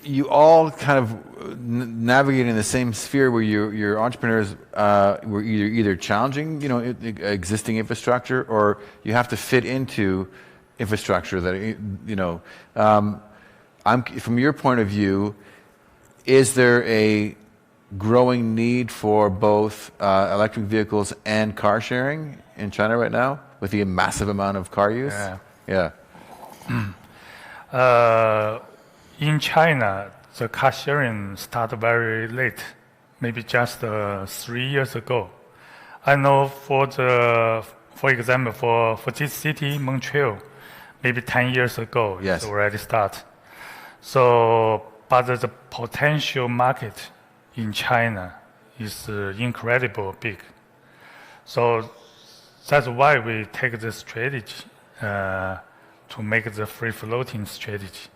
you all kind of navigate in the same sphere where your entrepreneurs were either challenging, existing infrastructure, or you have to fit into infrastructure that, from your point of view, is there a growing need for both electric vehicles and car sharing in China right now with the massive amount of car use? Yeah. In China, the car sharing started very late, maybe just 3 years ago. I know for example, for this city, Montreal, maybe 10 years ago, it's already started. So, but the potential market in China is incredible big. So that's why we take the strategy to make the free floating strategy.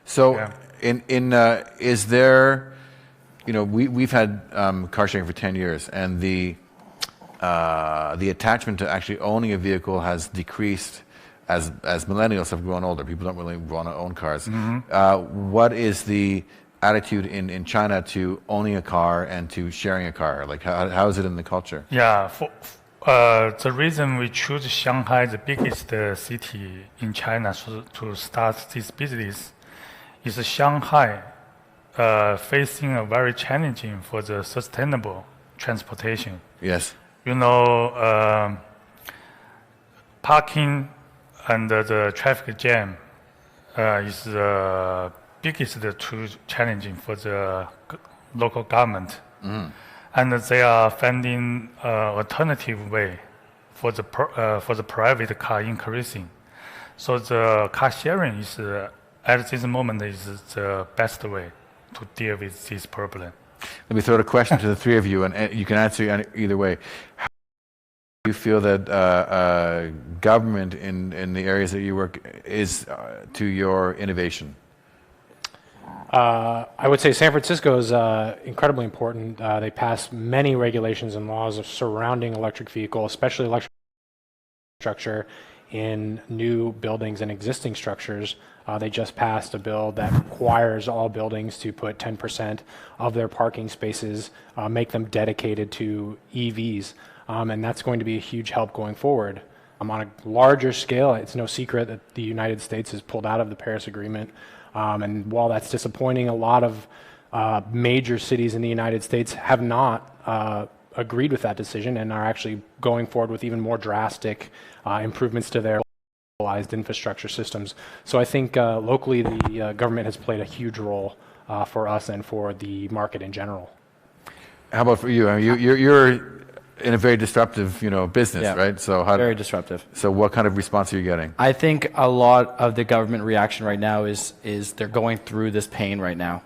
So, is there, we've had car sharing for 10 years, and the attachment to actually owning a vehicle has decreased as millennials have grown older. People don't really want to own cars. Mm-hmm. What is the attitude in China to owning a car and to sharing a car? Like, how is it in the culture? Yeah, the reason we choose Shanghai, the biggest city in China, to start this business is Shanghai facing a very challenging for the sustainable transportation. Yes. Parking and the traffic jam is the biggest two challenging for the local government. Mm. And they are finding alternative way for the private car increasing. So the car sharing is at this moment is the best way to deal with this problem. Let me throw a question to the three of you, and you can answer either way. How do you feel that government in the areas that you work is to your innovation? I would say San Francisco is incredibly important. They passed many regulations and laws surrounding electric vehicle, especially electric structure in new buildings and existing structures. They just passed a bill that requires all buildings to put 10% of their parking spaces, make them dedicated to EVs. And that's going to be a huge help going forward. On a larger scale, it's no secret that the United States has pulled out of the Paris Agreement. And while that's disappointing, a lot of major cities in the United States have not agreed with that decision and are actually going forward with even more drastic improvements to their localized infrastructure systems. So I think locally the government has played a huge role for us and for the market in general. How about for you? I mean, you're in a very disruptive, business, right? So very disruptive. So what kind of response are you getting? I think a lot of the government reaction right now is they're going through this pain right now.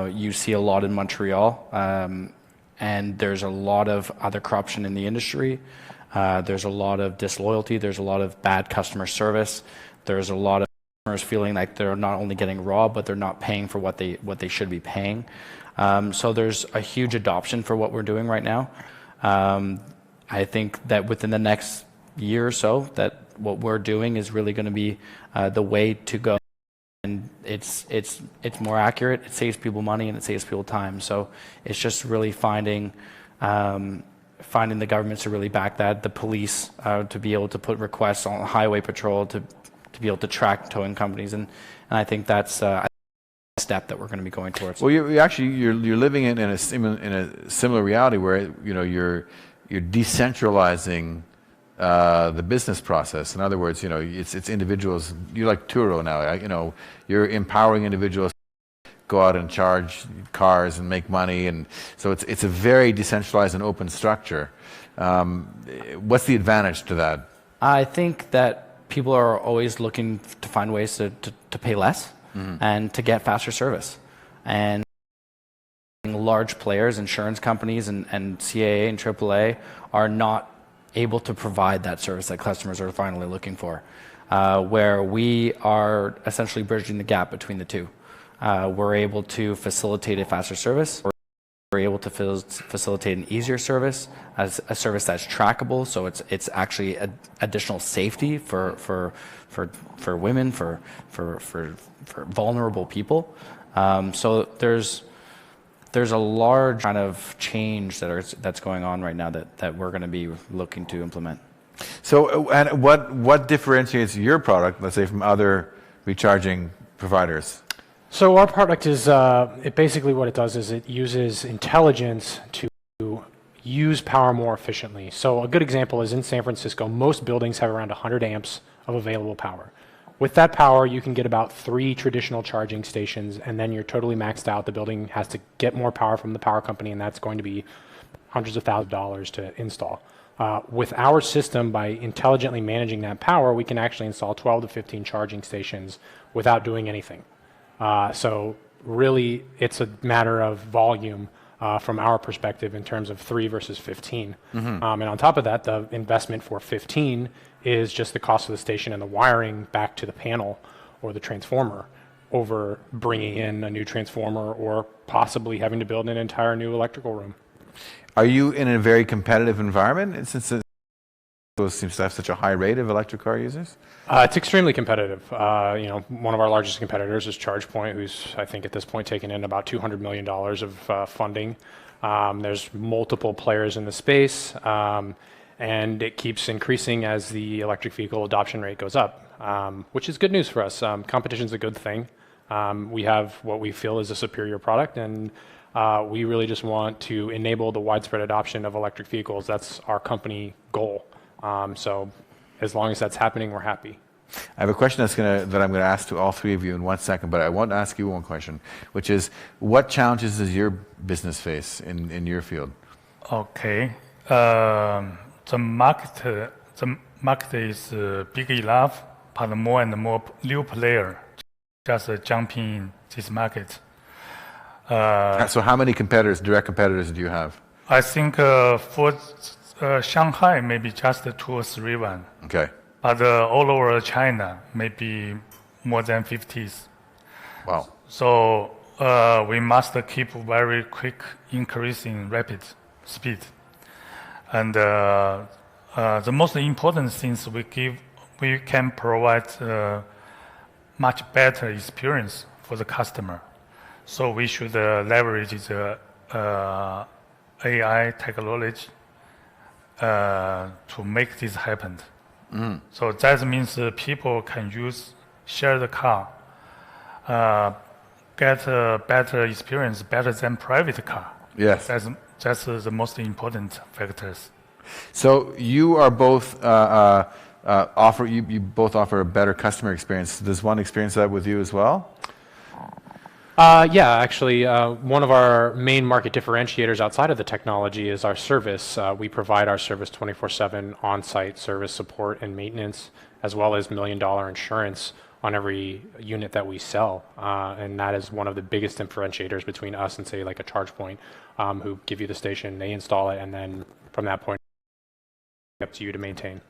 You see a lot in Montreal, and there's a lot of other corruption in the industry. There's a lot of disloyalty. There's a lot of bad customer service. There's a lot of customers feeling like they're not only getting robbed, but they're not paying for what they should be paying. So there's a huge adoption for what we're doing right now. I think that within the next year or so, that what we're doing is really going to be the way to go, and it's more accurate. It saves people money and it saves people time. So it's just really finding the governments to really back that, the police to be able to put requests on highway patrol to to be able to track towing companies, and I think that's a step that we're going to be going towards. Well, you're living in a similar reality where you're decentralizing the business process. In other words, it's individuals. You're like Turo now. You're empowering individuals to go out and charge cars and make money, and so it's a very decentralized and open structure. What's the advantage to that? I think that people are always looking to find ways to pay less and to get faster service. And large players, insurance companies and CAA and AAA are not able to provide that service that customers are finally looking for, where we are essentially bridging the gap between the two. We're able to facilitate a faster service. We're able to facilitate an easier service, as a service that's trackable, so it's actually additional safety for women, for vulnerable people. So there's a large kind of change that's going on right now that we're going to be looking to implement. So, and what differentiates your product, let's say, from other recharging providers? So our product is, basically what it does is it uses intelligence to use power more efficiently. So a good example is in San Francisco, most buildings have around 100 amps of available power. With that power, you can get about 3 traditional charging stations, and then you're totally maxed out. The building has to get more power from the power company, and that's going to be hundreds of thousands of dollars to install. With our system, by intelligently managing that power, we can actually install 12 to 15 charging stations without doing anything. So really, it's a matter of volume from our perspective in terms of 3 versus 15. And on top of that, the investment for 15 is just the cost of the station and the wiring back to the panel or the transformer over bringing in a new transformer or possibly having to build an entire new electrical room. Are you in a very competitive environment since it seems to have such a high rate of electric car users? It's extremely competitive. One of our largest competitors is ChargePoint, who's, I think, at this point taken in about $200 million of funding. There's multiple players in the space, and it keeps increasing as the electric vehicle adoption rate goes up, which is good news for us. Competition's a good thing. We have what we feel is a superior product, and we really just want to enable the widespread adoption of electric vehicles. That's our company goal. So as long as that's happening, we're happy. I have a question that I'm going to ask to all three of you in 1 second, but I want to ask you one question, which is, what challenges does your business face in your field? Okay. The market is big enough, but more and more new player just jumping in this market. So how many direct competitors do you have? I think for Shanghai, maybe just 2 or 3 one. Okay. But all over China, maybe more than 50s. Wow. So we must keep very quick increasing rapid speed. And the most important things we can provide much better experience for the customer. So we should leverage the AI technology to make this happen. So that means people can share the car, get a better experience, better than private car. Yes. That's the most important factors. So you are both you both offer a better customer experience. Does one experience that with you as well? Yeah, actually, one of our main market differentiators outside of the technology is our service. We provide our service 24/7 on-site service support and maintenance, as well as $1 million insurance on every unit that we sell. And that is one of the biggest differentiators between us and, say, like a ChargePoint, who give you the station, they install it, and then from that point, up to you to maintain.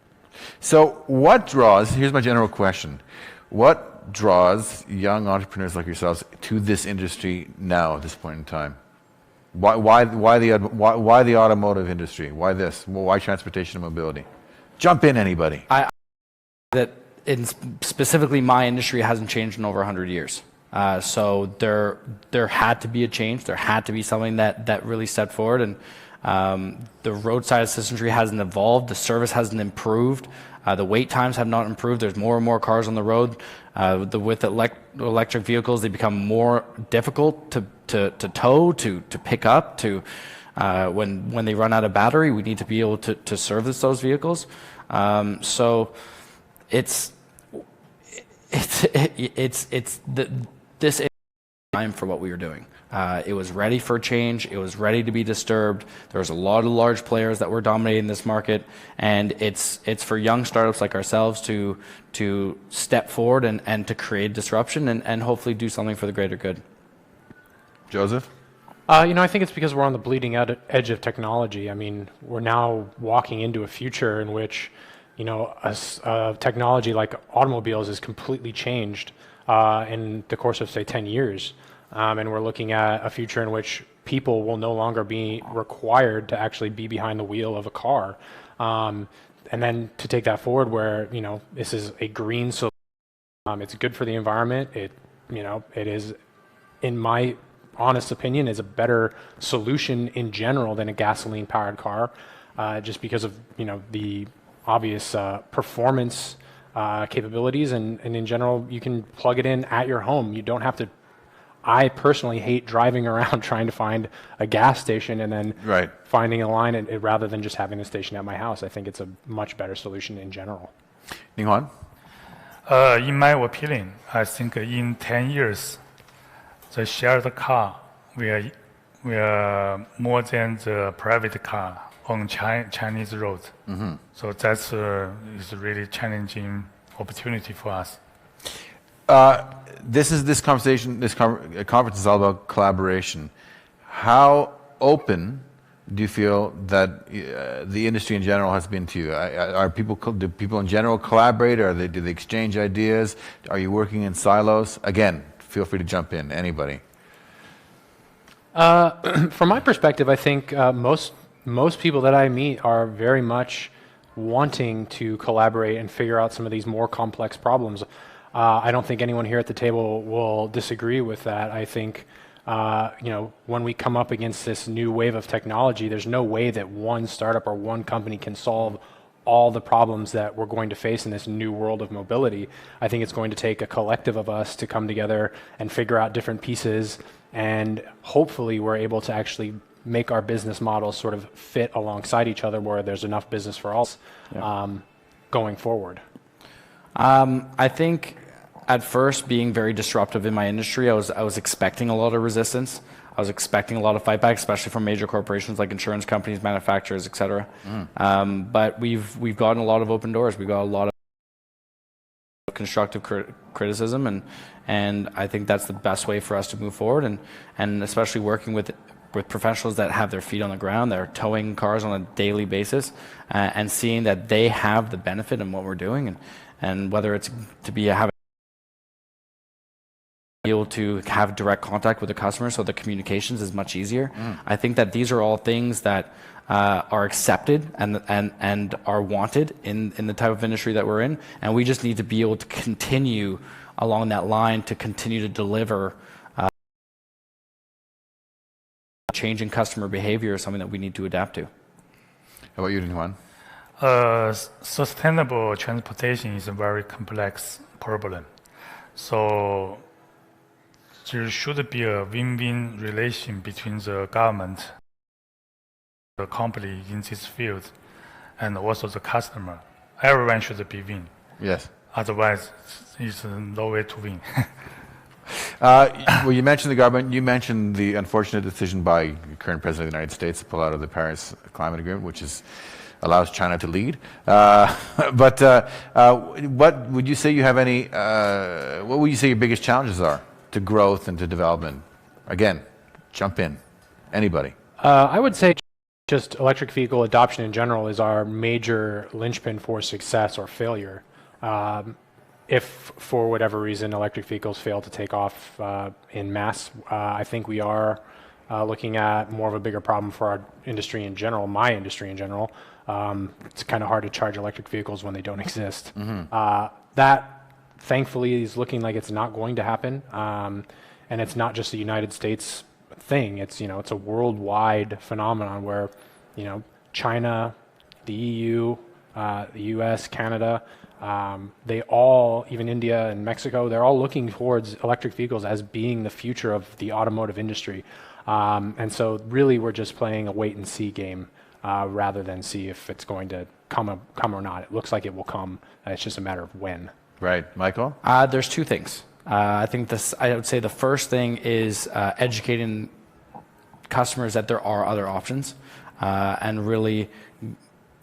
So here's my general question. What draws young entrepreneurs like yourselves to this industry now at this point in time? Why the automotive industry? Why this? Why transportation and mobility? Jump in, anybody. Specifically, my industry hasn't changed in over 100 years. So there had to be a change. There had to be something that really stepped forward. And the roadside assistance hasn't evolved. The service hasn't improved. The wait times have not improved. There's more and more cars on the road. With electric vehicles, they become more difficult to tow, to pick up, when they run out of battery, we need to be able to service those vehicles. So this is time for what we were doing. It was ready for change. It was ready to be disturbed. There was a lot of large players that were dominating this market, and it's for young startups like ourselves to step forward and to create disruption and hopefully do something for the greater good. Joseph? I think it's because we're on the bleeding edge of technology. I mean, we're now walking into a future in which, a technology like automobiles is completely changed in the course of, say, 10 years. And we're looking at a future in which people will no longer be required to actually be behind the wheel of a car. And then to take that forward where, this is a green solution, it's good for the environment. It is, in my honest opinion, is a better solution in general than a gasoline-powered car, just because of the obvious performance capabilities, and in general, you can plug it in at your home. You don't have to. I personally hate driving around trying to find a gas station and then finding a line, rather than just having a station at my house. I think it's a much better solution in general. Ninghuan? In my opinion, I think in 10 years, the shared car will more than the private car on Chinese roads. Mm-hmm. So that's is a really challenging opportunity for us. This conference is all about collaboration. How open do you feel that the industry in general has been to you? Do people in general collaborate, or do they exchange ideas? Are you working in silos? Again, feel free to jump in, anybody. From my perspective, I think most people that I meet are very much wanting to collaborate and figure out some of these more complex problems. I don't think anyone here at the table will disagree with that. I think, when we come up against this new wave of technology, there's no way that one startup or one company can solve all the problems that we're going to face in this new world of mobility. I think it's going to take a collective of us to come together and figure out different pieces, and hopefully we're able to actually make our business models sort of fit alongside each other where there's enough business for all going forward. I think at first, being very disruptive in my industry, I was expecting a lot of resistance. I was expecting a lot of fight back, especially from major corporations like insurance companies, manufacturers, etc. But we've gotten a lot of open doors. We've got a lot of constructive criticism, and I think that's the best way for us to move forward. And especially working with professionals that have their feet on the ground, that are towing cars on a daily basis, and seeing that they have the benefit in what we're doing, and whether it's to be able to have direct contact with the customer, so the communications is much easier. I think that these are all things that are accepted and are wanted in the type of industry that we're in, and we just need to be able to continue along that line to continue to deliver. Changing customer behavior is something that we need to adapt to. How about you, Ninghuan? Sustainable transportation is a very complex problem. So there should be a win-win relation between the government, the company in this field, and also the customer. Everyone should be win. Yes. Otherwise, it's no way to win. Well, you mentioned the government. You mentioned the unfortunate decision by the current president of the United States to pull out of the Paris Climate Agreement, which allows China to lead. But what would you say you have any? What would you say your biggest challenges are to growth and to development? Again, jump in. Anybody? I would say just electric vehicle adoption in general is our major linchpin for success or failure. If for whatever reason electric vehicles fail to take off in mass, I think we are looking at more of a bigger problem for our industry in general, my industry in general. It's kind of hard to charge electric vehicles when they don't exist. That thankfully is looking like it's not going to happen. And it's not just a United States thing. It's it's a worldwide phenomenon where China, the EU, the US, Canada, they all, even India and Mexico, they're all looking towards electric vehicles as being the future of the automotive industry. And so really we're just playing a wait and see game rather than see if it's going to come or not. It looks like it will come. It's just a matter of when. Right. Michael? There's two things. I think I would say the first thing is educating customers that there are other options, and really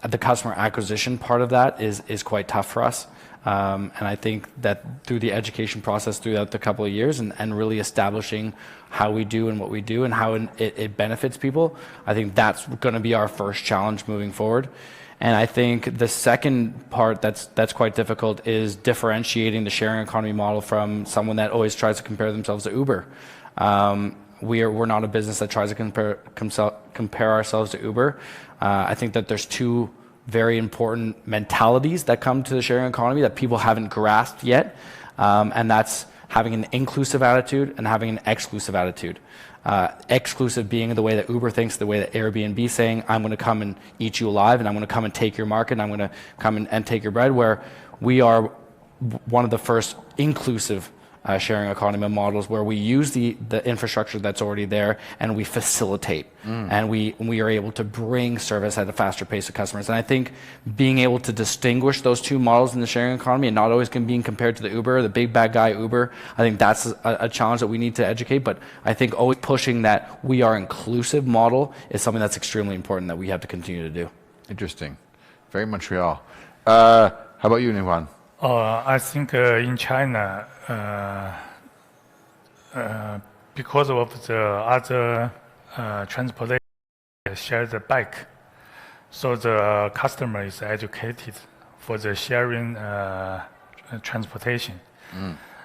the customer acquisition part of that is quite tough for us. And I think that through the education process throughout the couple of years and really establishing how we do and what we do and how it benefits people, I think that's going to be our first challenge moving forward. And I think the second part that's quite difficult is differentiating the sharing economy model from someone that always tries to compare themselves to Uber. We're not a business that tries to compare ourselves to Uber. I think that there's two very important mentalities that come to the sharing economy that people haven't grasped yet, and that's having an inclusive attitude and having an exclusive attitude. Exclusive being the way that Uber thinks, the way that Airbnb is saying, I'm going to come and eat you alive, and I'm going to come and take your market, and I'm going to come and take your bread, where we are one of the first inclusive sharing economy models where we use the infrastructure that's already there and we facilitate and we are able to bring service at a faster pace to customers. And I think being able to distinguish those two models in the sharing economy and not always being compared to the Uber, the big bad guy Uber, I think that's a challenge that we need to educate. But I think always pushing that we are inclusive model is something that's extremely important that we have to continue to do. Interesting. Very Montreal. How about you, Niwan? I think in China, because of the other transportation share the bike, so the customer is educated for the sharing transportation.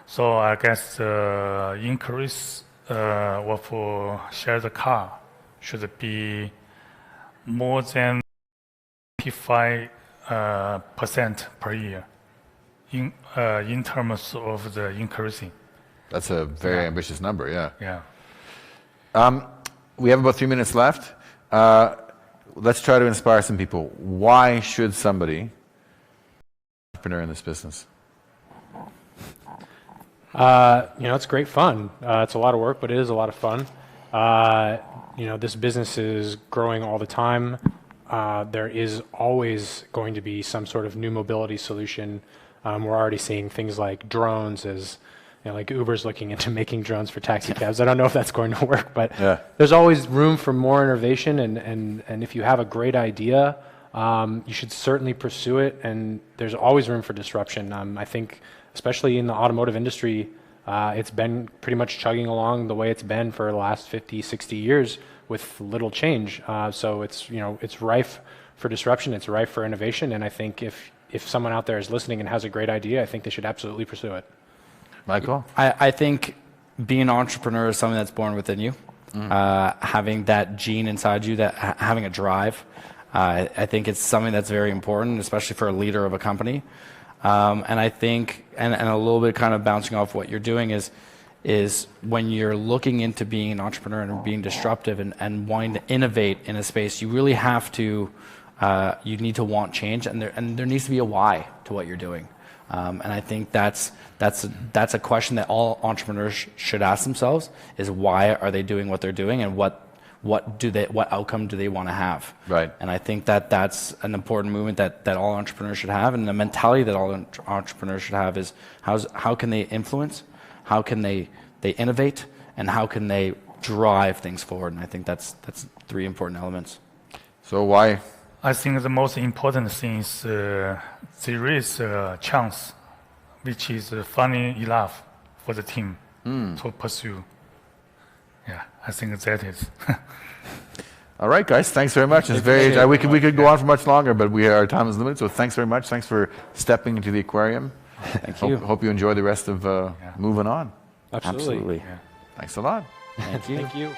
So I guess the increase of share the car should be more than 25% per year. In terms of the increasing. That's a very ambitious number, yeah. Yeah. We have about 3 minutes left. Let's try to inspire some people. Why should somebody be an entrepreneur in this business? It's great fun. It's a lot of work, but it is a lot of fun. This business is growing all the time. There is always going to be some sort of new mobility solution. We're already seeing things like drones as, like Uber's looking into making drones for taxi cabs. I don't know if that's going to work, but there's always room for more innovation. And if you have a great idea, you should certainly pursue it. And there's always room for disruption. I think, especially in the automotive industry, it's been pretty much chugging along the way it's been for the last 50, 60 years with little change. So it's rife for disruption. It's rife for innovation. And I think if someone out there is listening and has a great idea, I think they should absolutely pursue it. Michael? I think being an entrepreneur is something that's born within you. Having that gene inside you, having a drive, I think it's something that's very important, especially for a leader of a company. And I think, and a little bit kind of bouncing off what you're doing is when you're looking into being an entrepreneur and being disruptive and wanting to innovate in a space, you really have to you need to want change, and there needs to be a why to what you're doing. And I think that's a question that all entrepreneurs should ask themselves: is why are they doing what they're doing, and what outcome do they want to have? Right. And I think that's an important movement that all entrepreneurs should have, and the mentality that all entrepreneurs should have is how can they influence, how can they innovate, and how can they drive things forward. And I think that's three important elements. So why? I think the most important thing is there is a chance, which is funny enough for the team to pursue. Yeah, I think that is. All right, guys. Thanks very much. It's we could go on for much longer, but our time is limited. So thanks very much. Thanks for stepping into the aquarium. Thank you. Hope you enjoy the rest of Moving On. Absolutely. Thanks a lot. Thank you. Thank you.